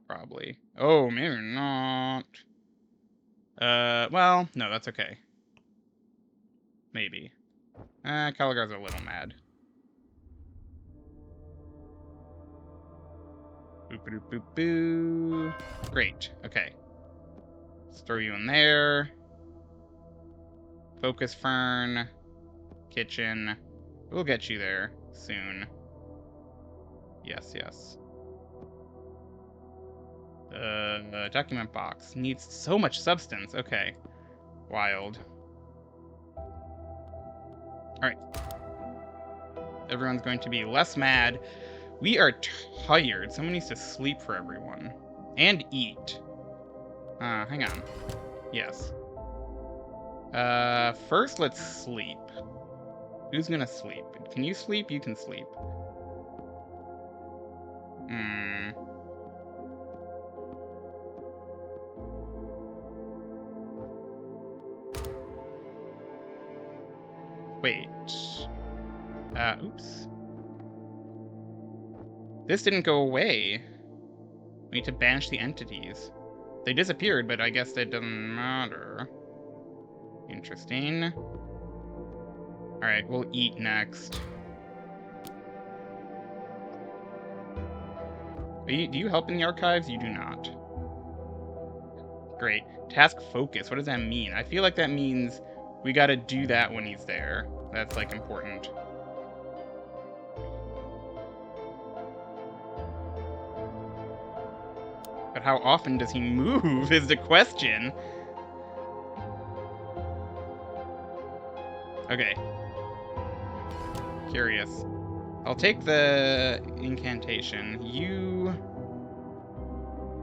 Probably. Oh, maybe not. Well, no, that's okay. Maybe. Caligar's a little mad. Boop-a-doop-boop-boo. Great, okay. Let's throw you in there. Focus Fern. Kitchen. We'll get you there soon. Yes, yes. Document box. Needs so much substance. Okay. Wild. Alright. Everyone's going to be less mad. We are tired. Someone needs to sleep for everyone. And eat. Hang on. Yes. First let's sleep. Who's gonna sleep? Can you sleep? You can sleep. Wait. Oops. This didn't go away. We need to banish the entities. They disappeared, but I guess that doesn't matter. Interesting. Alright, we'll eat next. Do you help in the archives? You do not. Great. Task focus. What does that mean? I feel like that means we gotta do that when he's there. That's, like, important. But how often does he move is the question. Okay. Curious. I'll take the incantation. You...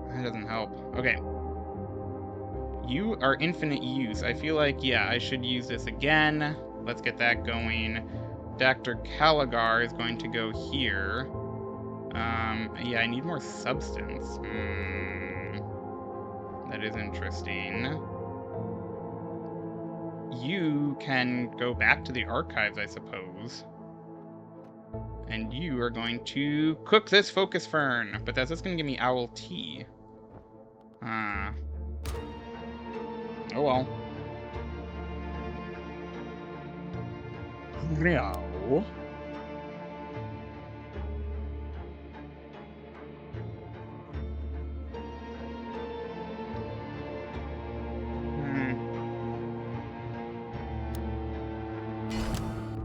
That doesn't help. Okay. You are infinite use. I feel like, yeah, I should use this again. Let's get that going. Dr. Caligar is going to go here. Yeah, I need more substance. That is interesting. You can go back to the archives, I suppose. And you are going to cook this focus fern. But that's just going to give me owl tea. Oh well. Meow.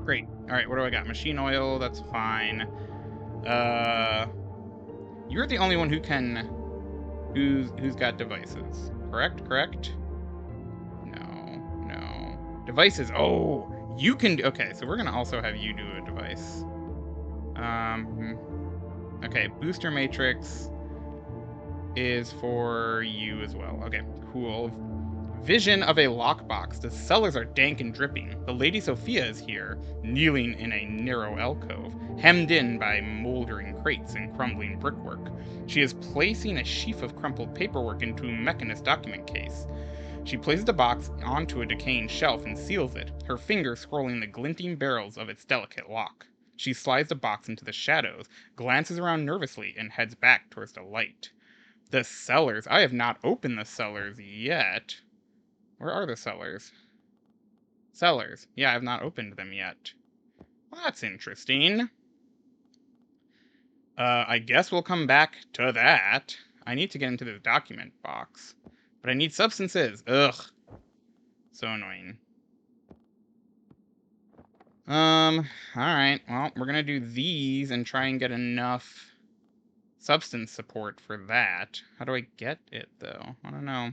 Great. Alright, what do I got? Machine oil, that's fine. You're the only one who's got devices. Correct? No. Devices. Oh, you can okay, so we're gonna also have you do a device. Okay, booster matrix is for you as well. Okay, cool. Vision of a lockbox. The cellars are dank and dripping. The Lady Sophia is here, kneeling in a narrow alcove, hemmed in by moldering crates and crumbling brickwork. She is placing a sheaf of crumpled paperwork into a mechanist document case. She places the box onto a decaying shelf and seals it, her finger scrolling the glinting barrels of its delicate lock. She slides the box into the shadows, glances around nervously, and heads back towards the light. The cellars. I have not opened the cellars yet. Where are the cellars? Cellars. Yeah, I have not opened them yet. Well, that's interesting. I guess we'll come back to that. I need to get into the document box. But I need substances. Ugh. So annoying. Alright. Well, we're gonna do these and try and get enough substance support for that. How do I get it, though? I don't know.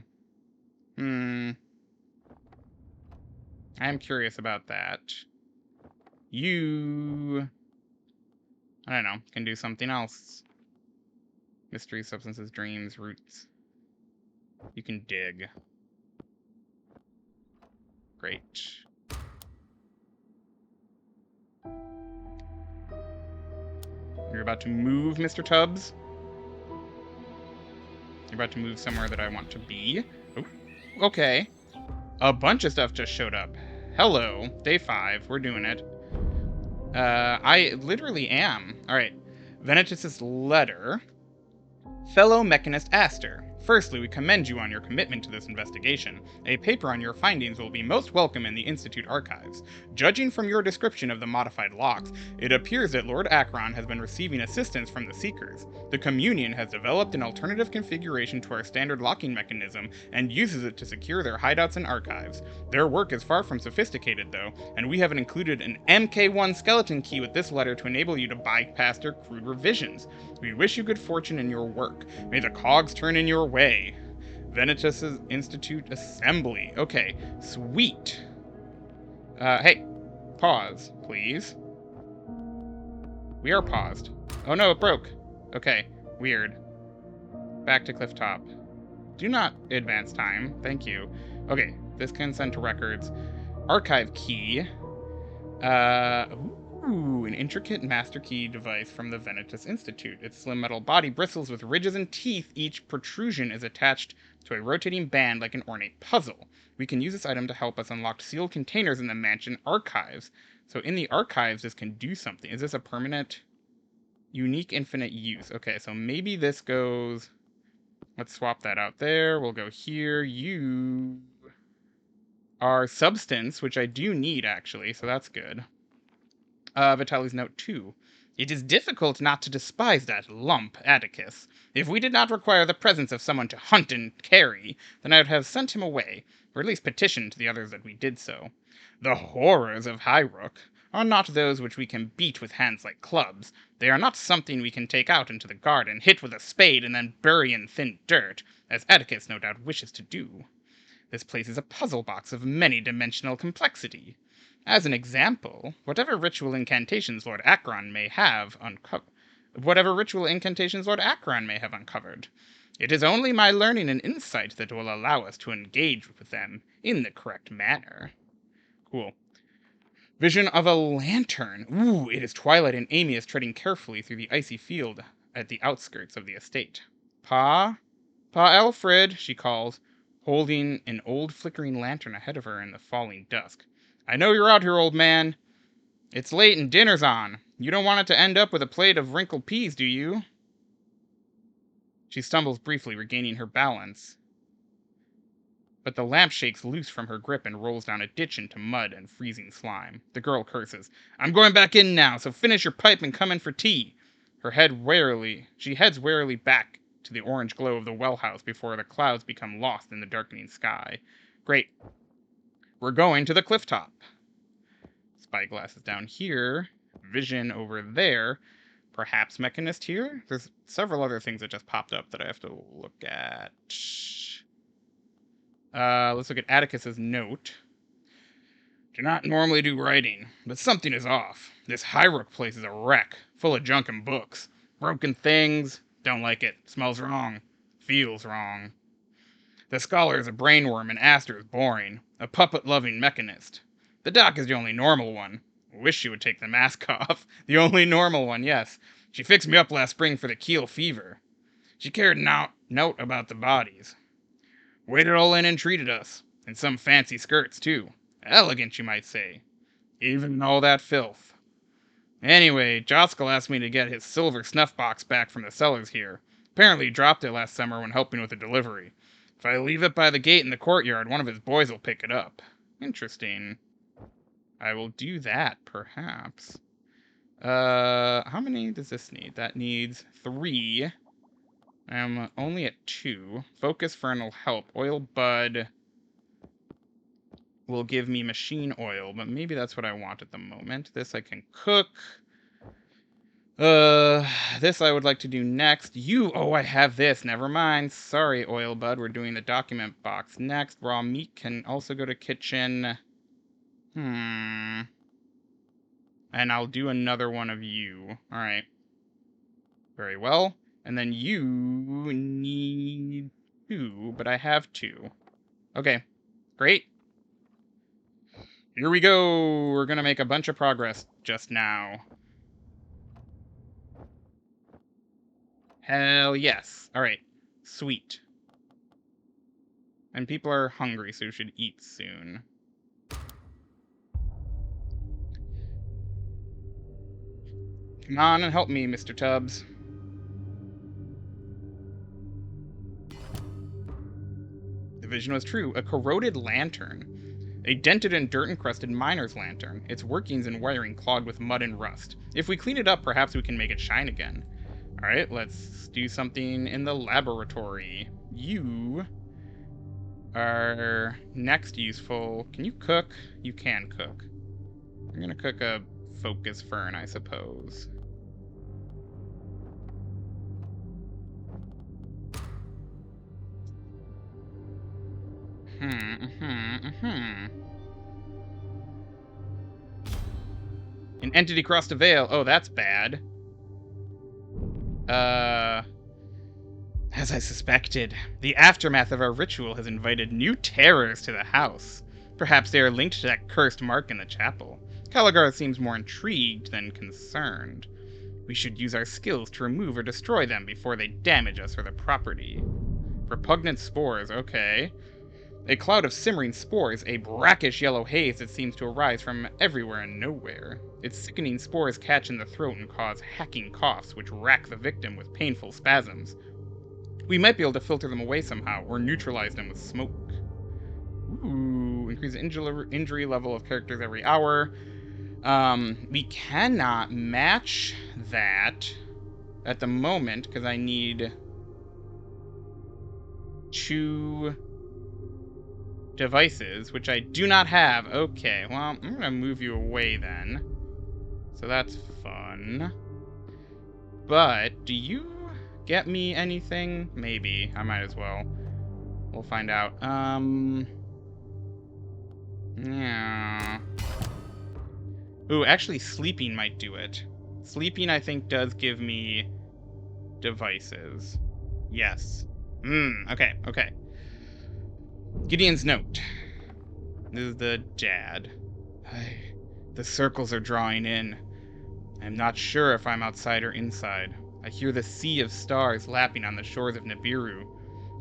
I am curious about that. You... I don't know. Can do something else. Mystery, substances, dreams, roots. You can dig. Great. You're about to move, Mr. Tubbs? You're about to move somewhere that I want to be? Oh, okay. A bunch of stuff just showed up. Hello. Day 5. We're doing it. I literally am. Alright. Venetus's letter. Fellow Mechanist Aster, firstly, we commend you on your commitment to this investigation. A paper on your findings will be most welcome in the Institute archives. Judging from your description of the modified locks, it appears that Lord Akron has been receiving assistance from the Seekers. The Communion has developed an alternative configuration to our standard locking mechanism and uses it to secure their hideouts and archives. Their work is far from sophisticated, though, and we have included an MK1 skeleton key with this letter to enable you to bypass their crude revisions. We wish you good fortune in your work. May the cogs turn in your way. Venetus's Institute Assembly. Okay, sweet. Hey, pause, please. We are paused. Oh no, it broke. Okay, weird. Back to cliff top. Do not advance time, thank you. Okay, this can send to records. Archive key. Ooh, an intricate master key device from the Venetus Institute. Its slim metal body bristles with ridges and teeth. Each protrusion is attached to a rotating band like an ornate puzzle. We can use this item to help us unlock sealed containers in the mansion archives. So in the archives, this can do something. Is this a permanent, unique, infinite use? Okay, so maybe this goes... Let's swap that out there. We'll go here. You are substance, which I do need, actually, so that's good. Vitali's note 2. It is difficult not to despise that lump, Atticus. If we did not require the presence of someone to hunt and carry, then I would have sent him away, or at least petitioned the others that we did so. The horrors of Highrook are not those which we can beat with hands like clubs. They are not something we can take out into the garden, hit with a spade, and then bury in thin dirt, as Atticus no doubt wishes to do. This place is a puzzle box of many-dimensional complexity. As an example, whatever ritual incantations Lord Akron may have uncovered, it is only my learning and insight that will allow us to engage with them in the correct manner. Cool. Vision of a lantern. Ooh, it is twilight and Amy is treading carefully through the icy field at the outskirts of the estate. Pa Alfred, she calls, holding an old flickering lantern ahead of her in the falling dusk. I know you're out here, old man. It's late and dinner's on. You don't want it to end up with a plate of wrinkled peas, do you? She stumbles briefly, regaining her balance. But the lamp shakes loose from her grip and rolls down a ditch into mud and freezing slime. The girl curses. I'm going back in now, so finish your pipe and come in for tea. She heads warily back to the orange glow of the well house before the clouds become lost in the darkening sky. Great. We're going to the cliff top. Spyglass is down here. Vision over there. Perhaps Mechanist here? There's several other things that just popped up that I have to look at. Let's look at Atticus's note. Do not normally do writing, but something is off. This Highrook place is a wreck, full of junk and books. Broken things. Don't like it. Smells wrong. Feels wrong. The scholar is a brainworm and Aster is boring. A puppet-loving mechanist. The doc is the only normal one. Wish she would take the mask off. The only normal one, yes. She fixed me up last spring for the keel fever. She cared note about the bodies. Waited all in and treated us. In some fancy skirts, too. Elegant, you might say. Even in all that filth. Anyway, Joskell asked me to get his silver snuff box back from the cellars here. Apparently he dropped it last summer when helping with a delivery. If I leave it by the gate in the courtyard, one of his boys will pick it up. Interesting. I will do that, perhaps. How many does this need? That needs 3. I'm only at 2. Focus Fern will help. Oil Bud will give me machine oil, but maybe that's what I want at the moment. This I can cook. This I would like to do next. I have this. Never mind. Sorry, Oil Bud. We're doing the document box next. Raw meat can also go to kitchen. And I'll do another one of you. Alright. Very well. And then you need 2, but I have 2. Okay. Great. Here we go. We're gonna make a bunch of progress just now. Hell yes. Alright. Sweet. And people are hungry, so we should eat soon. Come on and help me, Mr. Tubbs. The vision was true. A corroded lantern. A dented and dirt-encrusted miner's lantern. Its workings and wiring clogged with mud and rust. If we clean it up, perhaps we can make it shine again. Alright, let's do something in the laboratory. You are next useful. Can you cook? You can cook. I'm gonna cook a focus fern, I suppose. An entity crossed a veil. Oh, that's bad. As I suspected, the aftermath of our ritual has invited new terrors to the house. Perhaps they are linked to that cursed mark in the chapel. Caligar seems more intrigued than concerned. We should use our skills to remove or destroy them before they damage us or the property. Repugnant spores, okay. A cloud of simmering spores, a brackish yellow haze that seems to arise from everywhere and nowhere. Its sickening spores catch in the throat and cause hacking coughs, which rack the victim with painful spasms. We might be able to filter them away somehow, or neutralize them with smoke. Ooh, increase injury level of characters every hour. We cannot match that at the moment, because I need 2 devices, which I do not have. Okay, well, I'm going to move you away then. So that's fun. But, do you get me anything? Maybe. I might as well. We'll find out. Yeah. Ooh, actually sleeping might do it. Sleeping, I think, does give me devices. Yes. Okay. Gideon's note. This is the dad. The circles are drawing in. I'm not sure if I'm outside or inside. I hear the sea of stars lapping on the shores of Nibiru.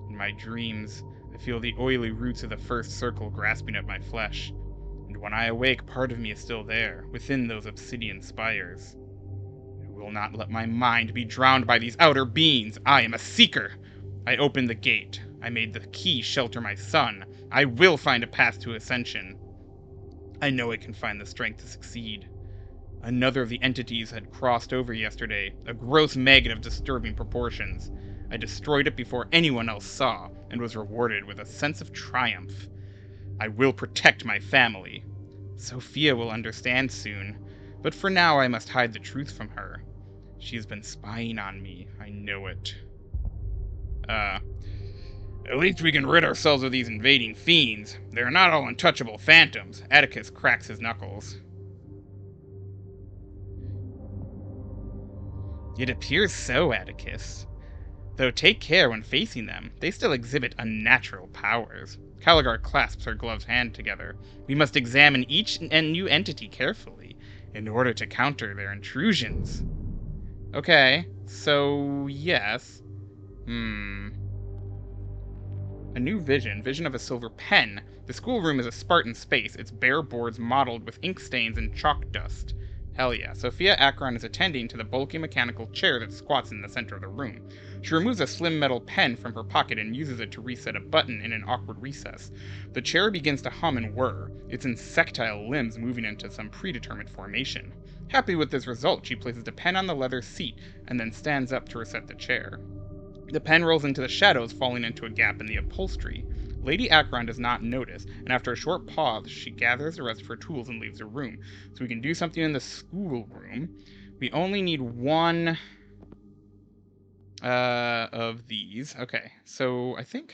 In my dreams, I feel the oily roots of the first circle grasping at my flesh. And when I awake, part of me is still there, within those obsidian spires. I will not let my mind be drowned by these outer beings. I am a seeker. I opened the gate. I made the key shelter my son. I will find a path to ascension. I know I can find the strength to succeed. Another of the entities had crossed over yesterday, a gross maggot of disturbing proportions. I destroyed it before anyone else saw, and was rewarded with a sense of triumph. I will protect my family. Sophia will understand soon, but for now I must hide the truth from her. She has been spying on me, I know it. At least we can rid ourselves of these invading fiends. They are not all untouchable phantoms. Atticus cracks his knuckles. It appears so, Atticus. Though take care when facing them, they still exhibit unnatural powers. Caligar clasps her gloved hand together. We must examine each and new entity carefully, in order to counter their intrusions. Okay, so yes. A new vision. Vision of a silver pen. The schoolroom is a Spartan space, its bare boards mottled with ink stains and chalk dust. Hell yeah. Sophia Akron is attending to the bulky mechanical chair that squats in the center of the room. She removes a slim metal pen from her pocket and uses it to reset a button in an awkward recess. The chair begins to hum and whir, its insectile limbs moving into some predetermined formation. Happy with this result, she places the pen on the leather seat and then stands up to reset the chair. The pen rolls into the shadows, falling into a gap in the upholstery. Lady Akron does not notice, and after a short pause, she gathers the rest of her tools and leaves the room. So we can do something in the schoolroom. We only need one of these. Okay, so I think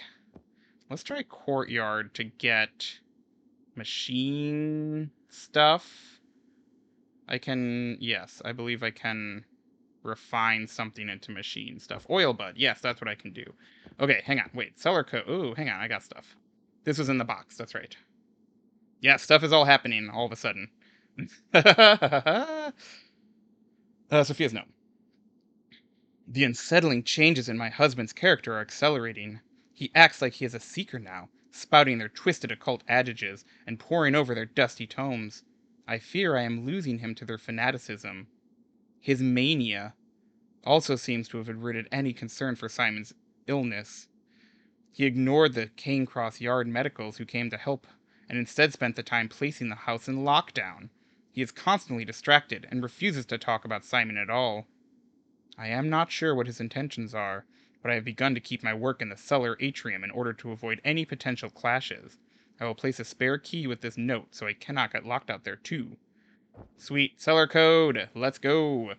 let's try courtyard to get machine stuff. Yes, I believe I can refine something into machine stuff. Oil bud, yes, that's what I can do. Okay, hang on, wait, seller code. Ooh, hang on, I got stuff. This was in the box, that's right. Yeah, stuff is all happening all of a sudden. Sophia's note. The unsettling changes in my husband's character are accelerating. He acts like he is a seeker now, spouting their twisted occult adages and poring over their dusty tomes. I fear I am losing him to their fanaticism. His mania also seems to have averted any concern for Simon's illness. He ignored the Cancross Yard medicals who came to help, and instead spent the time placing the house in lockdown. He is constantly distracted, and refuses to talk about Simon at all. I am not sure what his intentions are, but I have begun to keep my work in the cellar atrium in order to avoid any potential clashes. I will place a spare key with this note, so I cannot get locked out there too. Sweet, cellar code, let's go!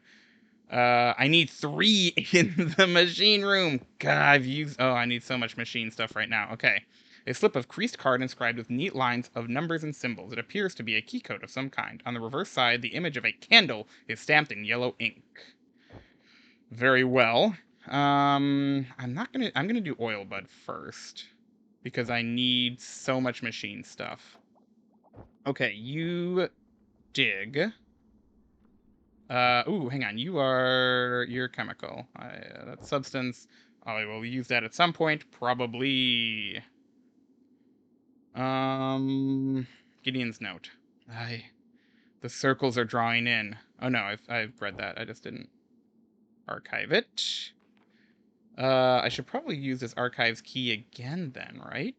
I need 3 in the machine room. God, I need so much machine stuff right now. Okay. A slip of creased card inscribed with neat lines of numbers and symbols. It appears to be a key code of some kind. On the reverse side, the image of a candle is stamped in yellow ink. Very well. I'm gonna do oil bud first, because I need so much machine stuff. Okay, you dig. Ooh, hang on. You're chemical. That substance. I will use that at some point, probably. Gideon's note. The circles are drawing in. Oh no, I've read that. I just didn't archive it. I should probably use this archives key again then, right?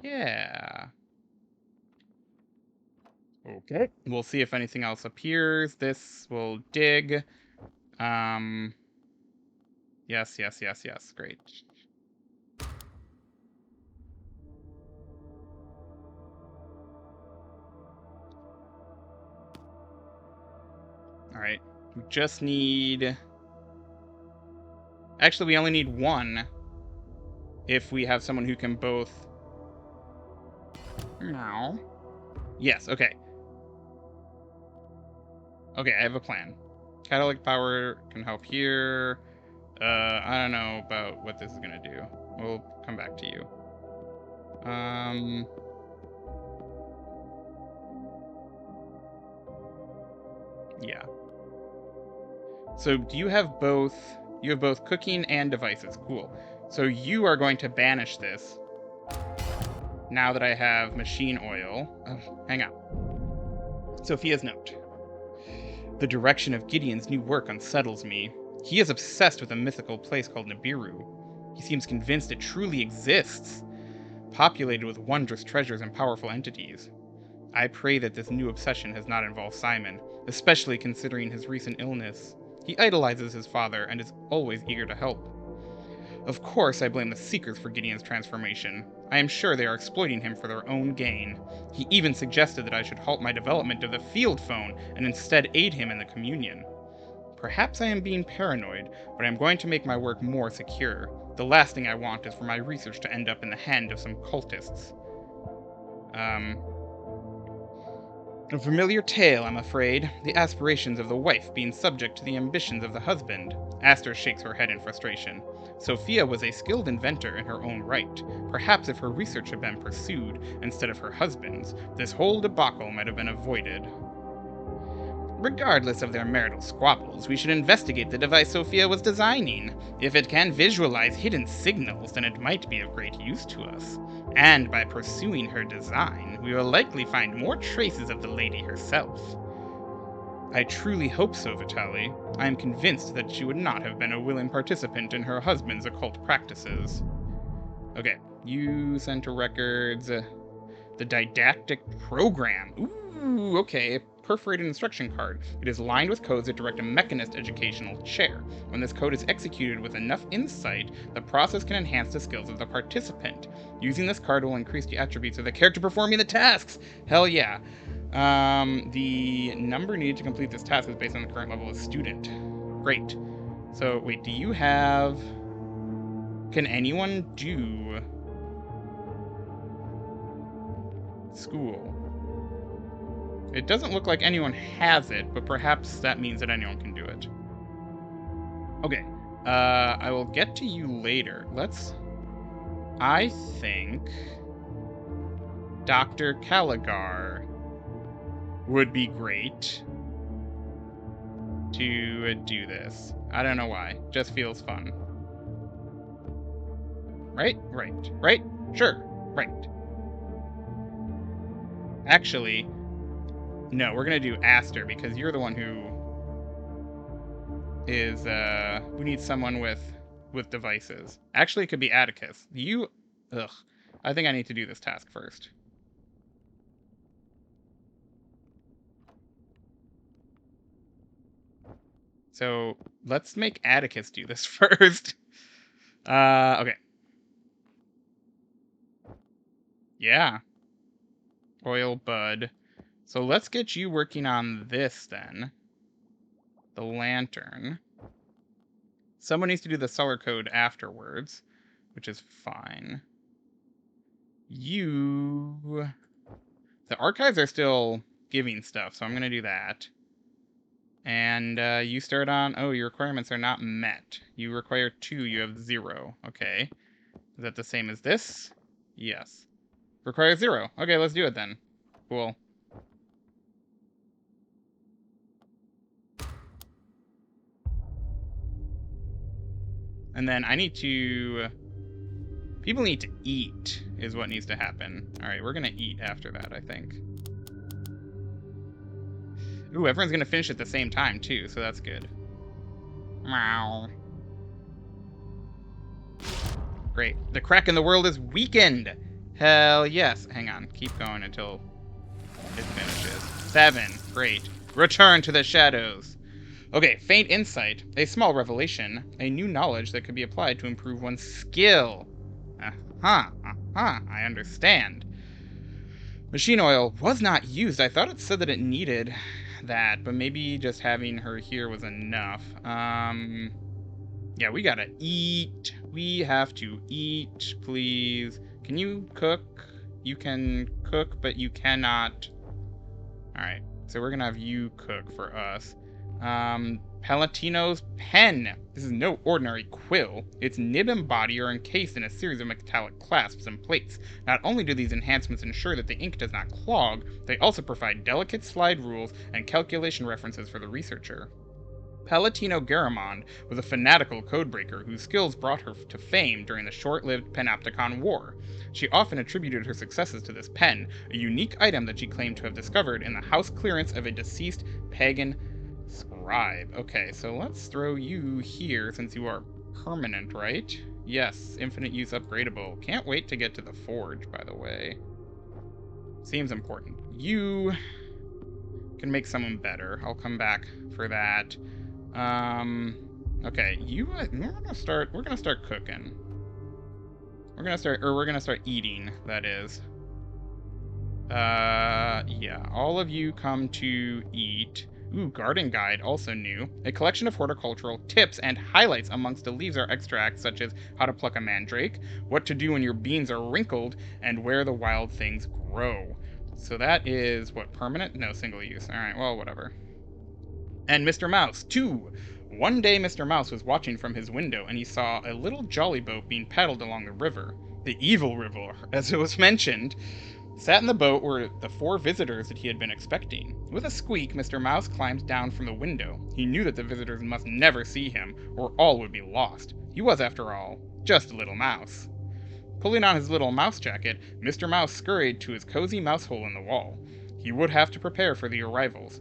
Yeah. Okay. We'll see if anything else appears. This will dig. Yes. Great. Alright. We just need... Actually, we only need 1. If we have someone who can both... No. Yes, okay. Okay, I have a plan. Catalytic power can help here. I don't know about what this is gonna do. We'll come back to you. Yeah. So do you have both? You have both cooking and devices. Cool. So you are going to banish this. Now that I have machine oil. Oh, hang on. Sophia's note. The direction of Gideon's new work unsettles me. He is obsessed with a mythical place called Nibiru. He seems convinced it truly exists. populated with wondrous treasures and powerful entities. I pray that this new obsession has not involved Simon, especially considering his recent illness. He idolizes his father and is always eager to help. Of course, I blame the Seekers for Gideon's transformation. I am sure they are exploiting him for their own gain. He even suggested that I should halt my development of the field phone and instead aid him in the communion. Perhaps I am being paranoid, but I am going to make my work more secure. The last thing I want is for my research to end up in the hand of some cultists. A familiar tale, I'm afraid. The aspirations of the wife being subject to the ambitions of the husband. Aster shakes her head in frustration. Sophia was a skilled inventor in her own right. Perhaps if her research had been pursued instead of her husband's, this whole debacle might have been avoided. Regardless of their marital squabbles, we should investigate the device Sophia was designing. If it can visualize hidden signals, then it might be of great use to us. And by pursuing her design, we will likely find more traces of the lady herself. I truly hope so, Vitali. I am convinced that she would not have been a willing participant in her husband's occult practices. Okay, you center records. The didactic program. Ooh, okay. Perforated instruction card. It is lined with codes that direct a mechanist educational chair. When this code is executed with enough insight, the process can enhance the skills of the participant. Using this card will increase the attributes of the character performing the tasks. Hell yeah. The number needed to complete this task is based on the current level of student. Great. So, wait, do you have... Can anyone do... School? It doesn't look like anyone has it, but perhaps that means that anyone can do it. Okay. I will get to you later. I think... Dr. Caligar would be great to do this. I don't know why. Just feels fun. Right? Right? Sure. Right. Actually... No, we're gonna do Aster, because you're the one who is, we need someone with devices. Actually, it could be Atticus. I think I need to do this task first. So, let's make Atticus do this first. Okay. Yeah. Oil Bud. So let's get you working on this, then. The lantern. Someone needs to do the color code afterwards, which is fine. The archives are still giving stuff, so I'm going to do that. And you start on... Oh, your requirements are not met. You require 2, you have 0. Okay. Is that the same as this? Yes. Requires 0. Okay, let's do it then. Cool. And then I need to... People need to eat, is what needs to happen. Alright, we're gonna eat after that, I think. Ooh, everyone's gonna finish at the same time, too, so that's good. Meow. Great. The crack in the world is weakened! Hell yes. Hang on, keep going until it finishes. 7. Great. Return to the shadows. Okay, faint insight, a small revelation, a new knowledge that could be applied to improve one's skill. I understand. Machine oil was not used. I thought it said that it needed that, but maybe just having her here was enough. Yeah, we gotta eat. We have to eat, please. Can you cook? You can cook, but you cannot. Alright, so we're gonna have you cook for us. Palatino's pen. This is no ordinary quill. Its nib and body are encased in a series of metallic clasps and plates. Not only do these enhancements ensure that the ink does not clog, they also provide delicate slide rules and calculation references for the researcher. Palatino Garamond was a fanatical codebreaker whose skills brought her to fame during the short-lived Panopticon War. She often attributed her successes to this pen, a unique item that she claimed to have discovered in the house clearance of a deceased pagan scribe. Okay, so let's throw you here since you are permanent, right? Yes, infinite use upgradable. Can't wait to get to the forge, by the way. Seems important. You can make someone better. I'll come back for that. Okay, we're gonna start cooking. We're gonna start eating, that is. Yeah, all of you come to eat. Ooh, garden guide, also new. A collection of horticultural tips and highlights amongst the leaves are extracts such as how to pluck a mandrake, what to do when your beans are wrinkled, and where the wild things grow. So that is, what, permanent? No, single use. Alright, well, whatever. And Mr. Mouse, too. One day Mr. Mouse was watching from his window and he saw a little jolly boat being paddled along the river. The evil river, as it was mentioned. Sat in the boat were the 4 visitors that he had been expecting. With a squeak, Mr. Mouse climbed down from the window. He knew that the visitors must never see him, or all would be lost. He was, after all, just a little mouse. Pulling on his little mouse jacket, Mr. Mouse scurried to his cozy mouse hole in the wall. He would have to prepare for the arrivals.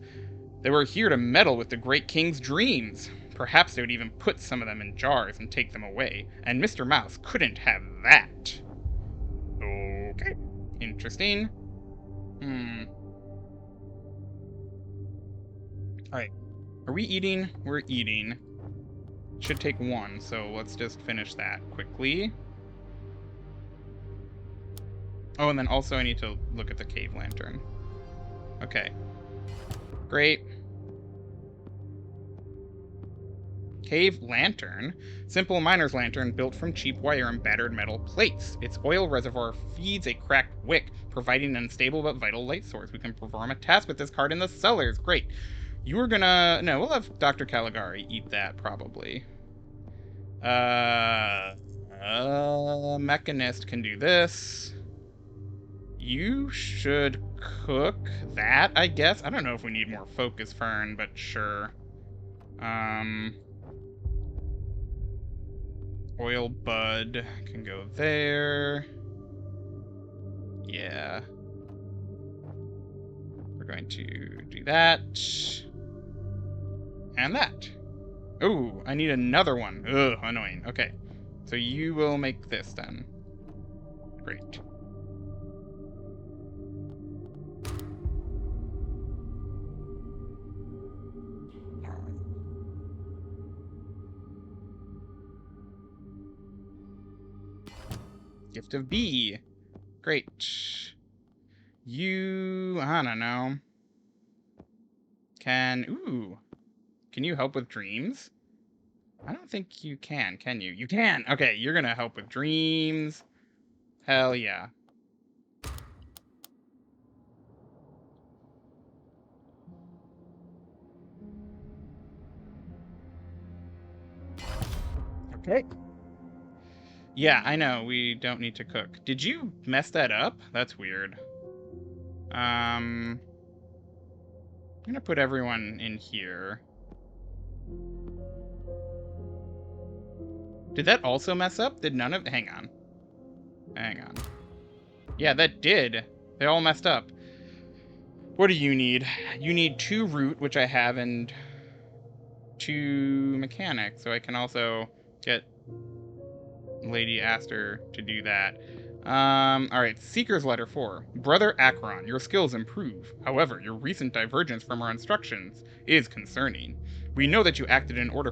They were here to meddle with the great king's dreams. Perhaps they would even put some of them in jars and take them away, and Mr. Mouse couldn't have that. Okay. Interesting. Alright. Are we eating? We're eating. Should take 1, so let's just finish that quickly. Oh, and then also I need to look at the cave lantern. Okay. Great. Cave lantern. Simple miner's lantern built from cheap wire and battered metal plates. Its oil reservoir feeds a cracked wick, providing an unstable but vital light source. We can perform a task with this card in the cellars. Great. You are gonna... No, we'll have Dr. Caligari eat that, probably. Mechanist can do this. You should cook that, I guess. I don't know if we need more focus fern, but sure. Oil bud can go there. Yeah. We're going to do that. And that. Oh, I need another one. Ugh, annoying. Okay. So you will make this then. Great. Gift of B. Great. You... I don't know. Ooh. Can you help with dreams? I don't think you can you? You can! Okay, you're gonna help with dreams. Hell yeah. Okay. Yeah, I know, we don't need to cook. Did you mess that up? That's weird. I'm gonna put everyone in here. Did that also mess up? Did none of... Hang on. Hang on. Yeah, that did. They all messed up. What do you need? You need 2 root, which I have, and 2 mechanic, so I can also get Lady Aster to do that. Alright, Seeker's Letter 4. Brother Acheron, your skills improve. However, your recent divergence from our instructions is concerning. We know that you acted in order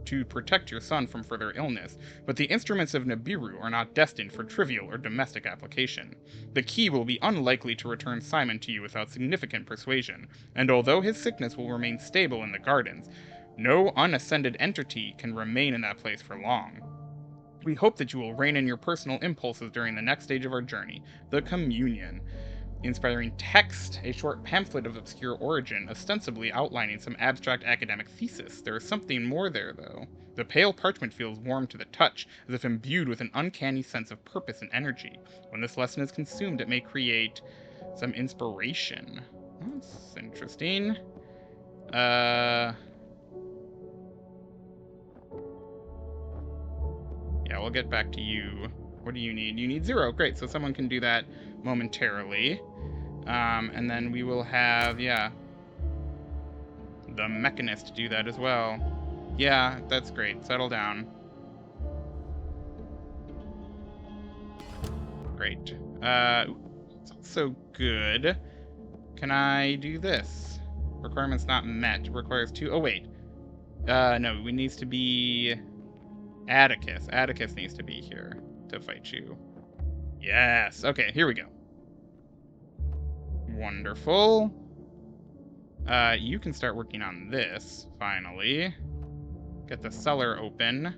to protect your son from further illness, but the instruments of Nibiru are not destined for trivial or domestic application. The key will be unlikely to return Simon to you without significant persuasion, and although his sickness will remain stable in the gardens, no unascended entity can remain in that place for long. We hope that you will rein in your personal impulses during the next stage of our journey, the Communion. Inspiring text, a short pamphlet of obscure origin, ostensibly outlining some abstract academic thesis. There is something more there, though. The pale parchment feels warm to the touch, as if imbued with an uncanny sense of purpose and energy. When this lesson is consumed, it may create some inspiration. That's interesting. Yeah, we'll get back to you. What do you need? You need 0. Great, so someone can do that momentarily. And then we will have, yeah, the Mechanist do that as well. Yeah, that's great. Settle down. Great. It's also good. Can I do this? Requirements not met. Requires 2. Oh, wait. No, it needs to be Atticus. Atticus needs to be here to fight you. Yes. Okay, here we go. Wonderful. You can start working on this, finally. Get the cellar open.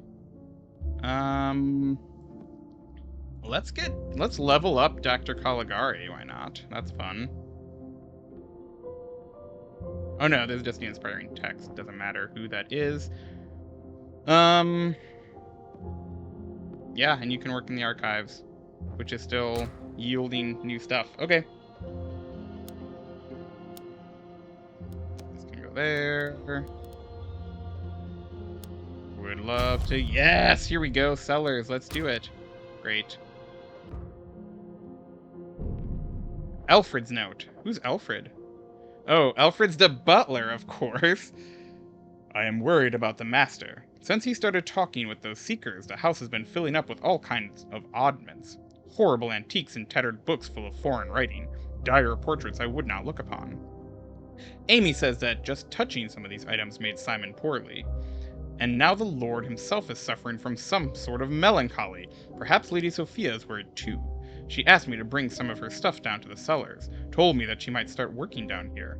Let's level up Dr. Caligari, why not? That's fun. Oh no, this is just the inspiring text. Doesn't matter who that is. Yeah, and you can work in the archives, which is still yielding new stuff. Okay. This can go there. Would love to. Yes, here we go. Sellers, let's do it. Great. Alfred's note. Who's Alfred? Oh, Alfred's the butler, of course. I am worried about the master. Since he started talking with those seekers, the house has been filling up with all kinds of oddments. Horrible antiques and tattered books full of foreign writing. Dire portraits I would not look upon. Amy says that just touching some of these items made Simon poorly. And now the Lord himself is suffering from some sort of melancholy. Perhaps Lady Sophia is worried too. She asked me to bring some of her stuff down to the cellars, told me that she might start working down here.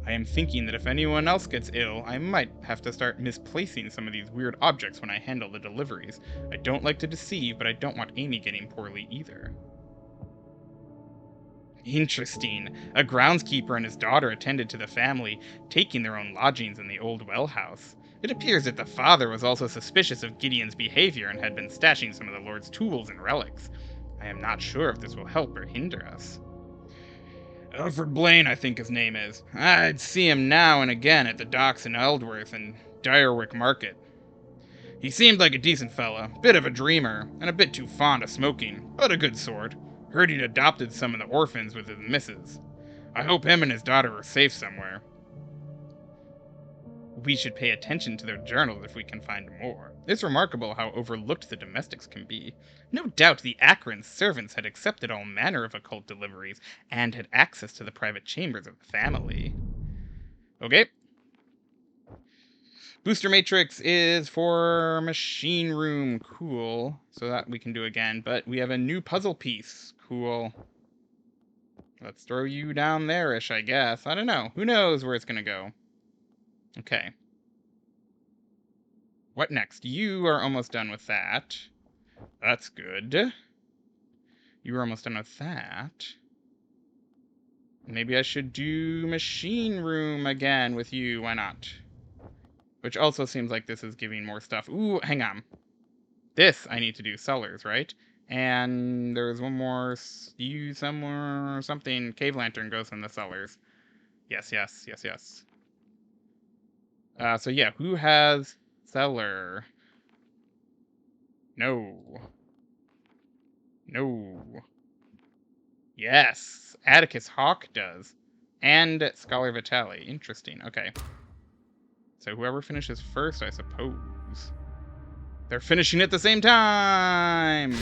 I am thinking that if anyone else gets ill, I might have to start misplacing some of these weird objects when I handle the deliveries. I don't like to deceive, but I don't want Amy getting poorly either. Interesting. A groundskeeper and his daughter attended to the family, taking their own lodgings in the old well house. It appears that the father was also suspicious of Gideon's behavior and had been stashing some of the Lord's tools and relics. I am not sure if this will help or hinder us. Alfred Blaine, I think his name is. I'd see him now and again at the docks in Eldworth and Direwick Market. He seemed like a decent fella, bit of a dreamer, and a bit too fond of smoking, but a good sort. Heard he'd adopted some of the orphans with his missus. I hope him and his daughter are safe somewhere. We should pay attention to their journals if we can find more. It's remarkable how overlooked the domestics can be. No doubt the Akron's servants had accepted all manner of occult deliveries and had access to the private chambers of the family. Okay. Booster Matrix is for Machine Room. Cool. So that we can do again. But we have a new puzzle piece. Cool. Let's throw you down there-ish, I guess. I don't know. Who knows where it's going to go. Okay. What next? You are almost done with that. That's good. You were almost done with that. Maybe I should do Machine Room again with you. Why not? Which also seems like this is giving more stuff. Ooh, hang on. This I need to do Cellars, right? And there's one more. You somewhere, something. Cave Lantern goes in the Cellars. Yes, yes, yes, yes. So yeah, who has Cellar? No. No. Yes, Atticus Hawk does. And Scholar Vitali. Interesting. Okay. So whoever finishes first, I suppose. They're finishing at the same time!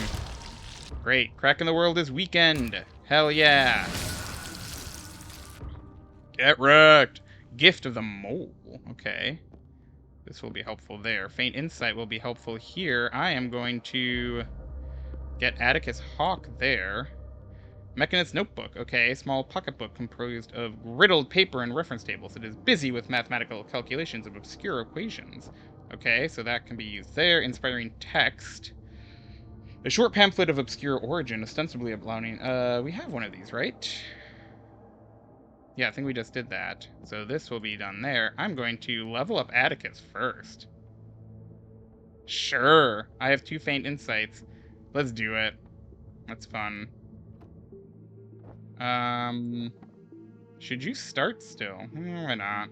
Great. Crack in the World is weekend. Hell yeah. Get wrecked. Gift of the Mole. Okay. This will be helpful there. Faint Insight will be helpful here. I am going to get Atticus Hawk there. Mechanist Notebook. Okay, small pocketbook composed of riddled paper and reference tables. It is busy with mathematical calculations of obscure equations. Okay, so that can be used there. Inspiring text. A short pamphlet of obscure origin, ostensibly allowing... we have one of these, right? Yeah, I think we just did that. So this will be done there. I'm going to level up Atticus first. Sure. I have 2 faint insights. Let's do it. That's fun. Should you start still? Why not?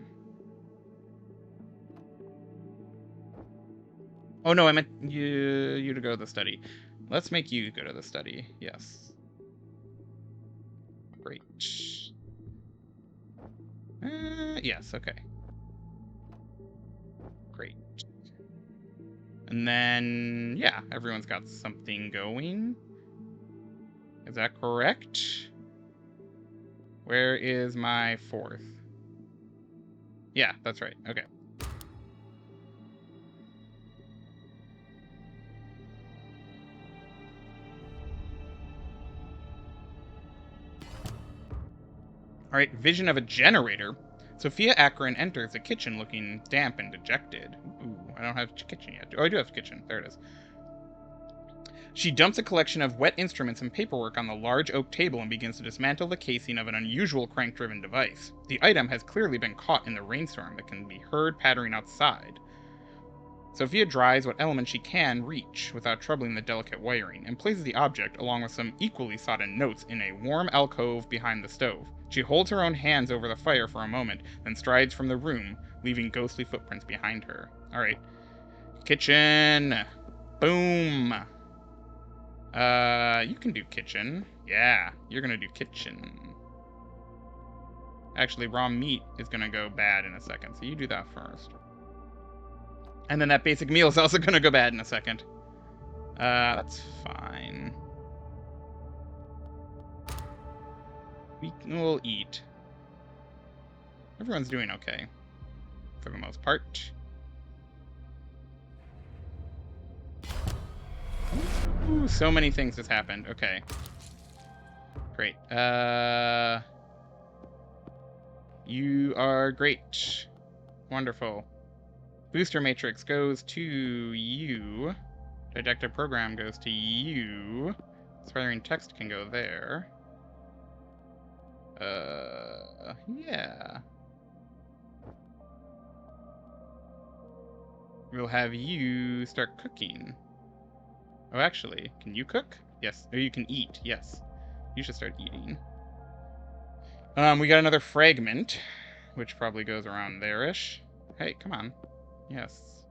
Oh no, I meant you to go to the study. Let's make you go to the study. Yes. Great. Yes, okay. Great. And then, yeah, everyone's got something going. Is that correct? Where is my 4th? Yeah, that's right. Okay. Alright, vision of a generator. Sophia Akron enters the kitchen looking damp and dejected. Ooh, I don't have a kitchen yet. Oh, I do have a kitchen. There it is. She dumps a collection of wet instruments and paperwork on the large oak table and begins to dismantle the casing of an unusual crank-driven device. The item has clearly been caught in the rainstorm that can be heard pattering outside. Sophia dries what elements she can reach without troubling the delicate wiring, and places the object, along with some equally sodden notes, in a warm alcove behind the stove. She holds her own hands over the fire for a moment, then strides from the room, leaving ghostly footprints behind her. Alright. Kitchen! Boom! You can do kitchen. Yeah, you're gonna do kitchen. Actually, raw meat is gonna go bad in a second, so you do that first. And then that basic meal is also gonna go bad in a second. That's fine. We'll eat. Everyone's doing okay, for the most part. Ooh, so many things has happened. Okay. Great. You are great. Wonderful. Booster Matrix goes to you. Didactic Program goes to you. Inspiring Text can go there. Yeah. We'll have you start cooking. Oh, actually, can you cook? Yes. Or you can eat. Yes. You should start eating. We got another fragment, which probably goes around there-ish. Hey, come on. Yes.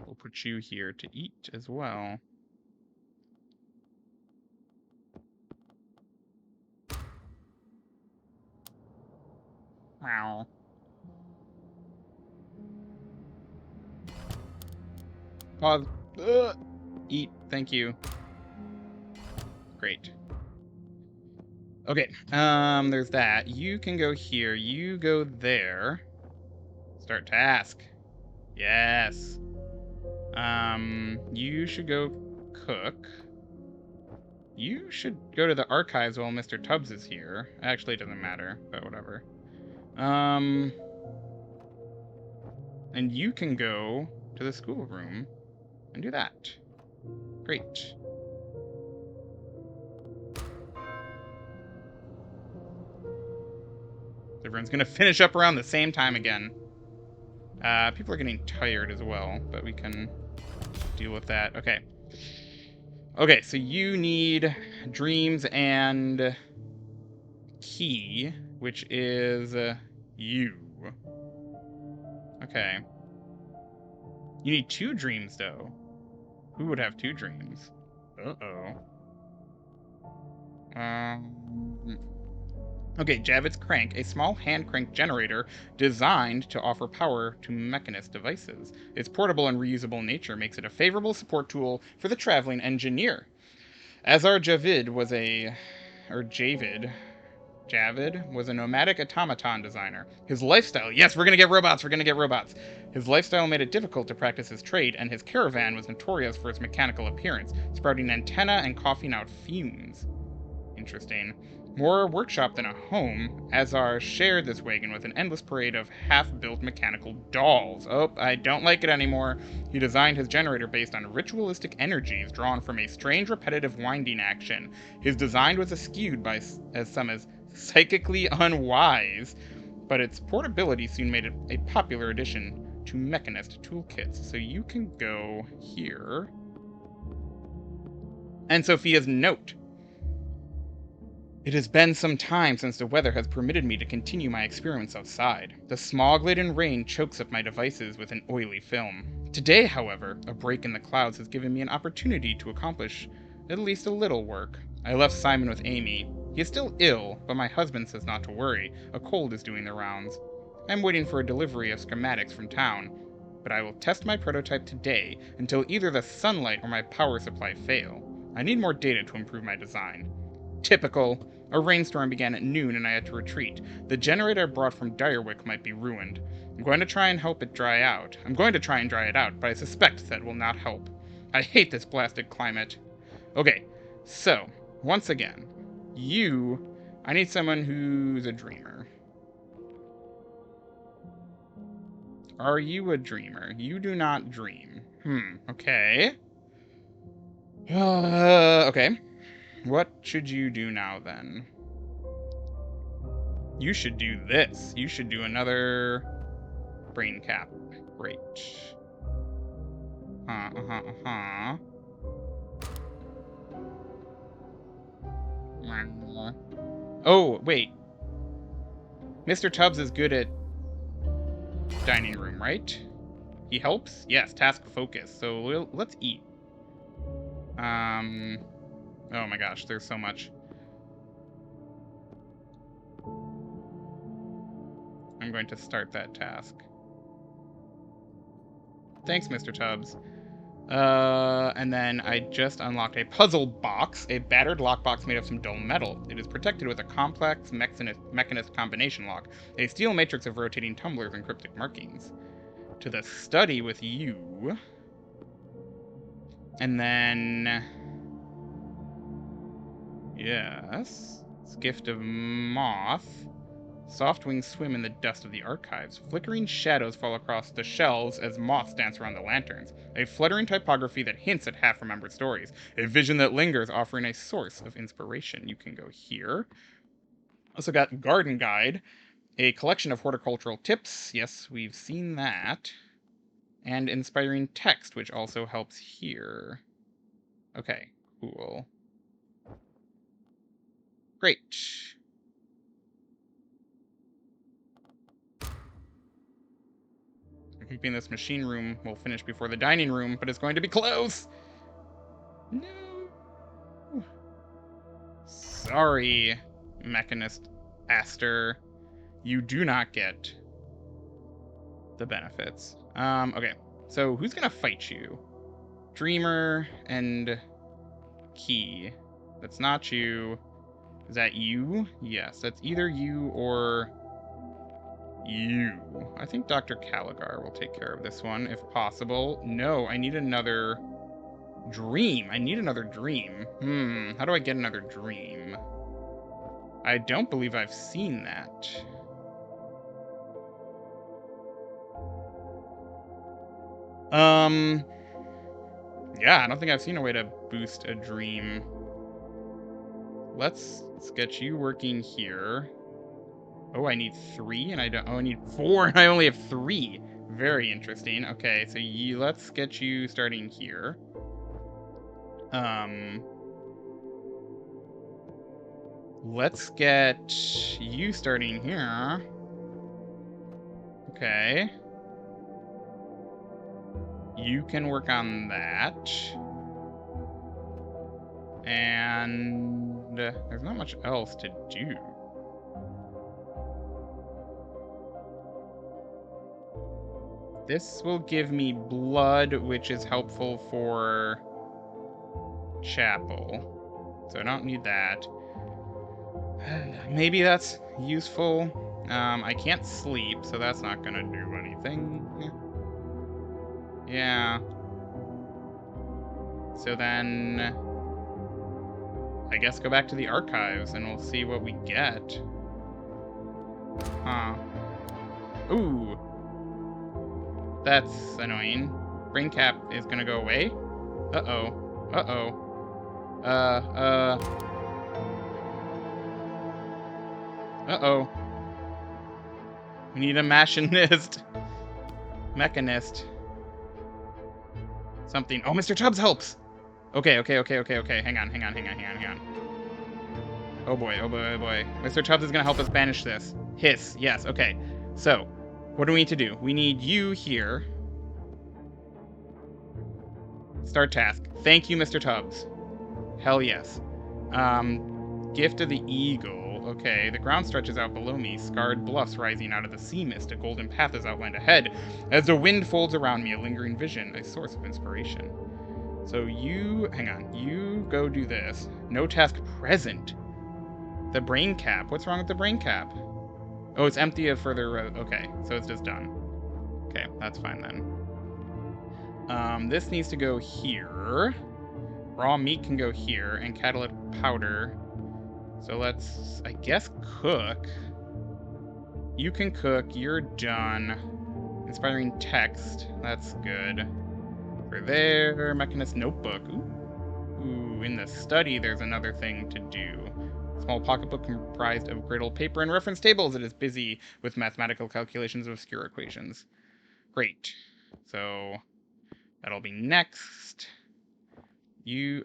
We'll put you here to eat as well. Wow. Pause. Eat. Thank you. Great. Okay, there's that. You can go here. You go there. Start task. Yes. You should go cook. You should go to the archives while Mr. Tubbs is here. Actually, it doesn't matter, but whatever. And you can go to the schoolroom and do that. Great. Everyone's gonna finish up around the same time again. People are getting tired as well, but we can deal with that. Okay. Okay, so you need dreams and key, which is you. Okay. You need 2 dreams, though. Who would have 2 dreams? Uh-oh. Okay, Javits Crank, a small hand crank generator designed to offer power to mechanist devices. Its portable and reusable nature makes it a favorable support tool for the traveling engineer. Azar Javid was a... or Javid was a nomadic automaton designer. His lifestyle... Yes, we're gonna get robots! We're gonna get robots! His lifestyle made it difficult to practice his trade, and his caravan was notorious for its mechanical appearance, sprouting antenna and coughing out fumes. Interesting. More a workshop than a home, Azar shared this wagon with an endless parade of half-built mechanical dolls. Oh, I don't like it anymore. He designed his generator based on ritualistic energies drawn from a strange repetitive winding action. His design was eschewed by some as psychically unwise, but its portability soon made it a popular addition to mechanist toolkits. So you can go here. And Sophia's note. It has been some time since the weather has permitted me to continue my experiments outside. The smog-laden rain chokes up my devices with an oily film. Today, however, a break in the clouds has given me an opportunity to accomplish at least a little work. I left Simon with Amy. He is still ill, but my husband says not to worry. A cold is doing the rounds. I'm waiting for a delivery of schematics from town, but I will test my prototype today until either the sunlight or my power supply fail. I need more data to improve my design. Typical. A rainstorm began at noon and I had to retreat. The generator I brought from Highrook might be ruined. I'm going to try and help it dry out. I'm going to try and dry it out, but I suspect that will not help. I hate this blasted climate. Okay, so, once again, I need someone who's a dreamer. Are you a dreamer? You do not dream. Okay. Okay. What should you do now, then? You should do this. You should do another brain cap. Great. Oh, wait. Mr. Tubbs is good at dining room, right? He helps? Yes, task focus. So let's eat. Oh my gosh, there's so much. I'm going to start that task. Thanks, Mr. Tubbs. And then I just unlocked a puzzle box, a battered lockbox made of some dull metal. It is protected with a complex mechanist combination lock, a steel matrix of rotating tumblers and cryptic markings. To the study with you. And then... Yes. Gift of Moth. Soft wings swim in the dust of the archives. Flickering shadows fall across the shelves as moths dance around the lanterns. A fluttering typography that hints at half-remembered stories. A vision that lingers, offering a source of inspiration. You can go here. Also got Garden Guide. A collection of horticultural tips. Yes, we've seen that. And inspiring text, which also helps here. Okay, cool. Great. Keeping this machine room will finish before the dining room, but it's going to be close! No! Sorry, Mechanist Aster. You do not get the benefits. Okay. So, who's gonna fight you? Dreamer and Key. That's not you. Is that you? Yes, that's either you or... you. I think Dr. Caligar will take care of this one, if possible. No, I need another dream. I need another dream. How do I get another dream? I don't believe I've seen that. Yeah, I don't think I've seen a way to boost a dream. Let's get you working here. Oh, I need 3, and I don't... Oh, I need 4, and I only have 3. Very interesting. Okay, so let's get you starting here. Let's get you starting here. Okay. You can work on that. And there's not much else to do. This will give me blood, which is helpful for chapel. So I don't need that. Maybe that's useful. I can't sleep, so that's not gonna do anything. Yeah. So then... I guess go back to the archives and we'll see what we get. Huh. Ooh. That's annoying. Brain cap is gonna go away. Uh-oh. Uh-oh. Uh-oh. We need a machinist. Mechanist. Something. Oh, Mr. Tubbs helps! Okay. Hang on. Oh boy. Mr. Tubbs is gonna help us banish this. Hiss. Yes, okay. So, what do we need to do? We need you here. Start task. Thank you, Mr. Tubbs. Hell yes. Gift of the Eagle. cold. Okay, the ground stretches out below me, scarred bluffs rising out of the sea mist. A golden path is outlined ahead. As the wind folds around me, a lingering vision, a source of inspiration. So hang on, you go do this. No task present. The brain cap. What's wrong with the brain cap? Oh, it's empty of further, okay, so it's just done. Okay, that's fine then. This needs to go here. Raw meat can go here, and catalytic powder. So let's, I guess, cook. You can cook, you're done. Inspiring text, that's good. For there, mechanist notebook. Ooh, in the study there's another thing to do. Small pocketbook comprised of griddle paper and reference tables. It is busy with mathematical calculations of obscure equations. Great. So that'll be next.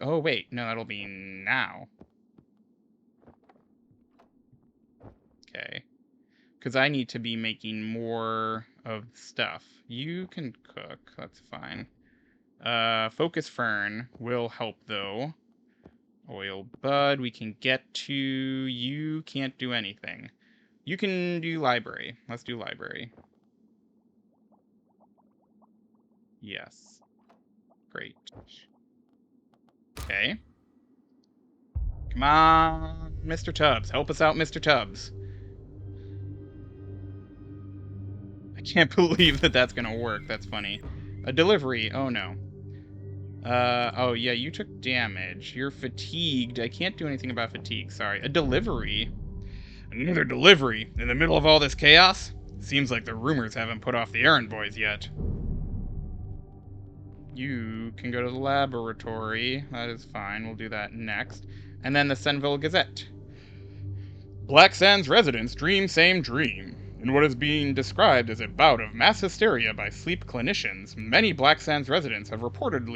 Oh wait, no, that'll be now. Okay. Because I need to be making more of stuff. You can cook, that's fine. Focus Fern will help though. Oil Bud, we can get to. You can't do anything. You can do library. Let's do library. Yes. Great. Okay. Come on, Mr. Tubbs. Help us out, Mr. Tubbs. I can't believe that that's gonna work. That's funny. A delivery. Oh, no. Oh, yeah, you took damage. You're fatigued. I can't do anything about fatigue. Sorry. A delivery? Another delivery? In the middle of all this chaos? Seems like the rumors haven't put off the errand boys yet. You can go to the laboratory. That is fine. We'll do that next. And then the Senville Gazette. Black Sands residents dream same dream. In what is being described as a bout of mass hysteria by sleep clinicians, many Black Sands residents have reported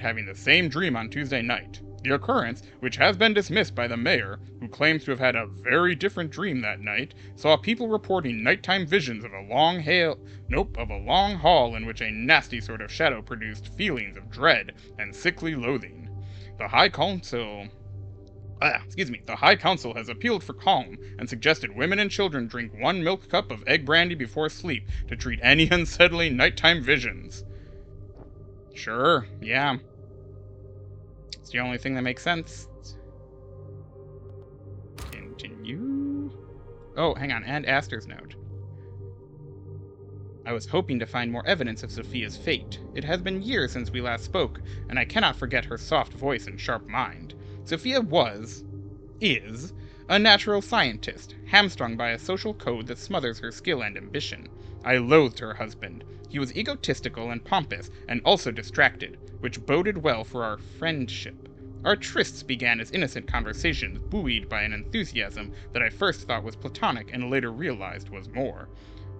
having the same dream on Tuesday night. The occurrence, which has been dismissed by the mayor, who claims to have had a very different dream that night, saw people reporting nighttime visions of a long hall in which a nasty sort of shadow produced feelings of dread and sickly loathing. The High Council has appealed for calm and suggested women and children drink 1 milk cup of egg brandy before sleep to treat any unsettling nighttime visions. Sure, yeah. It's the only thing that makes sense. Continue. Oh, hang on, and Aster's note. I was hoping to find more evidence of Sophia's fate. It has been years since we last spoke, and I cannot forget her soft voice and sharp mind. Sophia is, a natural scientist, hamstrung by a social code that smothers her skill and ambition. I loathed her husband. He was egotistical and pompous, and also distracted, which boded well for our friendship. Our trysts began as innocent conversations, buoyed by an enthusiasm that I first thought was platonic and later realized was more.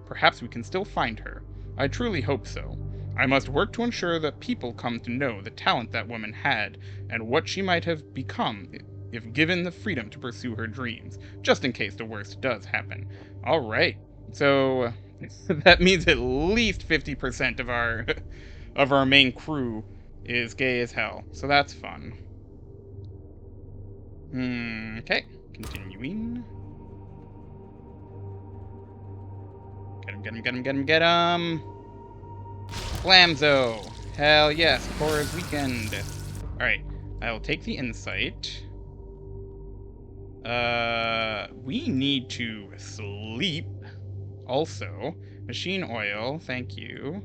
Perhaps we can still find her. I truly hope so. I must work to ensure that people come to know the talent that woman had, and what she might have become if given the freedom to pursue her dreams, just in case the worst does happen. Alright, so that means at least 50% of our main crew is gay as hell, so that's fun. Okay, continuing. Get him! Flamzo! Hell yes, Cora's weekend. Alright, I will take the insight. We need to sleep. Also, machine oil, thank you.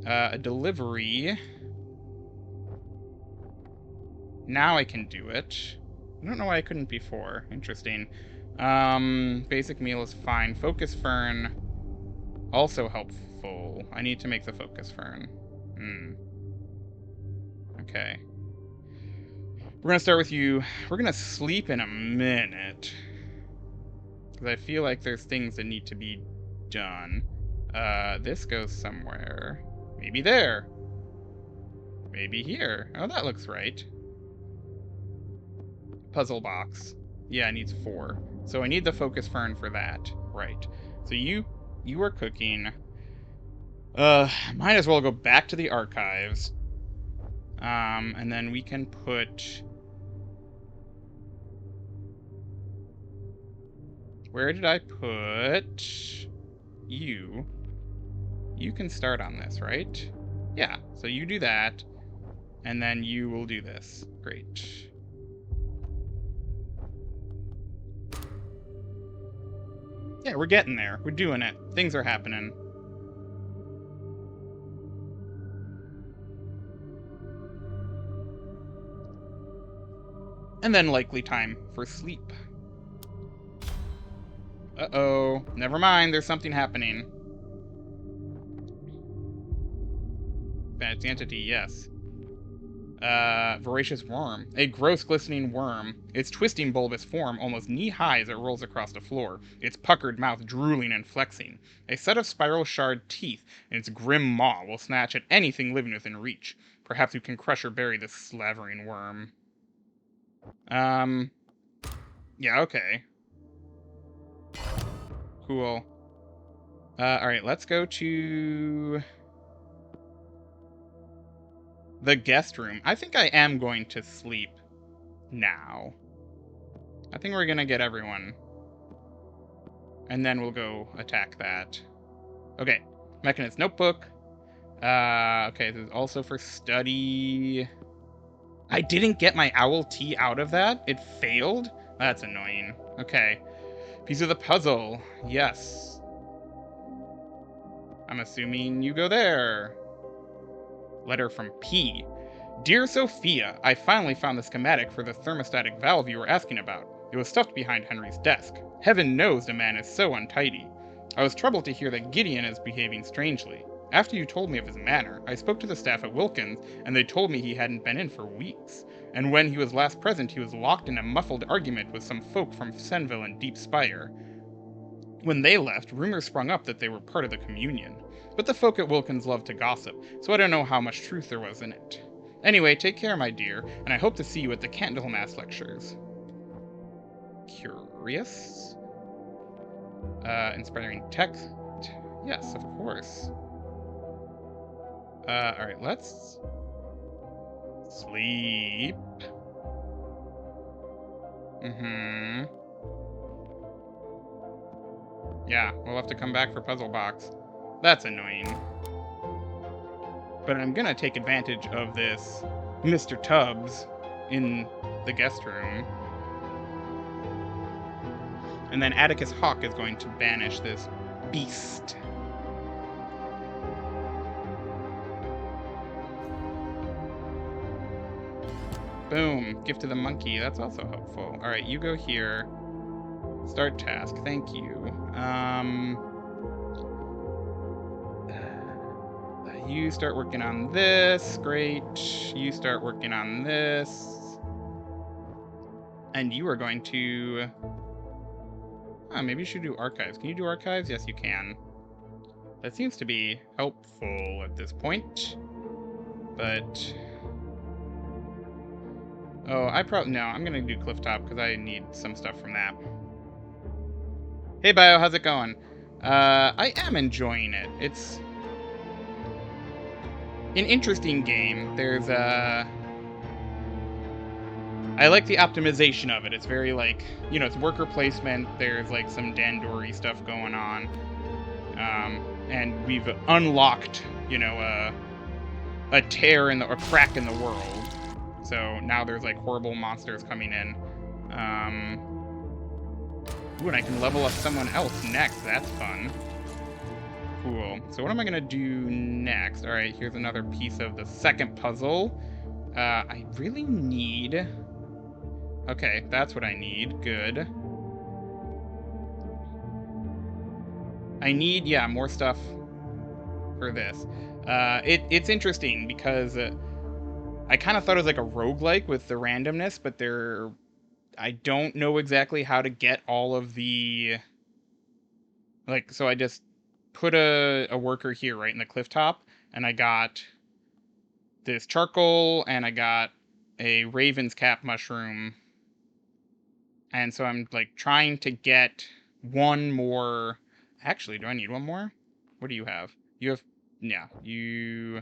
A delivery. Now I can do it. I don't know why I couldn't before. Interesting. Basic meal is fine. Focus Fern, also helpful. I need to make the Focus Fern. Okay. We're gonna start with you. We're gonna sleep in a minute. Because I feel like there's things that need to be done. This goes somewhere. Maybe there. Maybe here. Oh, that looks right. Puzzle box. Yeah, it needs 4. So I need the Focus Fern for that. Right. So you are cooking. Might as well go back to the archives. And then we can put... Where did I put you? You can start on this, right? Yeah, so you do that, and then you will do this. Great. Yeah, we're getting there. We're doing it. Things are happening. And then likely time for sleep. Uh-oh. Never mind, there's something happening. Fancy entity, yes. Voracious worm. A gross, glistening worm. Its twisting bulbous form almost knee-high as it rolls across the floor, its puckered mouth drooling and flexing. A set of spiral shard teeth in its grim maw will snatch at anything living within reach. Perhaps you can crush or bury this slavering worm. Yeah, okay. Cool. Alright, let's go to the guest room. I think I am going to sleep now. I think we're gonna get everyone. And then we'll go attack that. Okay, Mechanist notebook. Okay, this is also for study. I didn't get my owl tea out of that? It failed? That's annoying. Okay. Piece of the puzzle. Yes. I'm assuming you go there. Letter from P. Dear Sophia, I finally found the schematic for the thermostatic valve you were asking about. It was stuffed behind Henry's desk. Heaven knows the man is so untidy. I was troubled to hear that Gideon is behaving strangely. After you told me of his manner, I spoke to the staff at Wilkins, and they told me he hadn't been in for weeks. And when he was last present, he was locked in a muffled argument with some folk from Senville and Deep Spire. When they left, rumors sprung up that they were part of the communion. But the folk at Wilkins love to gossip, so I don't know how much truth there was in it. Anyway, take care, my dear, and I hope to see you at the Candlemas lectures. Curious? Inspiring text? Yes, of course. Alright, let's sleep. Yeah, we'll have to come back for Puzzle Box. That's annoying. But I'm gonna take advantage of this Mr. Tubbs in the guest room. And then Atticus Hawk is going to banish this beast. Boom. Gift to the monkey. That's also helpful. Alright, you go here. Start task. Thank you. You start working on this. Great. You start working on this. And you are going to... maybe you should do archives. Can you do archives? Yes, you can. That seems to be helpful at this point. But... oh, no, I'm gonna do Clifftop because I need some stuff from that. Hey, Bio, how's it going? I am enjoying it. It's an interesting game. There's, I like the optimization of it. It's very, like, you know, it's worker placement. There's, like, some Dandori stuff going on. And we've unlocked, you know, a tear in a crack in the world. So now there's, like, horrible monsters coming in. Ooh, and I can level up someone else next. That's fun. Cool. So what am I going to do next? All right, here's another piece of the second puzzle. I really need... okay, that's what I need. Good. I need, yeah, more stuff for this. It's interesting because I kind of thought it was like a roguelike with the randomness, but I don't know exactly how to get all of the... like, so I just put a worker here, right, in the cliff top, and I got this charcoal, and I got a raven's cap mushroom, and so I'm, like, trying to get one more... actually, do I need one more? What do you have? You have... yeah, you...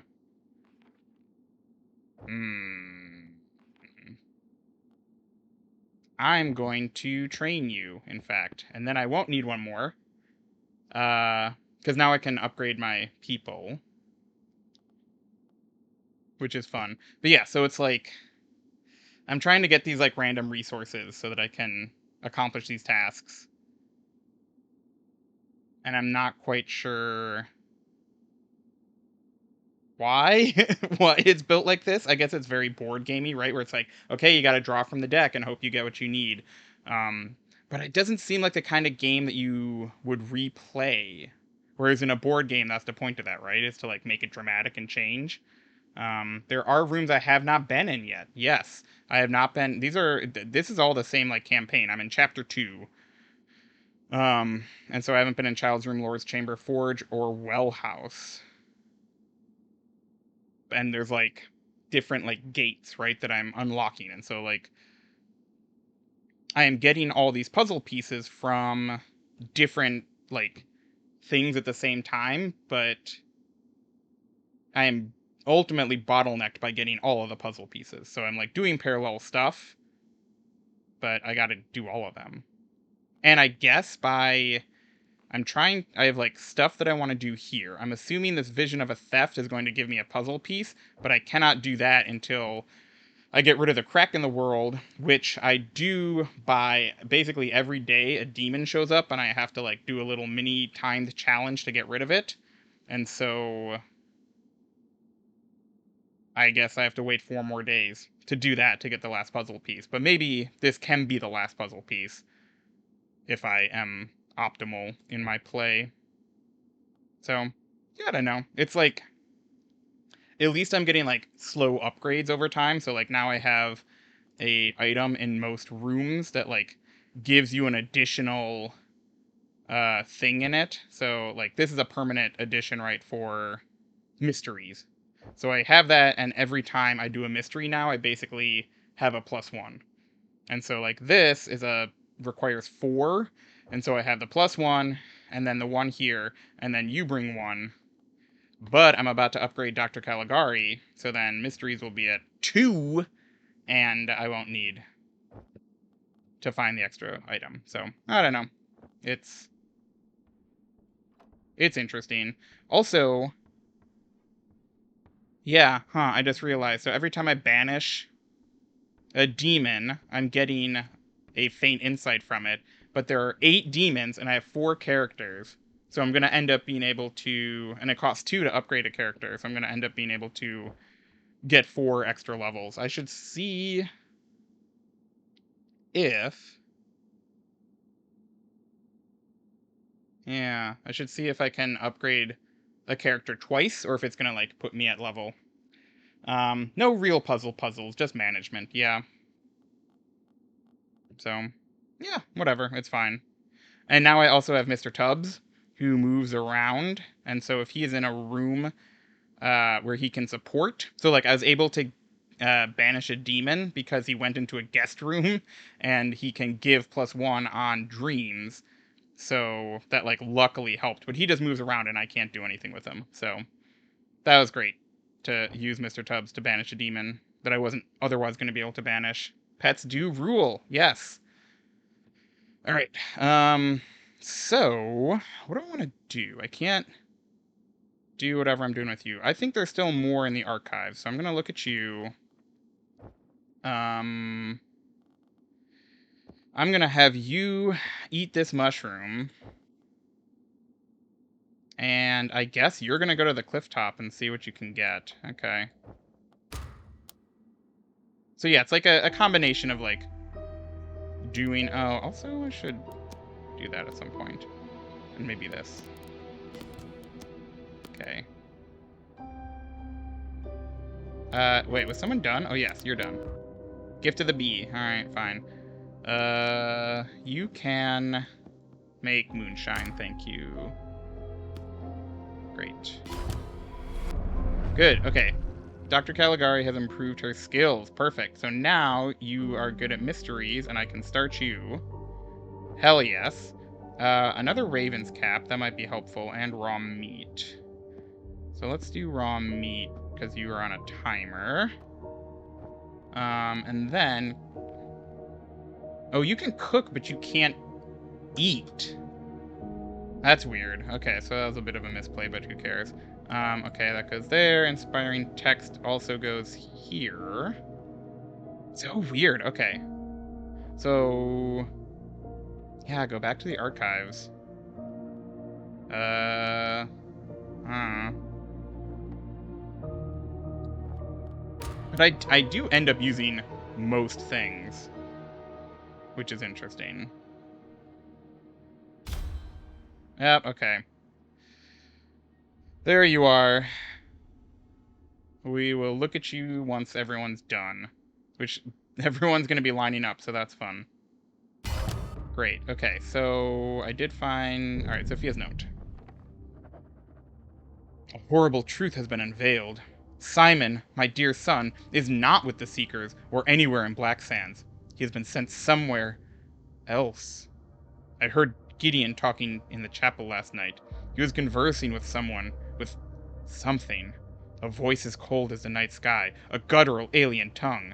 I'm going to train you, in fact. And then I won't need one more. Because now I can upgrade my people. Which is fun. But yeah, so it's like... I'm trying to get these, like, random resources so that I can accomplish these tasks. And I'm not quite sure why why it's built like this. I guess it's very board gamey, right? Where it's like, okay, you got to draw from the deck and hope you get what you need. But it doesn't seem like the kind of game that you would replay. Whereas in a board game, that's the point of that, right? Is to like make it dramatic and change. There are rooms I have not been in yet. Yes, I have not been. This is all the same like campaign. I'm in chapter 2. And so I haven't been in Child's Room, Lord's Chamber, Forge, or Well House. And there's like different like gates, right, that I'm unlocking. And so like I am getting all these puzzle pieces from different like things at the same time, but I am ultimately bottlenecked by getting all of the puzzle pieces. So I'm like doing parallel stuff, but I got to do all of them. And I guess I have like stuff that I want to do here. I'm assuming this vision of a theft is going to give me a puzzle piece, but I cannot do that until I get rid of the crack in the world, which I do by basically every day a demon shows up and I have to like do a little mini timed challenge to get rid of it. And so I guess I have to wait 4 more days to do that to get the last puzzle piece. But maybe this can be the last puzzle piece if I am optimal in my play. So, yeah, I don't know. It's like, at least I'm getting like slow upgrades over time. So like now I have a item in most rooms that like gives you an additional thing in it. So like this is a permanent addition, right, for mysteries. So I have that, and every time I do a mystery now, I basically have a +1. And so like this is requires 4, and so I have the +1, and then the 1 here, and then you bring 1. But I'm about to upgrade Dr. Caligari, so then mysteries will be at 2, and I won't need to find the extra item. So I don't know. It's interesting. Also, yeah, I just realized. So every time I banish a demon, I'm getting a faint insight from it. But there are 8 demons, and I have 4 characters. So I'm going to end up being able to... And it costs 2 to upgrade a character, so I'm going to end up being able to get 4 extra levels. I should see if... Yeah, I should see if I can upgrade a character twice, or if it's going to, like, put me at level. No real puzzles, just management, yeah. So, yeah, whatever, it's fine. And now I also have Mr. Tubbs, who moves around, and so if he is in a room where he can support... So, like, I was able to banish a demon because he went into a guest room, and he can give +1 on dreams, so that, like, luckily helped. But he just moves around, and I can't do anything with him, so that was great to use Mr. Tubbs to banish a demon that I wasn't otherwise going to be able to banish. Pets do rule, yes. All right. So what do I want to do? I can't do whatever I'm doing with you. I think there's still more in the archives, so I'm gonna look at you. I'm gonna have you eat this mushroom, and I guess you're gonna go to the cliff top and see what you can get. Okay. So yeah, it's like a combination of like doing... Oh, also I should do that at some point. And maybe this. Okay. Wait, was someone done? Oh yes, you're done. Gift of the bee. Alright, fine. You can make moonshine, thank you. Great. Good, okay. Dr. Caligari has improved her skills. Perfect. So now you are good at mysteries, and I can start you. Hell yes. Another Raven's Cap, that might be helpful, and raw meat. So let's do raw meat, because you are on a timer. And then... Oh, you can cook, but you can't eat. That's weird. Okay, so that was a bit of a misplay, but who cares? Okay, that goes there. Inspiring text also goes here. So weird. Okay. So, yeah, go back to the archives. Huh. But I do end up using most things, which is interesting. Yep, okay. There you are. We will look at you once everyone's done. Which, everyone's gonna be lining up, so that's fun. Great, okay, so I did find... Alright, Sophia's note. A horrible truth has been unveiled. Simon, my dear son, is not with the Seekers, or anywhere in Black Sands. He has been sent somewhere else. I heard Gideon talking in the chapel last night. He was conversing with someone, with something. A voice as cold as the night sky, a guttural alien tongue.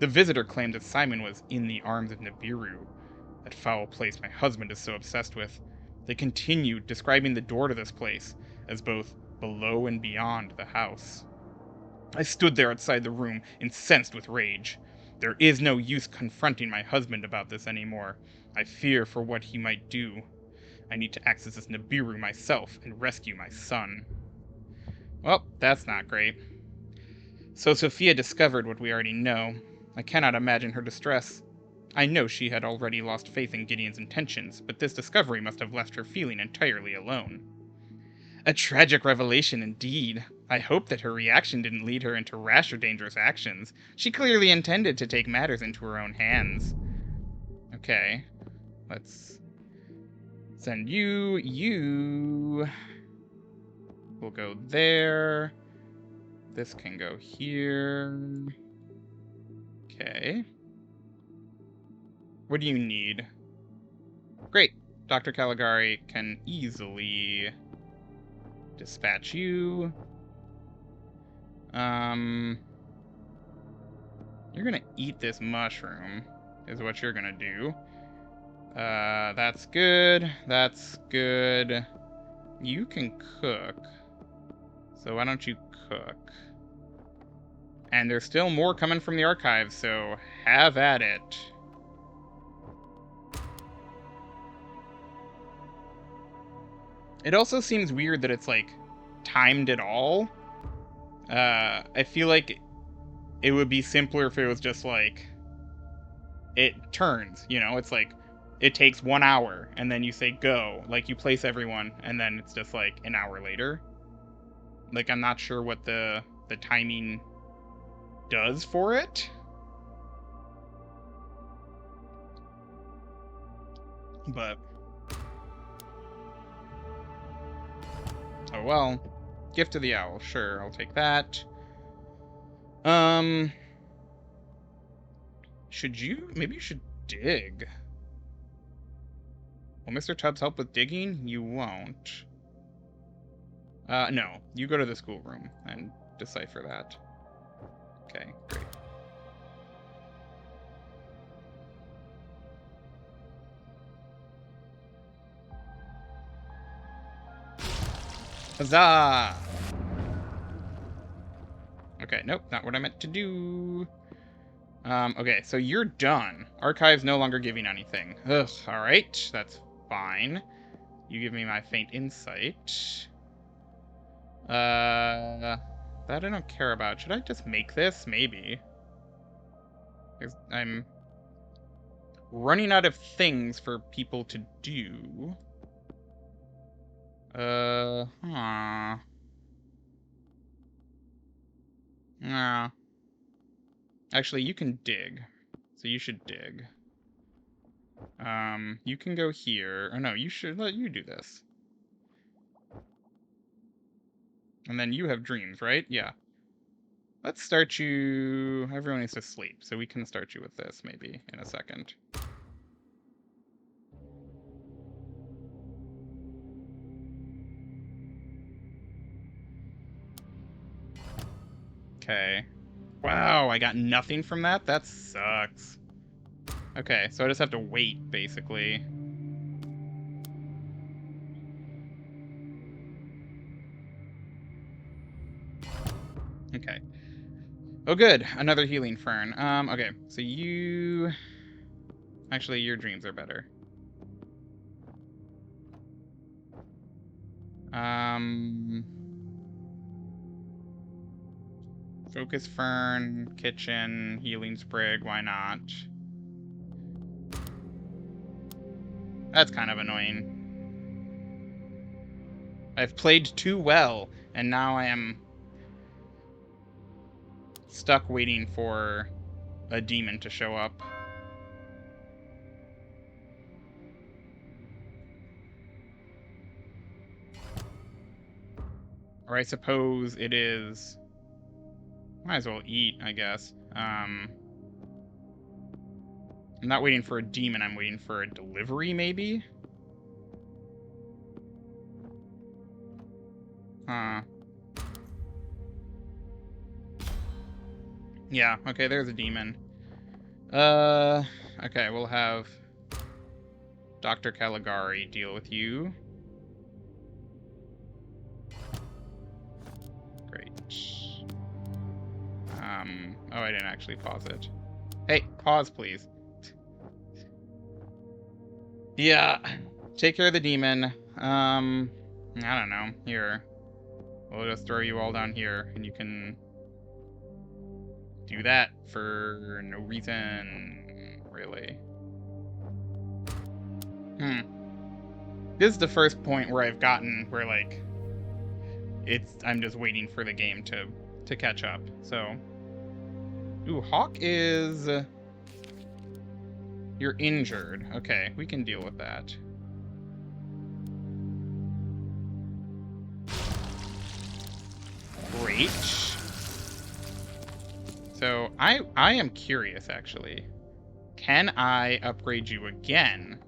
The visitor claimed that Simon was in the arms of Nibiru, that foul place my husband is so obsessed with. They continued, describing the door to this place as both below and beyond the house. I stood there outside the room, incensed with rage. There is no use confronting my husband about this anymore. I fear for what he might do. I need to access this Nibiru myself and rescue my son. Well, that's not great. So Sophia discovered what we already know. I cannot imagine her distress. I know she had already lost faith in Gideon's intentions, but this discovery must have left her feeling entirely alone. A tragic revelation indeed. I hope that her reaction didn't lead her into rash or dangerous actions. She clearly intended to take matters into her own hands. Okay, let's send you. You will go there. This can go here. Okay. What do you need? Great. Dr. Caligari can easily dispatch you. You're gonna eat this mushroom, is what you're gonna do. That's good. That's good. You can cook. So why don't you cook? And there's still more coming from the archives, so have at it. It also seems weird that it's, like, timed at all. I feel like it would be simpler if it was just, like, it turns, you know? It's like, it takes 1 hour, and then you say go. Like, you place everyone, and then it's just, like, an hour later. Like, I'm not sure what the timing does for it. But... oh well. Gift of the Owl. Sure, I'll take that. Should you... maybe you should dig. Will Mr. Tubbs help with digging? You won't. No. You go to the schoolroom and decipher that. Okay, great. Huzzah! Okay, nope, not what I meant to do. Okay, so you're done. Archive's no longer giving anything. Ugh, alright, that's fine. You give me my faint insight. That I don't care about. Should I just make this? Maybe. Because I'm running out of things for people to do. Huh. Nah. Actually, you can dig. So you should dig. You can go here. Or no, you should let you do this. And then you have dreams, right? Yeah. Let's start you... everyone needs to sleep, so we can start you with this, maybe, in a second. Okay. Wow, I got nothing from that? That sucks. Okay, so I just have to wait, basically. Okay. Oh, good. Another healing fern. Okay. So you... Actually, your dreams are better. Focus fern, kitchen, healing sprig, why not? That's kind of annoying. I've played too well, and now I am stuck waiting for a demon to show up. Or I suppose it is... Might as well eat, I guess. I'm not waiting for a demon, I'm waiting for a delivery, maybe? Huh. Yeah, okay, there's a demon. Okay, we'll have Dr. Caligari deal with you. Great. Oh, I didn't actually pause it. Hey, pause, please. Yeah, take care of the demon. I don't know. Here. We'll just throw you all down here, and you can do that for no reason, really. This is the first point where I've gotten where, like, I'm just waiting for the game to catch up, so... Ooh, Hawk is... You're injured. Okay, we can deal with that. Great. So, I am curious, actually. Can I upgrade you again?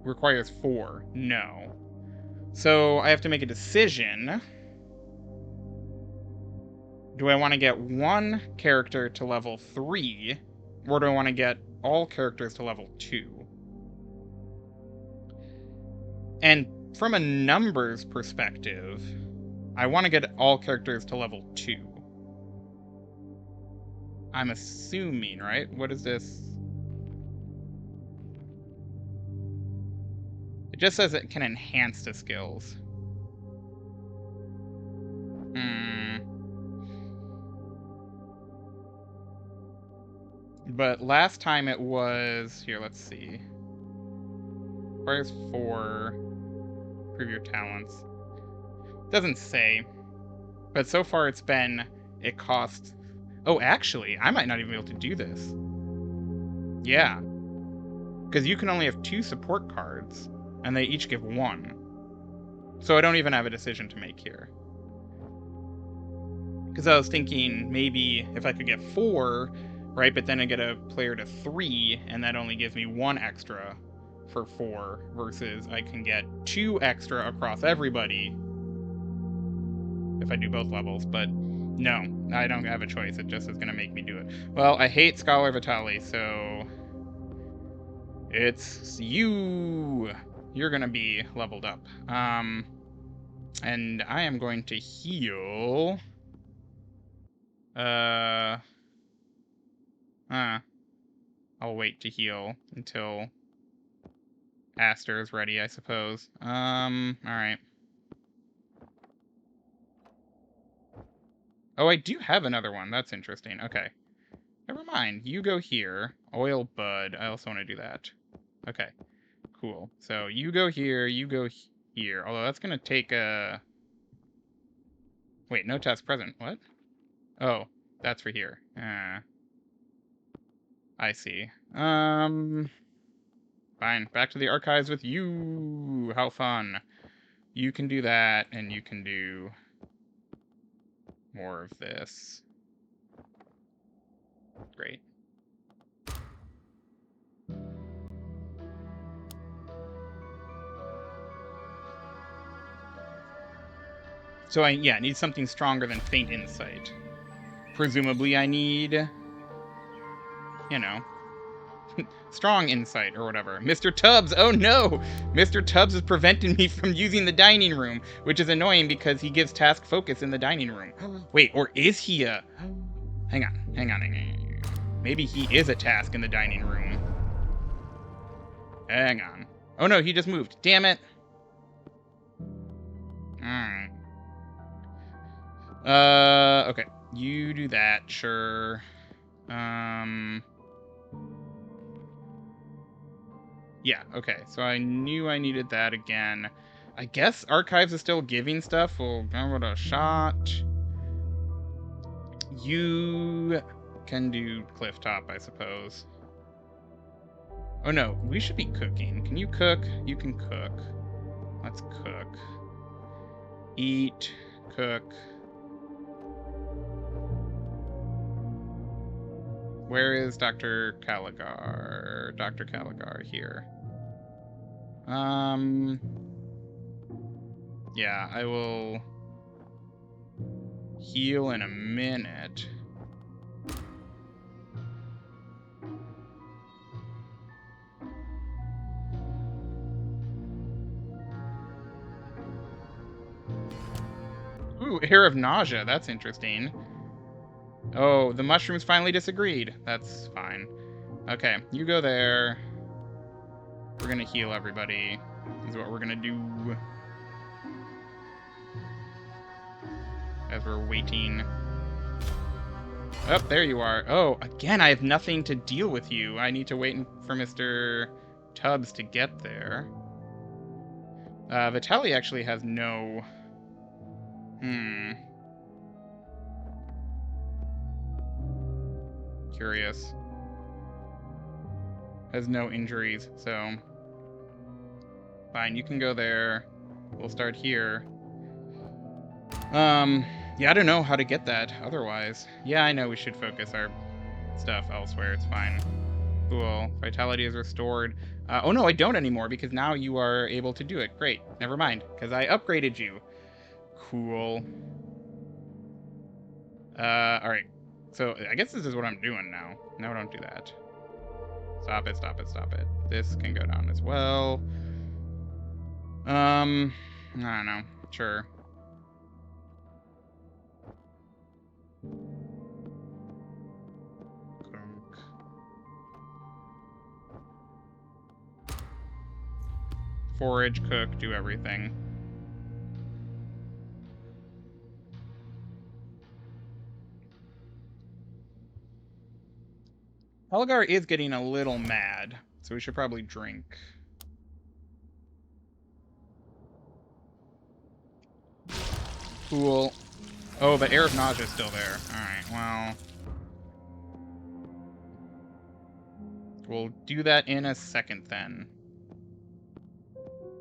Requires 4. No. So, I have to make a decision. Do I want to get one character to level 3, or do I want to get all characters to level 2? And from a numbers perspective, I want to get all characters to level 2. I'm assuming, right? What is this? It just says it can enhance the skills. But last time it was... Here, let's see. Requires 4. Prove your talents. Doesn't say. But so far it's been... It costs... Oh, actually, I might not even be able to do this. Yeah. Because you can only have 2 support cards, and they each give 1. So I don't even have a decision to make here. Because I was thinking maybe if I could get 4, right, but then I get a player to 3, and that only gives me 1 extra for 4, versus I can get 2 extra across everybody if I do both levels, but no, I don't have a choice. It just is going to make me do it. Well, I hate Scholar Vitali, so it's you. You're going to be leveled up. And I am going to heal... I'll wait to heal until Aster is ready, I suppose. Alright. Oh, I do have another one. That's interesting. Okay. Never mind. You go here. Oil Bud. I also want to do that. Okay. Cool. So you go here, you go here. Although that's going to take a... Wait, no task present. What? Oh, that's for here. I see. Fine. Back to the archives with you. How fun. You can do that, and you can do more of this. Great. So I need something stronger than Faint Insight. Presumably I need, you know, strong insight or whatever. Mr. Tubbs, oh no! Mr. Tubbs is preventing me from using the dining room, which is annoying because he gives task focus in the dining room. Wait, or is he a... Hang on. Maybe he is a task in the dining room. Hang on. Oh no, he just moved. Damn it. Alright. Okay. You do that, sure. Yeah, okay. So I knew I needed that again. I guess Archives is still giving stuff. We'll give it a shot. You can do Clifftop, I suppose. Oh no, we should be cooking. Can you cook? You can cook. Let's cook. Eat. Cook. Where is Dr. Caligar? Dr. Caligar here. Yeah, I will heal in a minute. Ooh, hair of nausea. That's interesting. Oh, the mushrooms finally disagreed. That's fine. Okay, you go there. We're gonna heal everybody. This is what we're gonna do. As we're waiting. Oh, there you are. Oh, again, I have nothing to deal with you. I need to wait for Mr. Tubbs to get there. Vitaly actually has no... Curious. Has no injuries, so... Fine, you can go there. We'll start here. Yeah, I don't know how to get that otherwise. Yeah, I know we should focus our stuff elsewhere. It's fine. Cool. Vitality is restored. Oh no, I don't anymore because now you are able to do it. Great. Never mind, because I upgraded you. Cool. Alright. So, I guess this is what I'm doing now. No, don't do that. Stop it, stop it, stop it. This can go down as well. I don't know. Sure. Cook. Forage, cook, do everything. Helgar is getting a little mad, so we should probably drink. Cool. Oh, but Air of Nausea is still there. Alright, well... We'll do that in a second, then.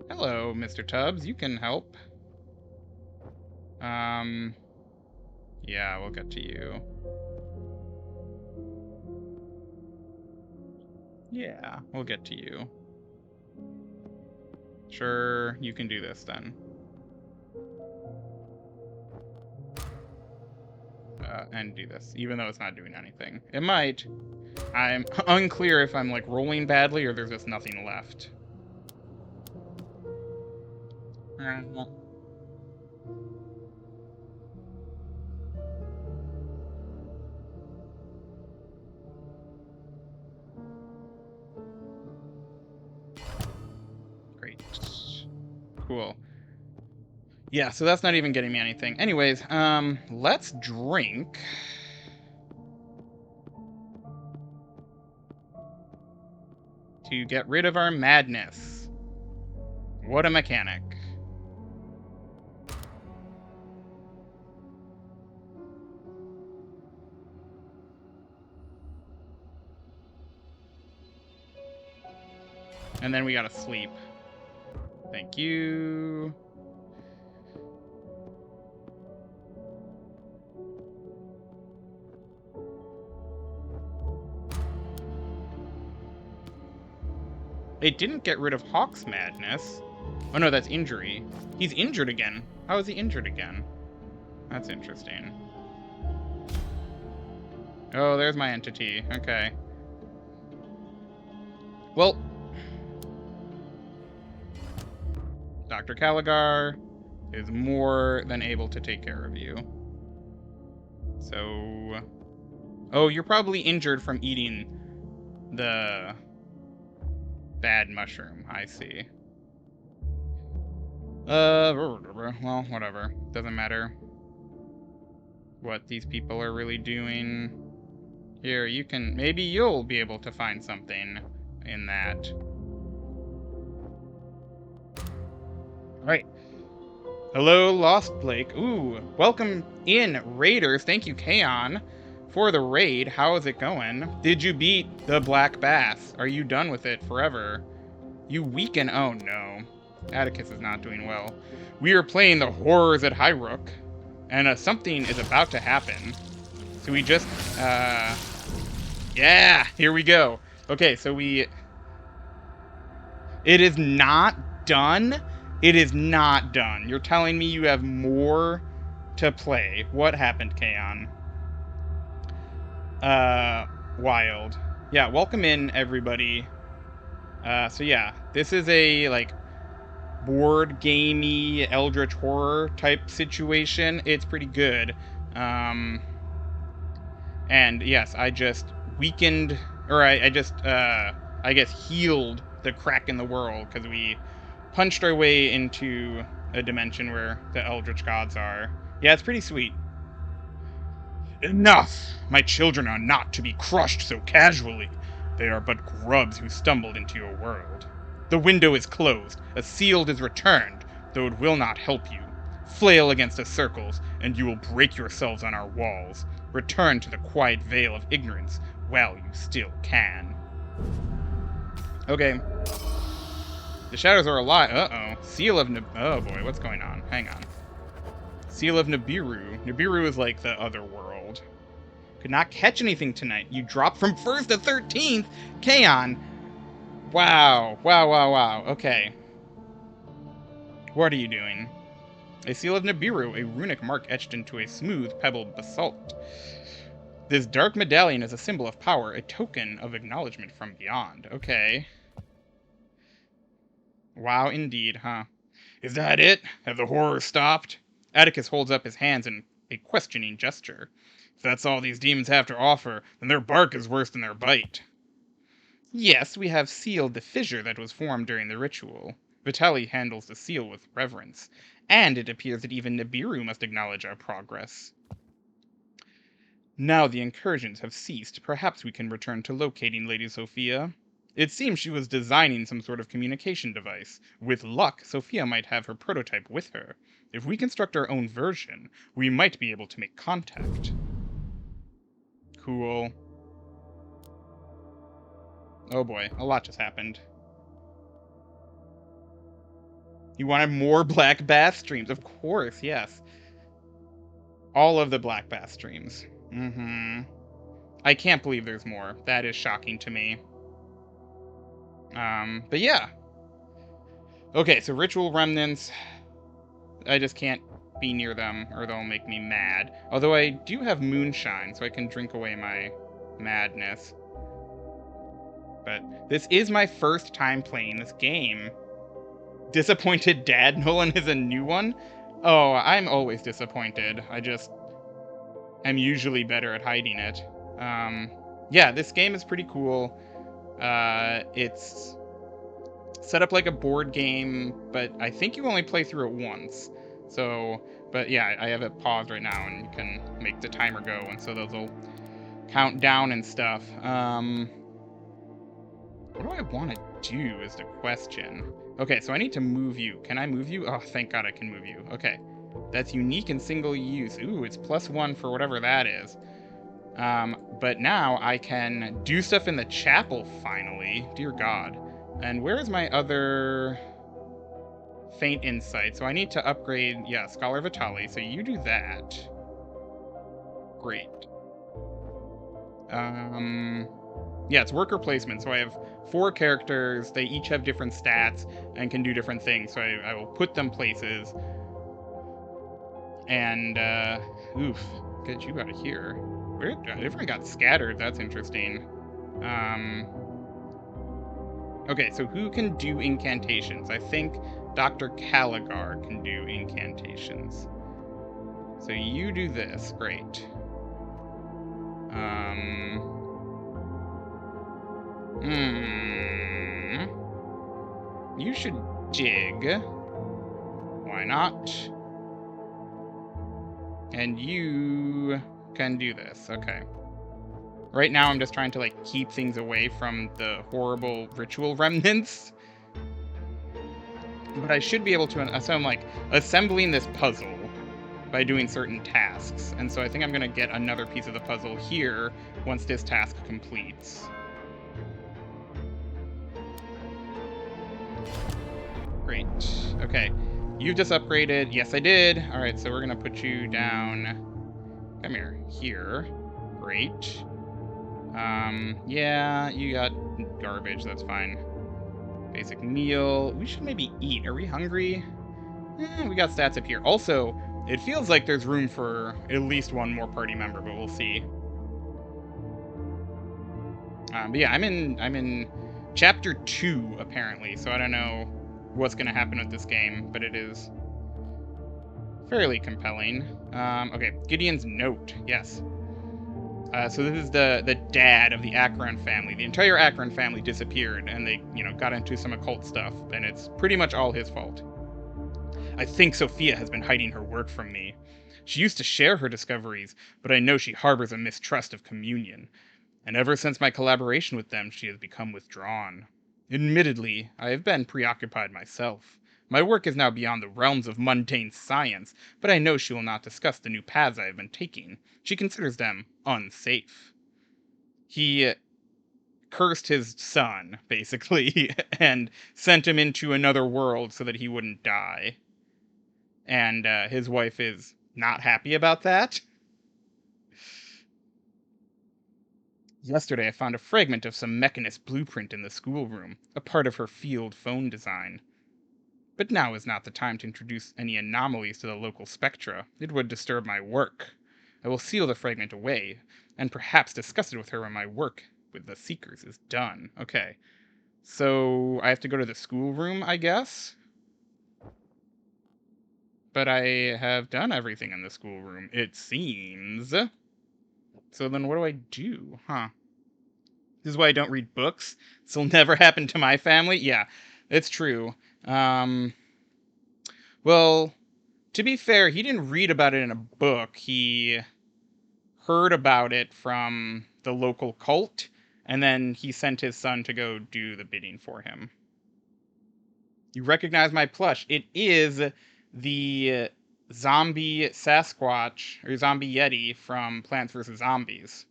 Hello, Mr. Tubbs. You can help. Yeah, we'll get to you. Yeah, we'll get to you. Sure, you can do this, then. And do this, even though it's not doing anything. It might. I'm unclear if I'm, like, rolling badly or there's just nothing left. Great. Cool. Yeah, so that's not even getting me anything. Anyways, let's drink. To get rid of our madness. What a mechanic. And then we gotta sleep. Thank you. It didn't get rid of Hawk's madness. Oh no, that's injury. He's injured again. How is he injured again? That's interesting. Oh, there's my entity. Okay. Well, Dr. Caligar is more than able to take care of you. So... Oh, you're probably injured from eating the bad mushroom, I see. Well, whatever. Doesn't matter what these people are really doing. Here, you can... Maybe you'll be able to find something in that. Right. Hello, Lost Lake. Ooh, welcome in, Raiders. Thank you, Kaon, for the raid. How is it going? Did you beat the Black Bass? Are you done with it forever? You weaken... Oh, no. Atticus is not doing well. We are playing the horrors at Highrook, and something is about to happen. So we just... Yeah, here we go. Okay, so we... It is not done? It is not done. You're telling me you have more to play. What happened, Kaon? Wild. Yeah, welcome in, everybody. So yeah, this is a, like, board gamey eldritch horror type situation. It's pretty good. And yes, I just weakened, or I just, I guess healed the crack in the world, because we punched our way into a dimension where the eldritch gods are. Yeah, it's pretty sweet. Enough! My children are not to be crushed so casually. They are but grubs who stumbled into your world. The window is closed, a sealed is returned, though it will not help you. Flail against the circles, and you will break yourselves on our walls. Return to the quiet veil of ignorance while you still can. Okay. The shadows are alive. Uh-oh. Seal of oh boy, what's going on? Hang on. Seal of Nibiru. Nibiru is like the other world. Could not catch anything tonight. You dropped from 1st to 13th? Kaon. Wow. Wow, wow, wow. Okay. What are you doing? A seal of Nibiru, a runic mark etched into a smooth, pebbled basalt. This dark medallion is a symbol of power, a token of acknowledgement from beyond. Okay. Wow, indeed, huh? Is that it? Have the horrors stopped? Atticus holds up his hands in a questioning gesture. If that's all these demons have to offer, then their bark is worse than their bite. Yes, we have sealed the fissure that was formed during the ritual. Vitali handles the seal with reverence, and it appears that even Nibiru must acknowledge our progress. Now the incursions have ceased, perhaps we can return to locating Lady Sophia. It seems she was designing some sort of communication device. With luck, Sophia might have her prototype with her. If we construct our own version, we might be able to make contact. Cool. Oh boy, a lot just happened. You wanted more Black Bass streams? Of course, yes. All of the Black Bass streams. Mm-hmm. I can't believe there's more. That is shocking to me. But yeah. Okay, so ritual remnants. I just can't be near them or they'll make me mad. Although I do have moonshine, so I can drink away my madness. But this is my first time playing this game. Disappointed Dad Nolan is a new one? Oh, I'm always disappointed. I'm usually better at hiding it. Yeah, this game is pretty cool. It's set up like a board game, but I think you only play through it once. So, but yeah, I have it paused right now, and you can make the timer go, and so those will count down and stuff. What do I want to do is the question. Okay, so I need to move you. Can I move you? Oh, thank God I can move you. Okay. That's unique and single use. Ooh, it's +1 for whatever that is. But now I can do stuff in the chapel, finally. Dear God. And where is my other faint insight? So I need to upgrade, yeah, Scholar Vitali. So you do that. Great. Yeah, it's worker placement. So I have 4 characters. They each have different stats and can do different things. So I will put them places. And, oof, get you out of here. Where, everyone got scattered, that's interesting. Okay, so who can do incantations? I think Dr. Caligar can do incantations. So you do this. Great. You should dig. Why not? And you can do this. Okay. Right now I'm just trying to, like, keep things away from the horrible ritual remnants. But I should be able to, so I'm, like, assembling this puzzle by doing certain tasks. And so I think I'm going to get another piece of the puzzle here once this task completes. Great. Okay. You just upgraded. Yes, I did. All right, so we're going to put you down. Come here. Here. Great. Yeah, you got garbage. That's fine. Basic meal. We should maybe eat. Are we hungry? We got stats up here. Also, it feels like there's room for at least one more party member, but we'll see. But yeah, I'm in chapter 2 apparently, so I don't know what's gonna happen with this game, but it is fairly compelling. Okay, Gideon's note. Yes. So this is the dad of the Akron family. The entire Akron family disappeared, and they, got into some occult stuff, and it's pretty much all his fault. I think Sophia has been hiding her work from me. She used to share her discoveries, but I know she harbors a mistrust of communion, and ever since my collaboration with them, she has become withdrawn. Admittedly, I have been preoccupied myself. My work is now beyond the realms of mundane science, but I know she will not discuss the new paths I have been taking. She considers them unsafe. He cursed his son, basically, and sent him into another world so that he wouldn't die. And his wife is not happy about that. Yesterday I found a fragment of some mechanist blueprint in the schoolroom, a part of her field phone design. But now is not the time to introduce any anomalies to the local spectra. It would disturb my work. I will seal the fragment away, and perhaps discuss it with her when my work with the Seekers is done. Okay. So I have to go to the schoolroom, I guess? But I have done everything in the schoolroom, it seems. So then what do I do? Huh. This is why I don't read books. This will never happen to my family. Yeah, it's true. Well, to be fair, he didn't read about it in a book. He heard about it from the local cult, and then he sent his son to go do the bidding for him. You recognize my plush. It is the zombie Sasquatch, or zombie Yeti from Plants vs. Zombies.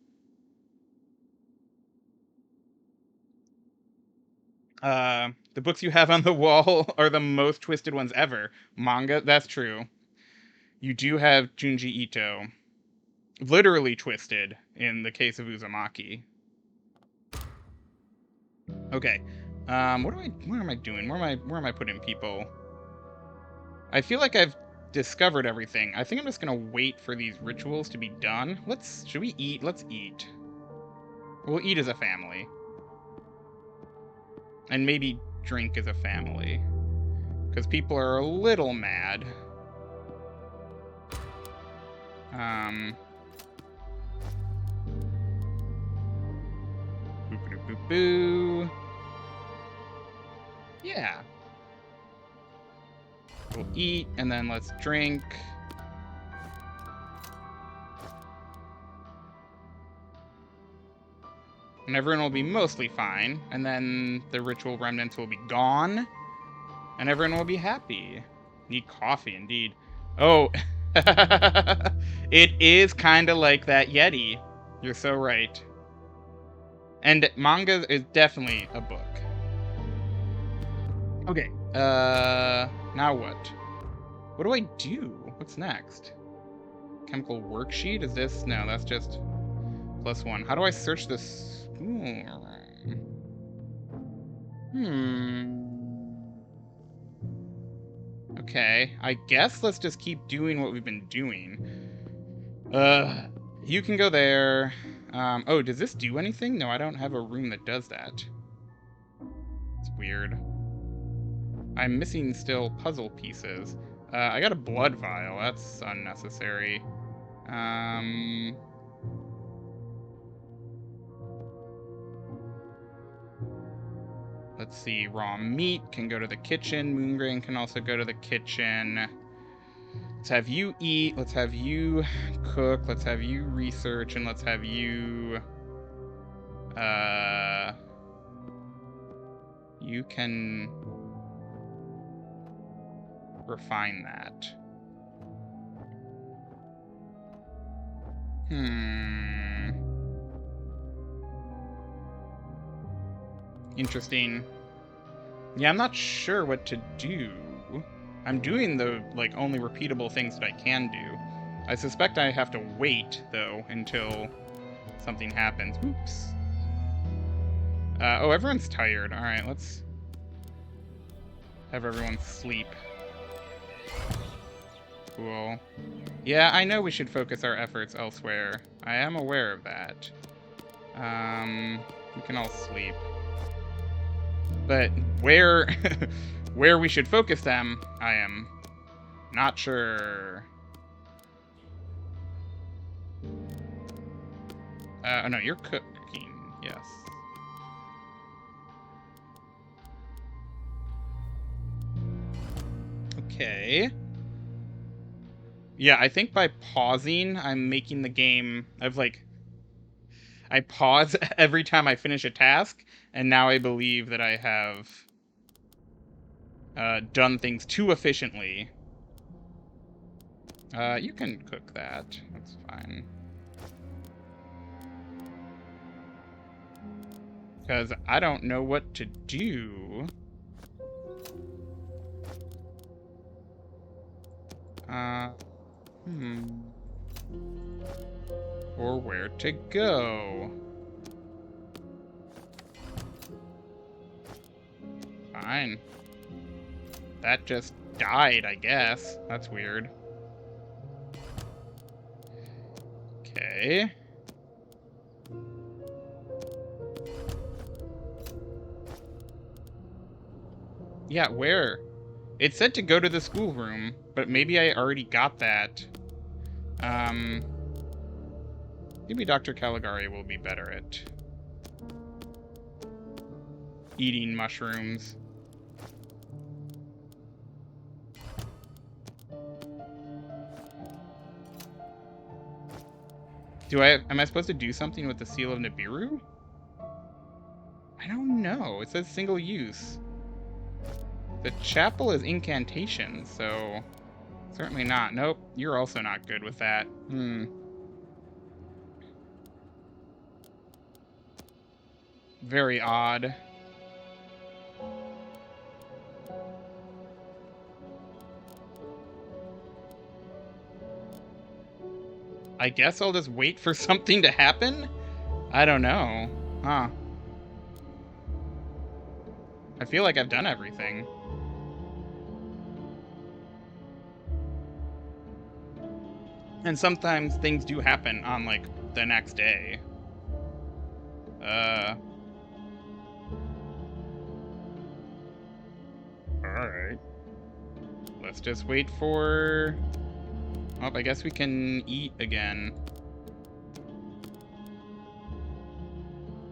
The books you have on the wall are the most twisted ones ever. Manga, that's true. You do have Junji Ito. Literally twisted in the case of Uzumaki. Okay. What am I doing? Where am I putting people? I feel like I've discovered everything. I think I'm just gonna wait for these rituals to be done. Should we eat? Let's eat. We'll eat as a family. And maybe drink as a family. Because people are a little mad. Boop-a-doop-boop-boo. Yeah. We'll eat, and then let's drink. And everyone will be mostly fine, and then the ritual remnants will be gone, and everyone will be happy. Need coffee, indeed. Oh, it is kind of like that Yeti. You're so right. And manga is definitely a book. Okay, now what? What do I do? What's next? Chemical worksheet? Is this? No, that's just +1. How do I search this? Okay, I guess let's just keep doing what we've been doing. You can go there. Oh, does this do anything? No, I don't have a room that does that. weird. I'm missing still puzzle pieces. I got a blood vial. That's unnecessary. Let's see. Raw meat can go to the kitchen. Moongrain can also go to the kitchen. Let's have you eat. Let's have you cook. Let's have you research. And let's have you... You can... refine that. Interesting. Yeah, I'm not sure what to do. I'm doing the, like, only repeatable things that I can do. I suspect I have to wait, though, until something happens. Oops. Oh, everyone's tired. Alright, let's have everyone sleep. Cool. Yeah, I know we should focus our efforts elsewhere. I am aware of that. We can all sleep. But where where we should focus them, I am not sure. Oh no, you're cooking, yes. Okay. Yeah, I think by pausing, I'm making the game... I pause every time I finish a task, and now I believe that I have done things too efficiently. You can cook that. That's fine. Because I don't know what to do. Or where to go. Fine. That just died, I guess. That's weird. Okay. Yeah, where? It said to go to the schoolroom, but maybe I already got that. Maybe Dr. Caligari will be better at eating mushrooms. Am I supposed to do something with the Seal of Nibiru? I don't know. It says single use. The chapel is incantation, so certainly not. Nope, you're also not good with that. Very odd. I guess I'll just wait for something to happen? I don't know. Huh. I feel like I've done everything. And sometimes things do happen on, like, the next day. Alright. Let's just wait for... Oh, I guess we can eat again.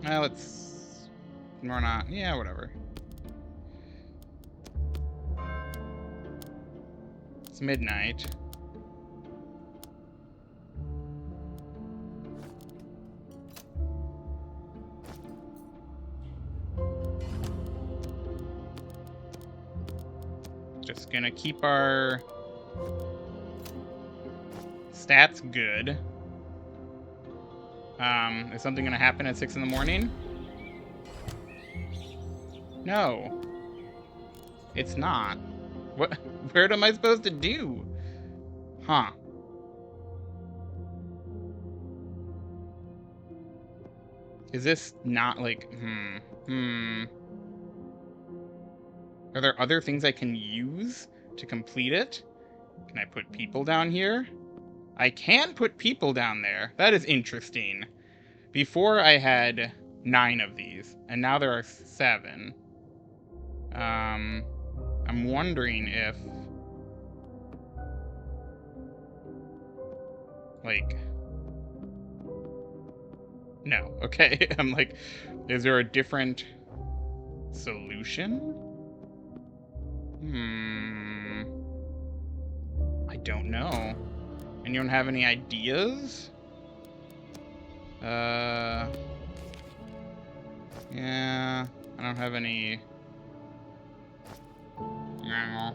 Let's... Or not. Yeah, whatever. It's midnight. Just gonna keep our stats good. Is something gonna happen at 6 in the morning? No. It's not. What? Where am I supposed to do? Huh. Is this not like... Are there other things I can use to complete it? Can I put people down here? I can put people down there. That is interesting. Before I had 9 of these, and now there are 7. I'm wondering if, like, no, okay. I'm like, is there a different solution? I don't know. And you don't have any ideas? Yeah, I don't have any. No.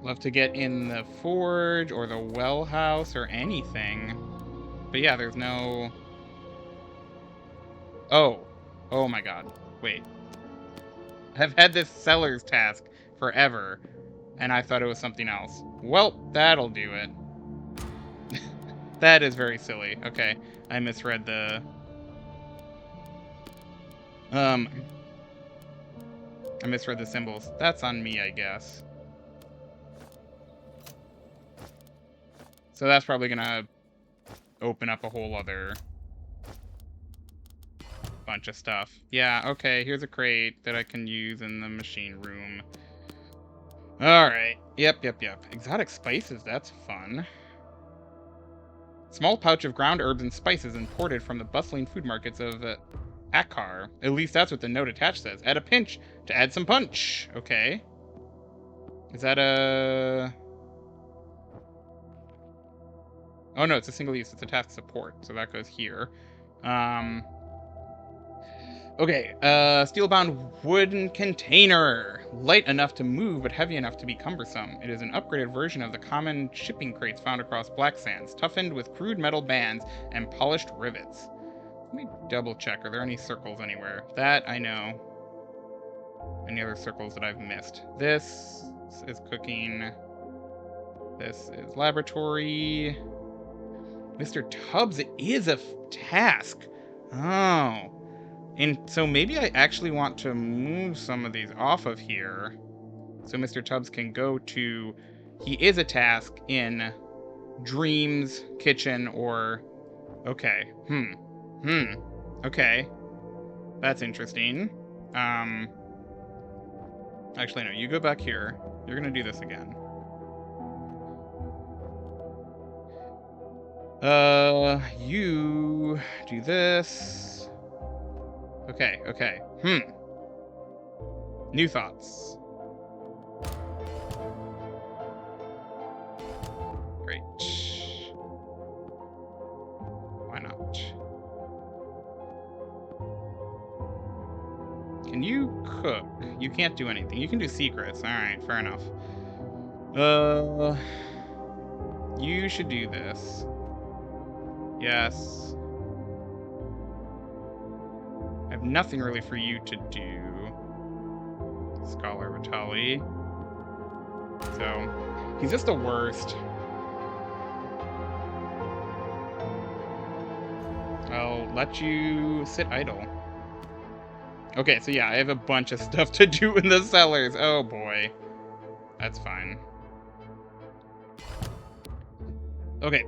Love to get in the forge or the well house or anything. But yeah, there's no... Oh. Oh my god. Wait. I've had this seller's task forever, and I thought it was something else. Well, that'll do it. That is very silly. Okay, I misread the... I misread the symbols. That's on me, I guess. So that's probably gonna open up a whole other bunch of stuff. Yeah, okay, here's a crate that I can use in the machine room. Alright, yep. Exotic spices, that's fun. Small pouch of ground herbs and spices imported from the bustling food markets of Akar. At least that's what the note attached says. Add a pinch to add some punch. Okay. Is that a... Oh no, it's a single use. It's a task support, so that goes here. Okay, steel-bound wooden container. Light enough to move, but heavy enough to be cumbersome. It is an upgraded version of the common shipping crates found across Black Sands, toughened with crude metal bands and polished rivets. Let me double-check. Are there any circles anywhere? That I know. Any other circles that I've missed? This is cooking. This is laboratory. Mr. Tubbs, it is a task. Oh. And so maybe I actually want to move some of these off of here so Mr. Tubbs can go to... He is a task in Dreams, Kitchen, or... Okay. Okay. That's interesting. Actually, no. You go back here. You're gonna do this again. You do this. Okay. New thoughts. Great. Why not? Can you cook? You can't do anything. You can do secrets. Alright, fair enough. You should do this. Yes. I have nothing really for you to do. Scholar Vitali. So, he's just the worst. I'll let you sit idle. Okay, so yeah, I have a bunch of stuff to do in the cellars. Oh boy. That's fine. Okay,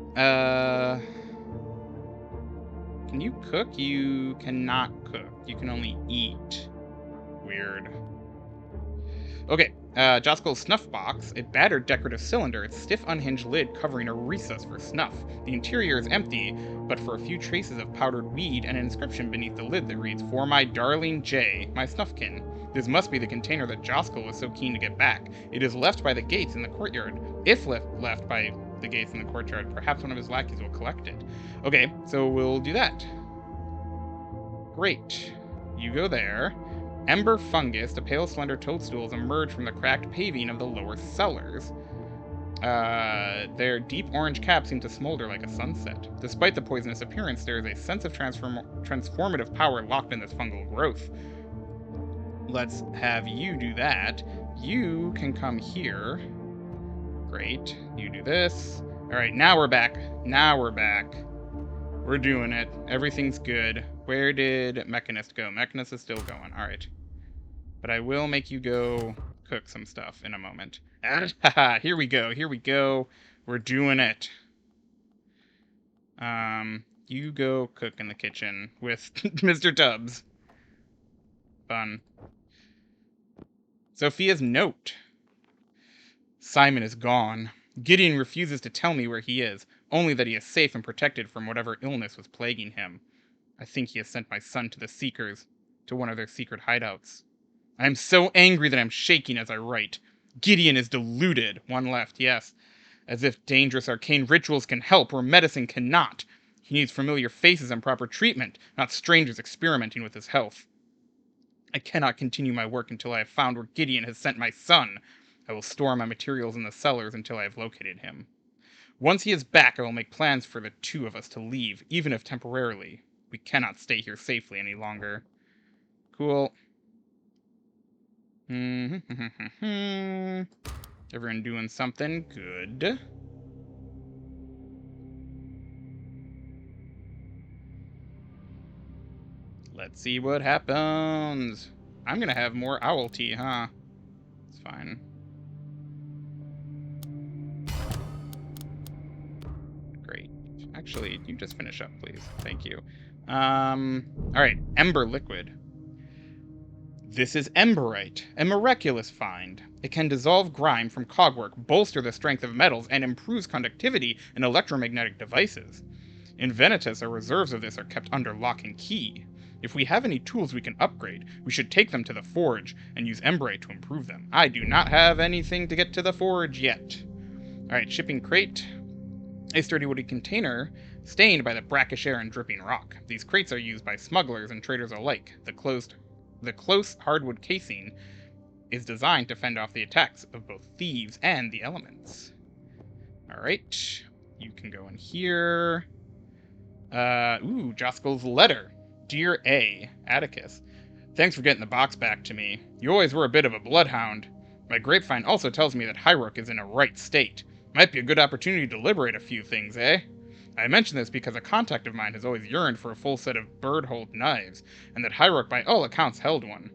can you cook? You cannot cook. You can only eat. Weird. Okay, Joskel's snuff box, a battered decorative cylinder, its stiff unhinged lid covering a recess for snuff. The interior is empty, but for a few traces of powdered weed and an inscription beneath the lid that reads, "For my darling Jay, my snuffkin." This must be the container that Joskel was so keen to get back. It is left by the gates in the courtyard. If left by the gates in the courtyard, perhaps one of his lackeys will collect it. Okay, so we'll do that. Great. You go there. Ember fungus, the pale slender toadstools emerge from the cracked paving of the lower cellars. Their deep orange caps seem to smolder like a sunset. Despite the poisonous appearance, there is a sense of transformative power locked in this fungal growth. Let's have you do that. You can come here. Great. You do this. Alright, now we're back. We're doing it. Everything's good. Where did Mechanist go? Mechanist is still going. Alright. But I will make you go cook some stuff in a moment. Ah, here we go. We're doing it. You go cook in the kitchen with Mr. Tubbs. Fun. Sophia's note. Simon is gone. Gideon refuses to tell me where he is, only that he is safe and protected from whatever illness was plaguing him. I think he has sent my son to the Seekers, to one of their secret hideouts. I am so angry that I'm shaking as I write. Gideon is deluded. One left, yes. As if dangerous arcane rituals can help where medicine cannot. He needs familiar faces and proper treatment, not strangers experimenting with his health. I cannot continue my work until I have found where Gideon has sent my son. I will store my materials in the cellars until I have located him. Once he is back, I will make plans for the two of us to leave, even if temporarily. We cannot stay here safely any longer. Cool. Everyone doing something good. Let's see what happens. I'm gonna have more owl tea, huh? It's fine. Great. Actually, you just finish up, please. Thank you. Alright, Ember Liquid. This is Emberite, a miraculous find. It can dissolve grime from cogwork, bolster the strength of metals, and improves conductivity in electromagnetic devices. In Venitas, our reserves of this are kept under lock and key. If we have any tools we can upgrade, we should take them to the forge and use Emberite to improve them. I do not have anything to get to the forge yet. Alright, shipping crate. A sturdy woody container stained by the brackish air and dripping rock. These crates are used by smugglers and traders alike. The close hardwood casing is designed to fend off the attacks of both thieves and the elements. Alright, you can go in here. Joskel's letter. Dear A, Atticus. Thanks for getting the box back to me. You always were a bit of a bloodhound. My grapevine also tells me that Highrook is in a right state. Might be a good opportunity to liberate a few things, eh? I mention this because a contact of mine has always yearned for a full set of bird-hold knives, and that Highrook by all accounts held one.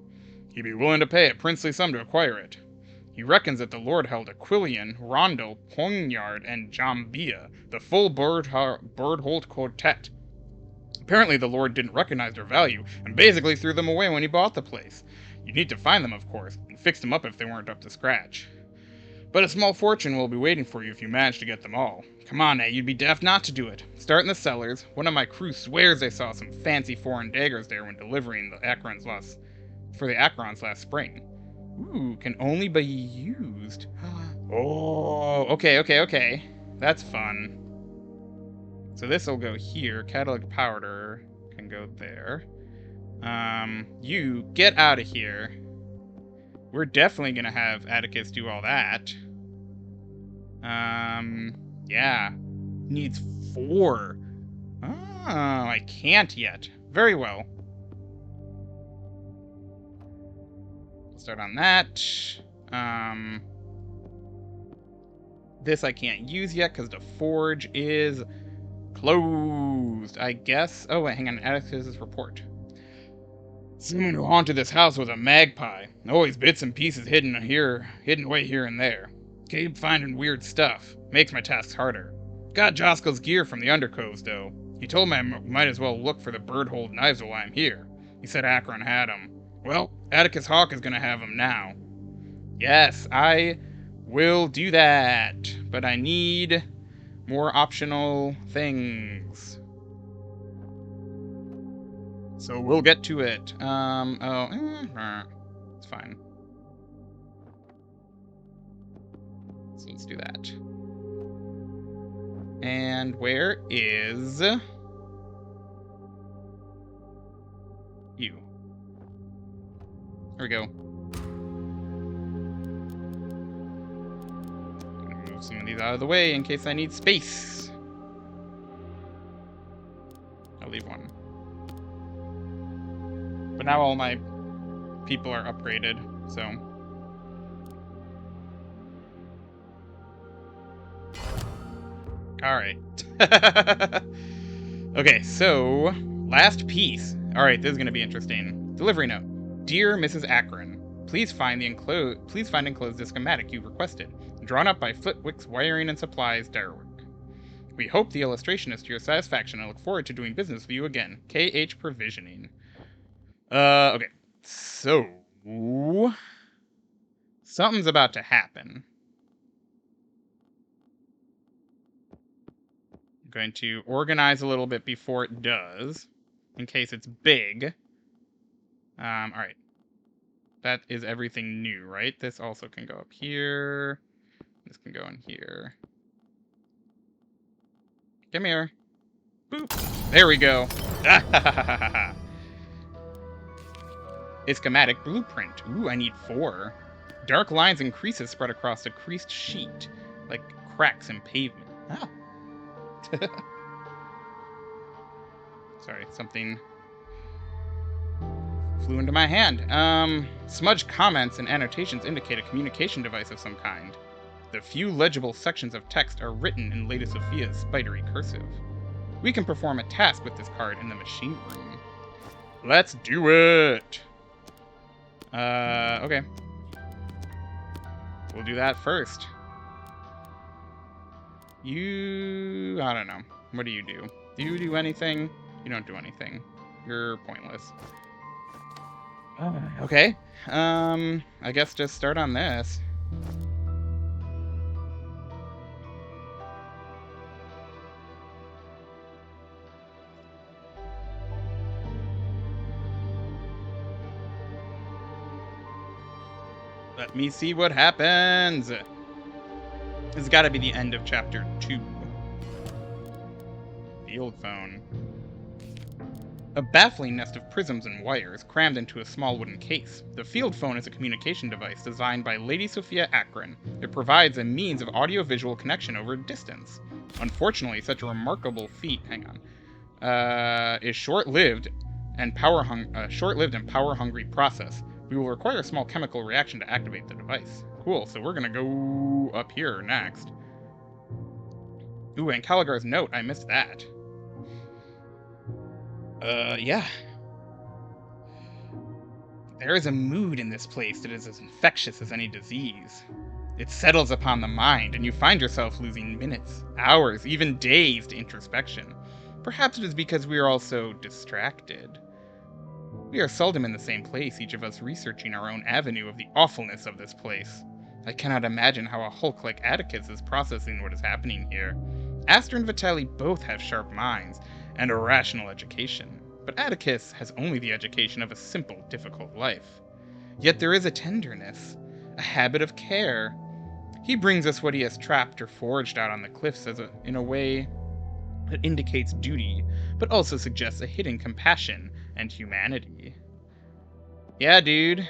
He'd be willing to pay a princely sum to acquire it. He reckons that the Lord held Aquilian, Rondel, Poignard, and Jambia, the full bird-hold quartet. Apparently the Lord didn't recognize their value, and basically threw them away when he bought the place. You'd need to find them, of course, and fix them up if they weren't up to scratch. But a small fortune will be waiting for you if you manage to get them all. Come on, you'd be daft not to do it. Start in the cellars. One of my crew swears they saw some fancy foreign daggers there when delivering the Acrons last spring. Ooh, can only be used. Oh, okay. That's fun. So this'll go here. Catalytic powder can go there. You get out of here. We're definitely gonna have Atticus do all that. Yeah. Needs 4. Oh, I can't yet. Very well. Start on that. This I can't use yet because the forge is closed, I guess. Oh, wait, hang on. Atticus's report. Someone who haunted this house was a magpie. Always bits and pieces hidden away here and there. Keep finding weird stuff. Makes my tasks harder. Got Joskel's gear from the Undercoves, though. He told me I might as well look for the bird-hold knives while I'm here. He said Akron had them. Well, Atticus Hawk is gonna have them now. Yes, I will do that. But I need more optional things. So we'll get to it. It's fine. So let's do that. And where is you? There we go. Gonna move some of these out of the way in case I need space. I'll leave one. But now all my people are upgraded, so. Alright. Okay, so, last piece. Alright, this is going to be interesting. Delivery note. Dear Mrs. Akron, please find enclosed the schematic you requested, drawn up by Flitwick's Wiring and Supplies, Highrook. We hope the illustration is to your satisfaction and look forward to doing business with you again. KH Provisioning. Okay. So... something's about to happen. I'm going to organize a little bit before it does, in case it's big. Alright. That is everything new, right? This also can go up here. This can go in here. Come here. Boop. There we go. A schematic blueprint. Ooh, I need 4. Dark lines and creases spread across a creased sheet, like cracks in pavement. Ah. Sorry, something flew into my hand. Smudged comments and annotations indicate a communication device of some kind. The few legible sections of text are written in Lady Sophia's spidery cursive. We can perform a task with this card in the machine room. Let's do it! Okay. We'll do that first. I don't know. What do? Do you do anything? You don't do anything. You're pointless. Okay. I guess just start on this. Let me see what happens. This has got to be the end of chapter 2. Field phone. A baffling nest of prisms and wires crammed into a small wooden case. The field phone is a communication device designed by Lady Sophia Akron. It provides a means of audio-visual connection over distance. Unfortunately, such a remarkable feat, is short-lived and power-hungry process. We will require a small chemical reaction to activate the device. Cool, so we're gonna go up here next. Ooh, and Caligar's note, I missed that. Yeah. There is a mood in this place that is as infectious as any disease. It settles upon the mind, and you find yourself losing minutes, hours, even days to introspection. Perhaps it is because we are all so distracted. We are seldom in the same place, each of us researching our own avenue of the awfulness of this place. I cannot imagine how a hulk like Atticus is processing what is happening here. Aster and Vitali both have sharp minds and a rational education, but Atticus has only the education of a simple, difficult life. Yet there is a tenderness, a habit of care. He brings us what he has trapped or forged out on the cliffs in a way that indicates duty, but also suggests a hidden compassion and humanity. Yeah, dude.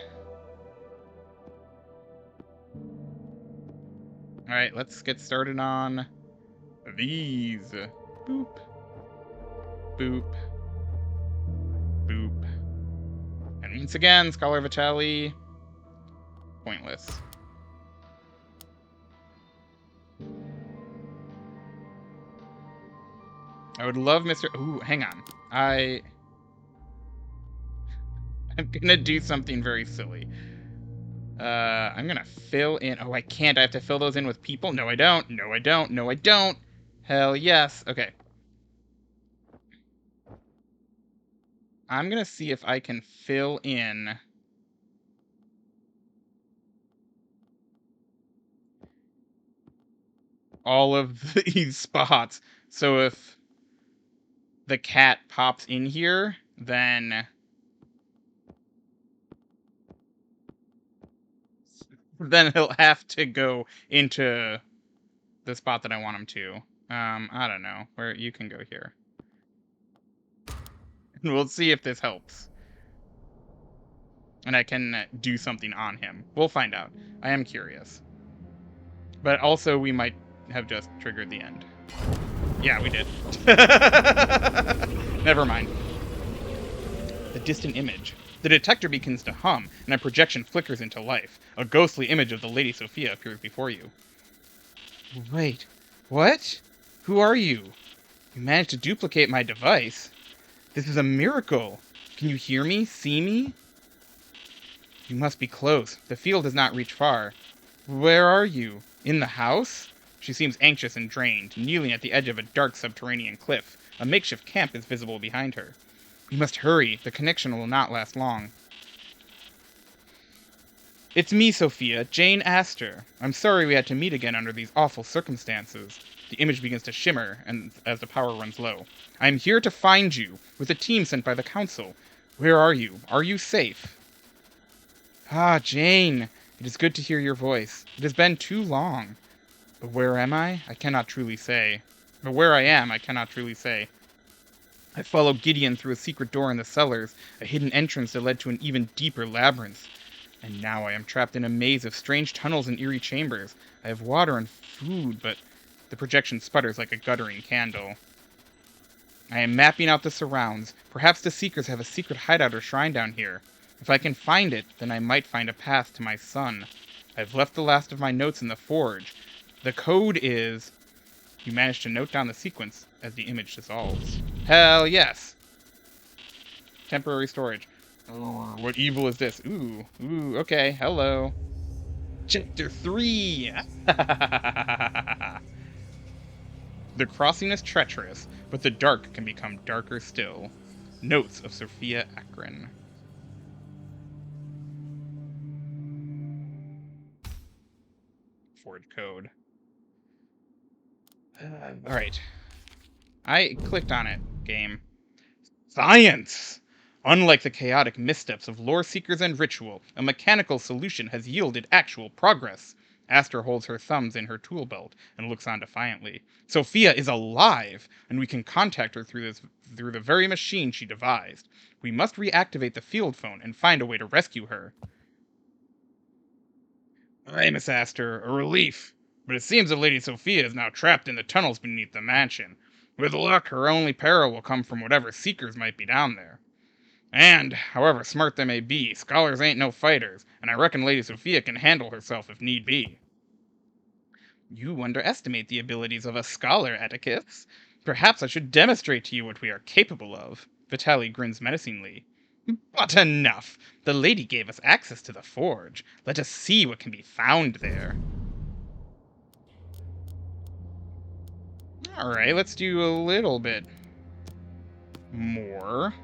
Alright, let's get started on these. Boop. Boop. Boop. And once again, Scholar Vitali. Pointless. I would love Mr. Ooh, hang on. I'm gonna do something very silly. I'm gonna fill in... Oh, I can't. I have to fill those in with people? No, I don't. No, I don't. No, I don't. Hell yes. Okay. I'm gonna see if I can fill in... all of these spots. So if the cat pops in here, then... then he'll have to go into the spot that I want him to. I don't know. Where you can go here. And we'll see if this helps. And I can do something on him. We'll find out. I am curious. But also, we might have just triggered the end. Yeah, we did. Never mind. A distant image. The detector begins to hum, and a projection flickers into life. A ghostly image of the Lady Sophia appears before you. Wait, what? Who are you? You managed to duplicate my device? This is a miracle. Can you hear me? See me? You must be close. The field does not reach far. Where are you? In the house? She seems anxious and drained, kneeling at the edge of a dark subterranean cliff. A makeshift camp is visible behind her. We must hurry. The connection will not last long. It's me, Sophia, Jane Astor. I'm sorry we had to meet again under these awful circumstances. The image begins to shimmer and as the power runs low. I am here to find you, with a team sent by the council. Where are you? Are you safe? Ah, Jane, it is good to hear your voice. It has been too long. But where am I? I cannot truly say. But where I am, I cannot truly say. I followed Gideon through a secret door in the cellars, a hidden entrance that led to an even deeper labyrinth. And now I am trapped in a maze of strange tunnels and eerie chambers. I have water and food, but the projection sputters like a guttering candle. I am mapping out the surrounds. Perhaps the Seekers have a secret hideout or shrine down here. If I can find it, then I might find a path to my son. I've left the last of my notes in the forge. The code is... You manage to note down the sequence as the image dissolves. Hell yes! Temporary storage. Oh, what evil is this? Ooh, okay, hello. Chapter 3! The crossing is treacherous, but the dark can become darker still. Notes of Sophia Akron. Forge code. Alright. I clicked on it, game. Science! Unlike the chaotic missteps of lore seekers and ritual, a mechanical solution has yielded actual progress. Astor holds her thumbs in her tool belt and looks on defiantly. Sophia is alive, and we can contact her through the very machine she devised. We must reactivate the field phone and find a way to rescue her. Aye, Miss Astor, a relief. But it seems that Lady Sophia is now trapped in the tunnels beneath the mansion. With luck, her only peril will come from whatever seekers might be down there. And, however smart they may be, scholars ain't no fighters, and I reckon Lady Sophia can handle herself if need be. You underestimate the abilities of a scholar, Atticus. Perhaps I should demonstrate to you what we are capable of. Vitaly grins menacingly. But enough! The lady gave us access to the forge. Let us see what can be found there. Alright, let's do a little bit more.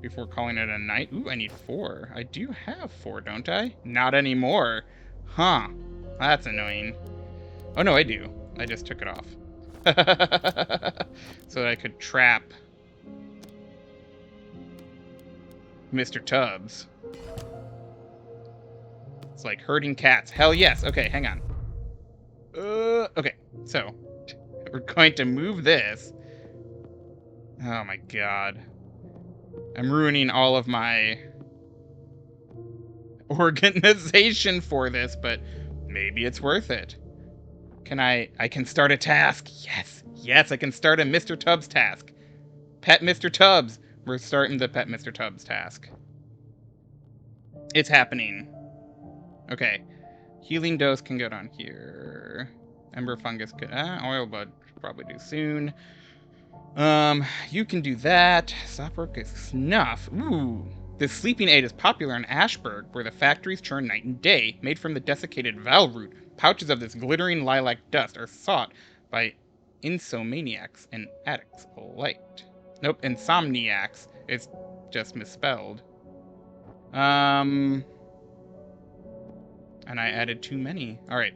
Before calling it a night. Ooh, I need 4. I do have 4, don't I? Not anymore. Huh. That's annoying. Oh, no, I do. I just took it off. So that I could trap Mr. Tubbs. It's like herding cats. Hell yes. Okay, hang on. Okay, so we're going to move this. Oh my god. I'm ruining all of my organization for this, but maybe it's worth it. I can start a task. Yes, I can start a Mr. Tubbs task. Pet Mr. Tubbs. We're starting the Pet Mr. Tubbs task. It's happening. Okay. Healing dose can go down here. Ember fungus could... oil bud probably do soon. You can do that. Stopwork is snuff. Ooh. This sleeping aid is popular in Ashburg, where the factories churn night and day. Made from the desiccated val root, pouches of this glittering lilac dust are sought by insomniacs and addicts alike. Nope, insomniacs. It's just misspelled. And I added too many. Alright.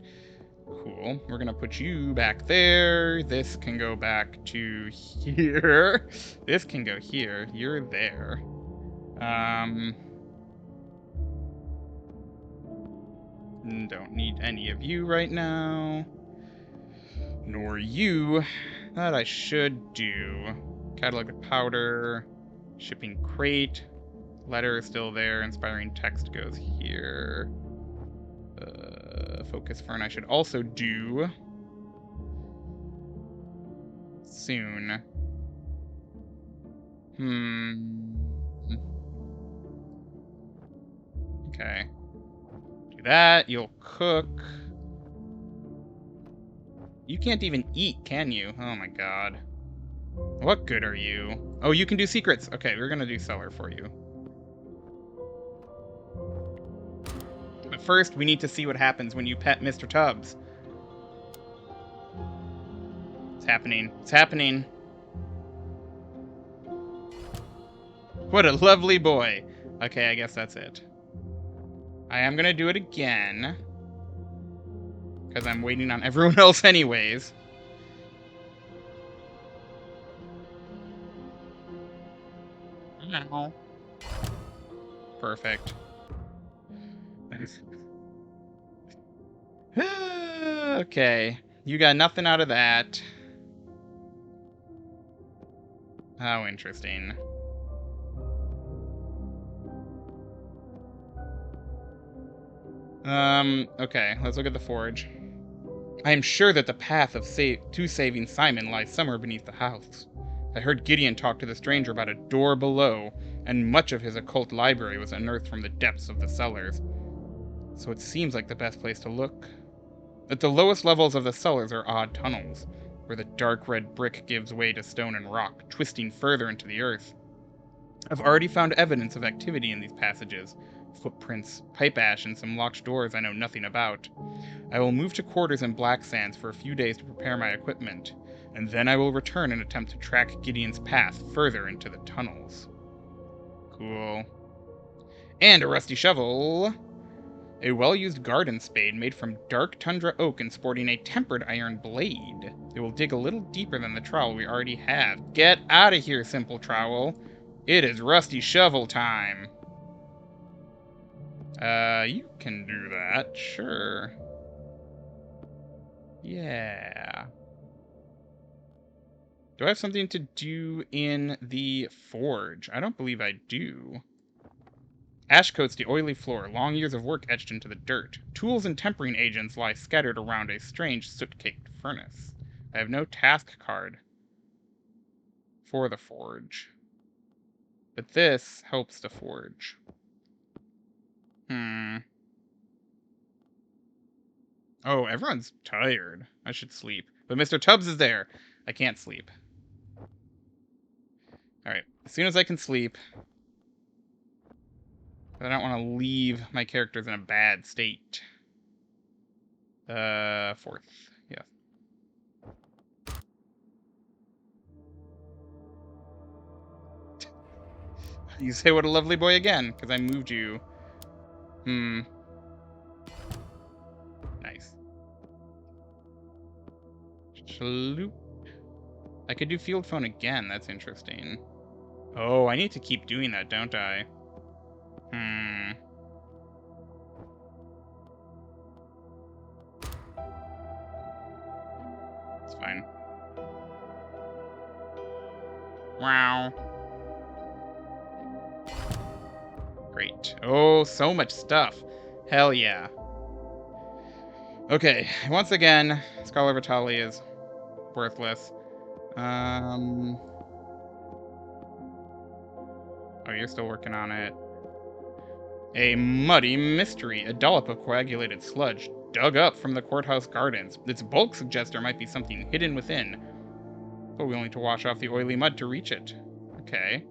Cool. We're gonna put you back there. This can go back to here. This can go here. You're there. Don't need any of you right now. Nor you. That I should do. Catalog powder. Shipping crate. Letter is still there. Inspiring text goes here. Focus fern I should also do soon. Okay. Do that. You'll cook. You can't even eat, can you? Oh my god. What good are you? Oh, you can do secrets. Okay, we're gonna do cellar for you. first, we need to see what happens when you pet Mr. Tubbs. It's happening. It's happening. What a lovely boy. Okay, I guess that's it. I am gonna do it again. Because I'm waiting on everyone else anyways. No. Perfect. Okay. You got nothing out of that. How interesting. Okay, let's look at the forge. I am sure that the path to saving Simon lies somewhere beneath the house. I heard Gideon talk to the stranger about a door below, and much of his occult library was unearthed from the depths of the cellars. So it seems like the best place to look. At the lowest levels of the cellars are odd tunnels, where the dark red brick gives way to stone and rock, twisting further into the earth. I've already found evidence of activity in these passages. Footprints, pipe ash, and some locked doors I know nothing about. I will move to quarters in Black Sands for a few days to prepare my equipment, and then I will return and attempt to track Gideon's path further into the tunnels. Cool. And a rusty shovel. A well-used garden spade made from dark tundra oak and sporting a tempered iron blade. It will dig a little deeper than the trowel we already have. Get out of here, simple trowel. It is rusty shovel time. You can do that, sure. Yeah. Do I have something to do in the forge? I don't believe I do. Ash coats the oily floor, long years of work etched into the dirt. Tools and tempering agents lie scattered around a strange soot-caked furnace. I have no task card for the forge. But this helps the forge. Oh, everyone's tired. I should sleep. But Mr. Tubbs is there. I can't sleep. Alright, as soon as I can sleep. I don't want to leave my characters in a bad state. Fourth. Yeah. You say what a lovely boy again, because I moved you. Nice. Shaloop. I could do field phone again, that's interesting. Oh, I need to keep doing that, don't I? It's fine. Wow. Great. Oh, so much stuff. Hell yeah. Okay, once again, Scholar Vitali is worthless. Oh, you're still working on it. A muddy mystery. A dollop of coagulated sludge dug up from the courthouse gardens. Its bulk suggests there might be something hidden within, but we only need to wash off the oily mud to reach it. Okay.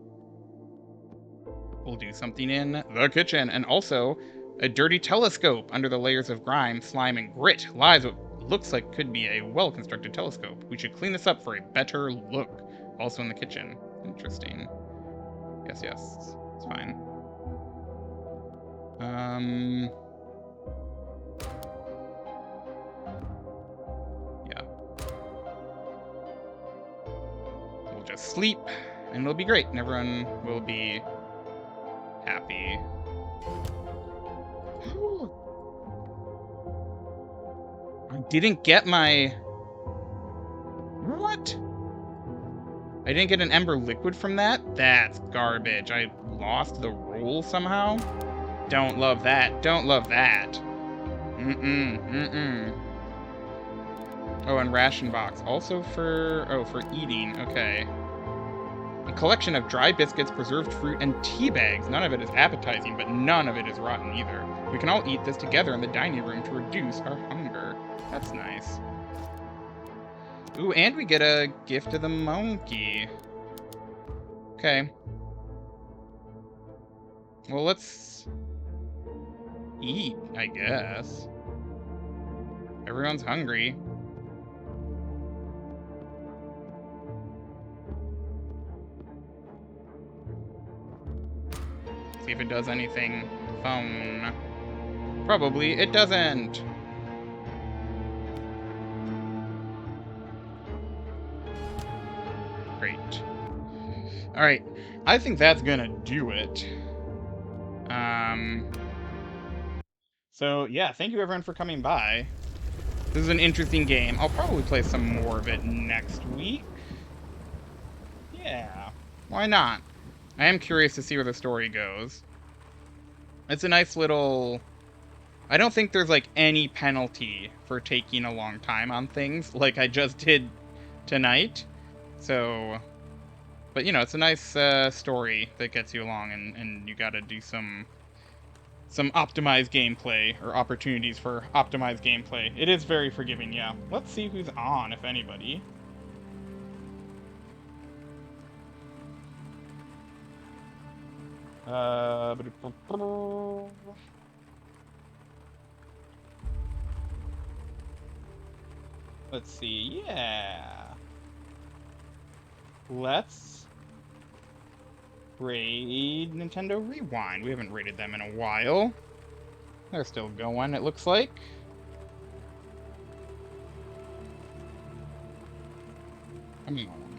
We'll do something in the kitchen. And also, a dirty telescope. Under the layers of grime, slime, and grit lies what looks like could be a well-constructed telescope. We should clean this up for a better look. Also in the kitchen. Interesting. Yes, it's fine. Yeah. We'll just sleep, and it'll be great, and everyone will be happy. I didn't get my... What? I didn't get an ember liquid from that? That's garbage. I lost the roll somehow? Don't love that. Don't love that. Oh, and ration box. Also for... Oh, for eating. Okay. A collection of dry biscuits, preserved fruit, and tea bags. None of it is appetizing, but none of it is rotten either. We can all eat this together in the dining room to reduce our hunger. That's nice. Ooh, and we get a gift of the monkey. Okay. Well, let's eat, I guess. Everyone's hungry. See if it does anything. Phone. Probably it doesn't. Great. Alright. I think that's gonna do it. So yeah, thank you everyone for coming by. This is an interesting game. I'll probably play some more of it next week. Yeah, why not? I am curious to see where the story goes. It's a nice little... I don't think there's, like, any penalty for taking a long time on things, like I just did tonight. So... But, you know, it's a nice story that gets you along, and you gotta do some optimized gameplay, or opportunities for optimized gameplay. It is very forgiving, yeah. Let's see who's on, if anybody. Let's see, yeah. Let's raid Nintendo Rewind. We haven't raided them in a while. They're still going, it looks like. Come on.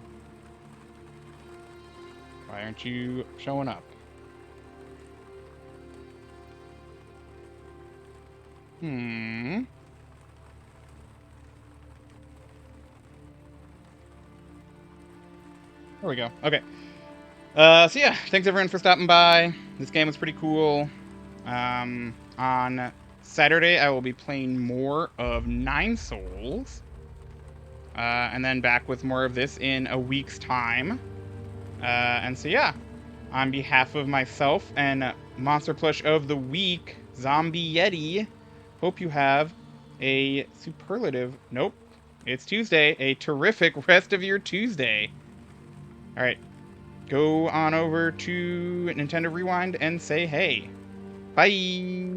Why aren't you showing up? There we go. Okay. So yeah, thanks everyone for stopping by. This game was pretty cool. On Saturday, I will be playing more of Nine Souls. And then back with more of this in a week's time. And so yeah, on behalf of myself and Monster Plush of the Week, Zombie Yeti, hope you have a superlative... Nope, it's Tuesday. A terrific rest of your Tuesday. Alright, go on over to Nintendo Rewind and say hey. Bye!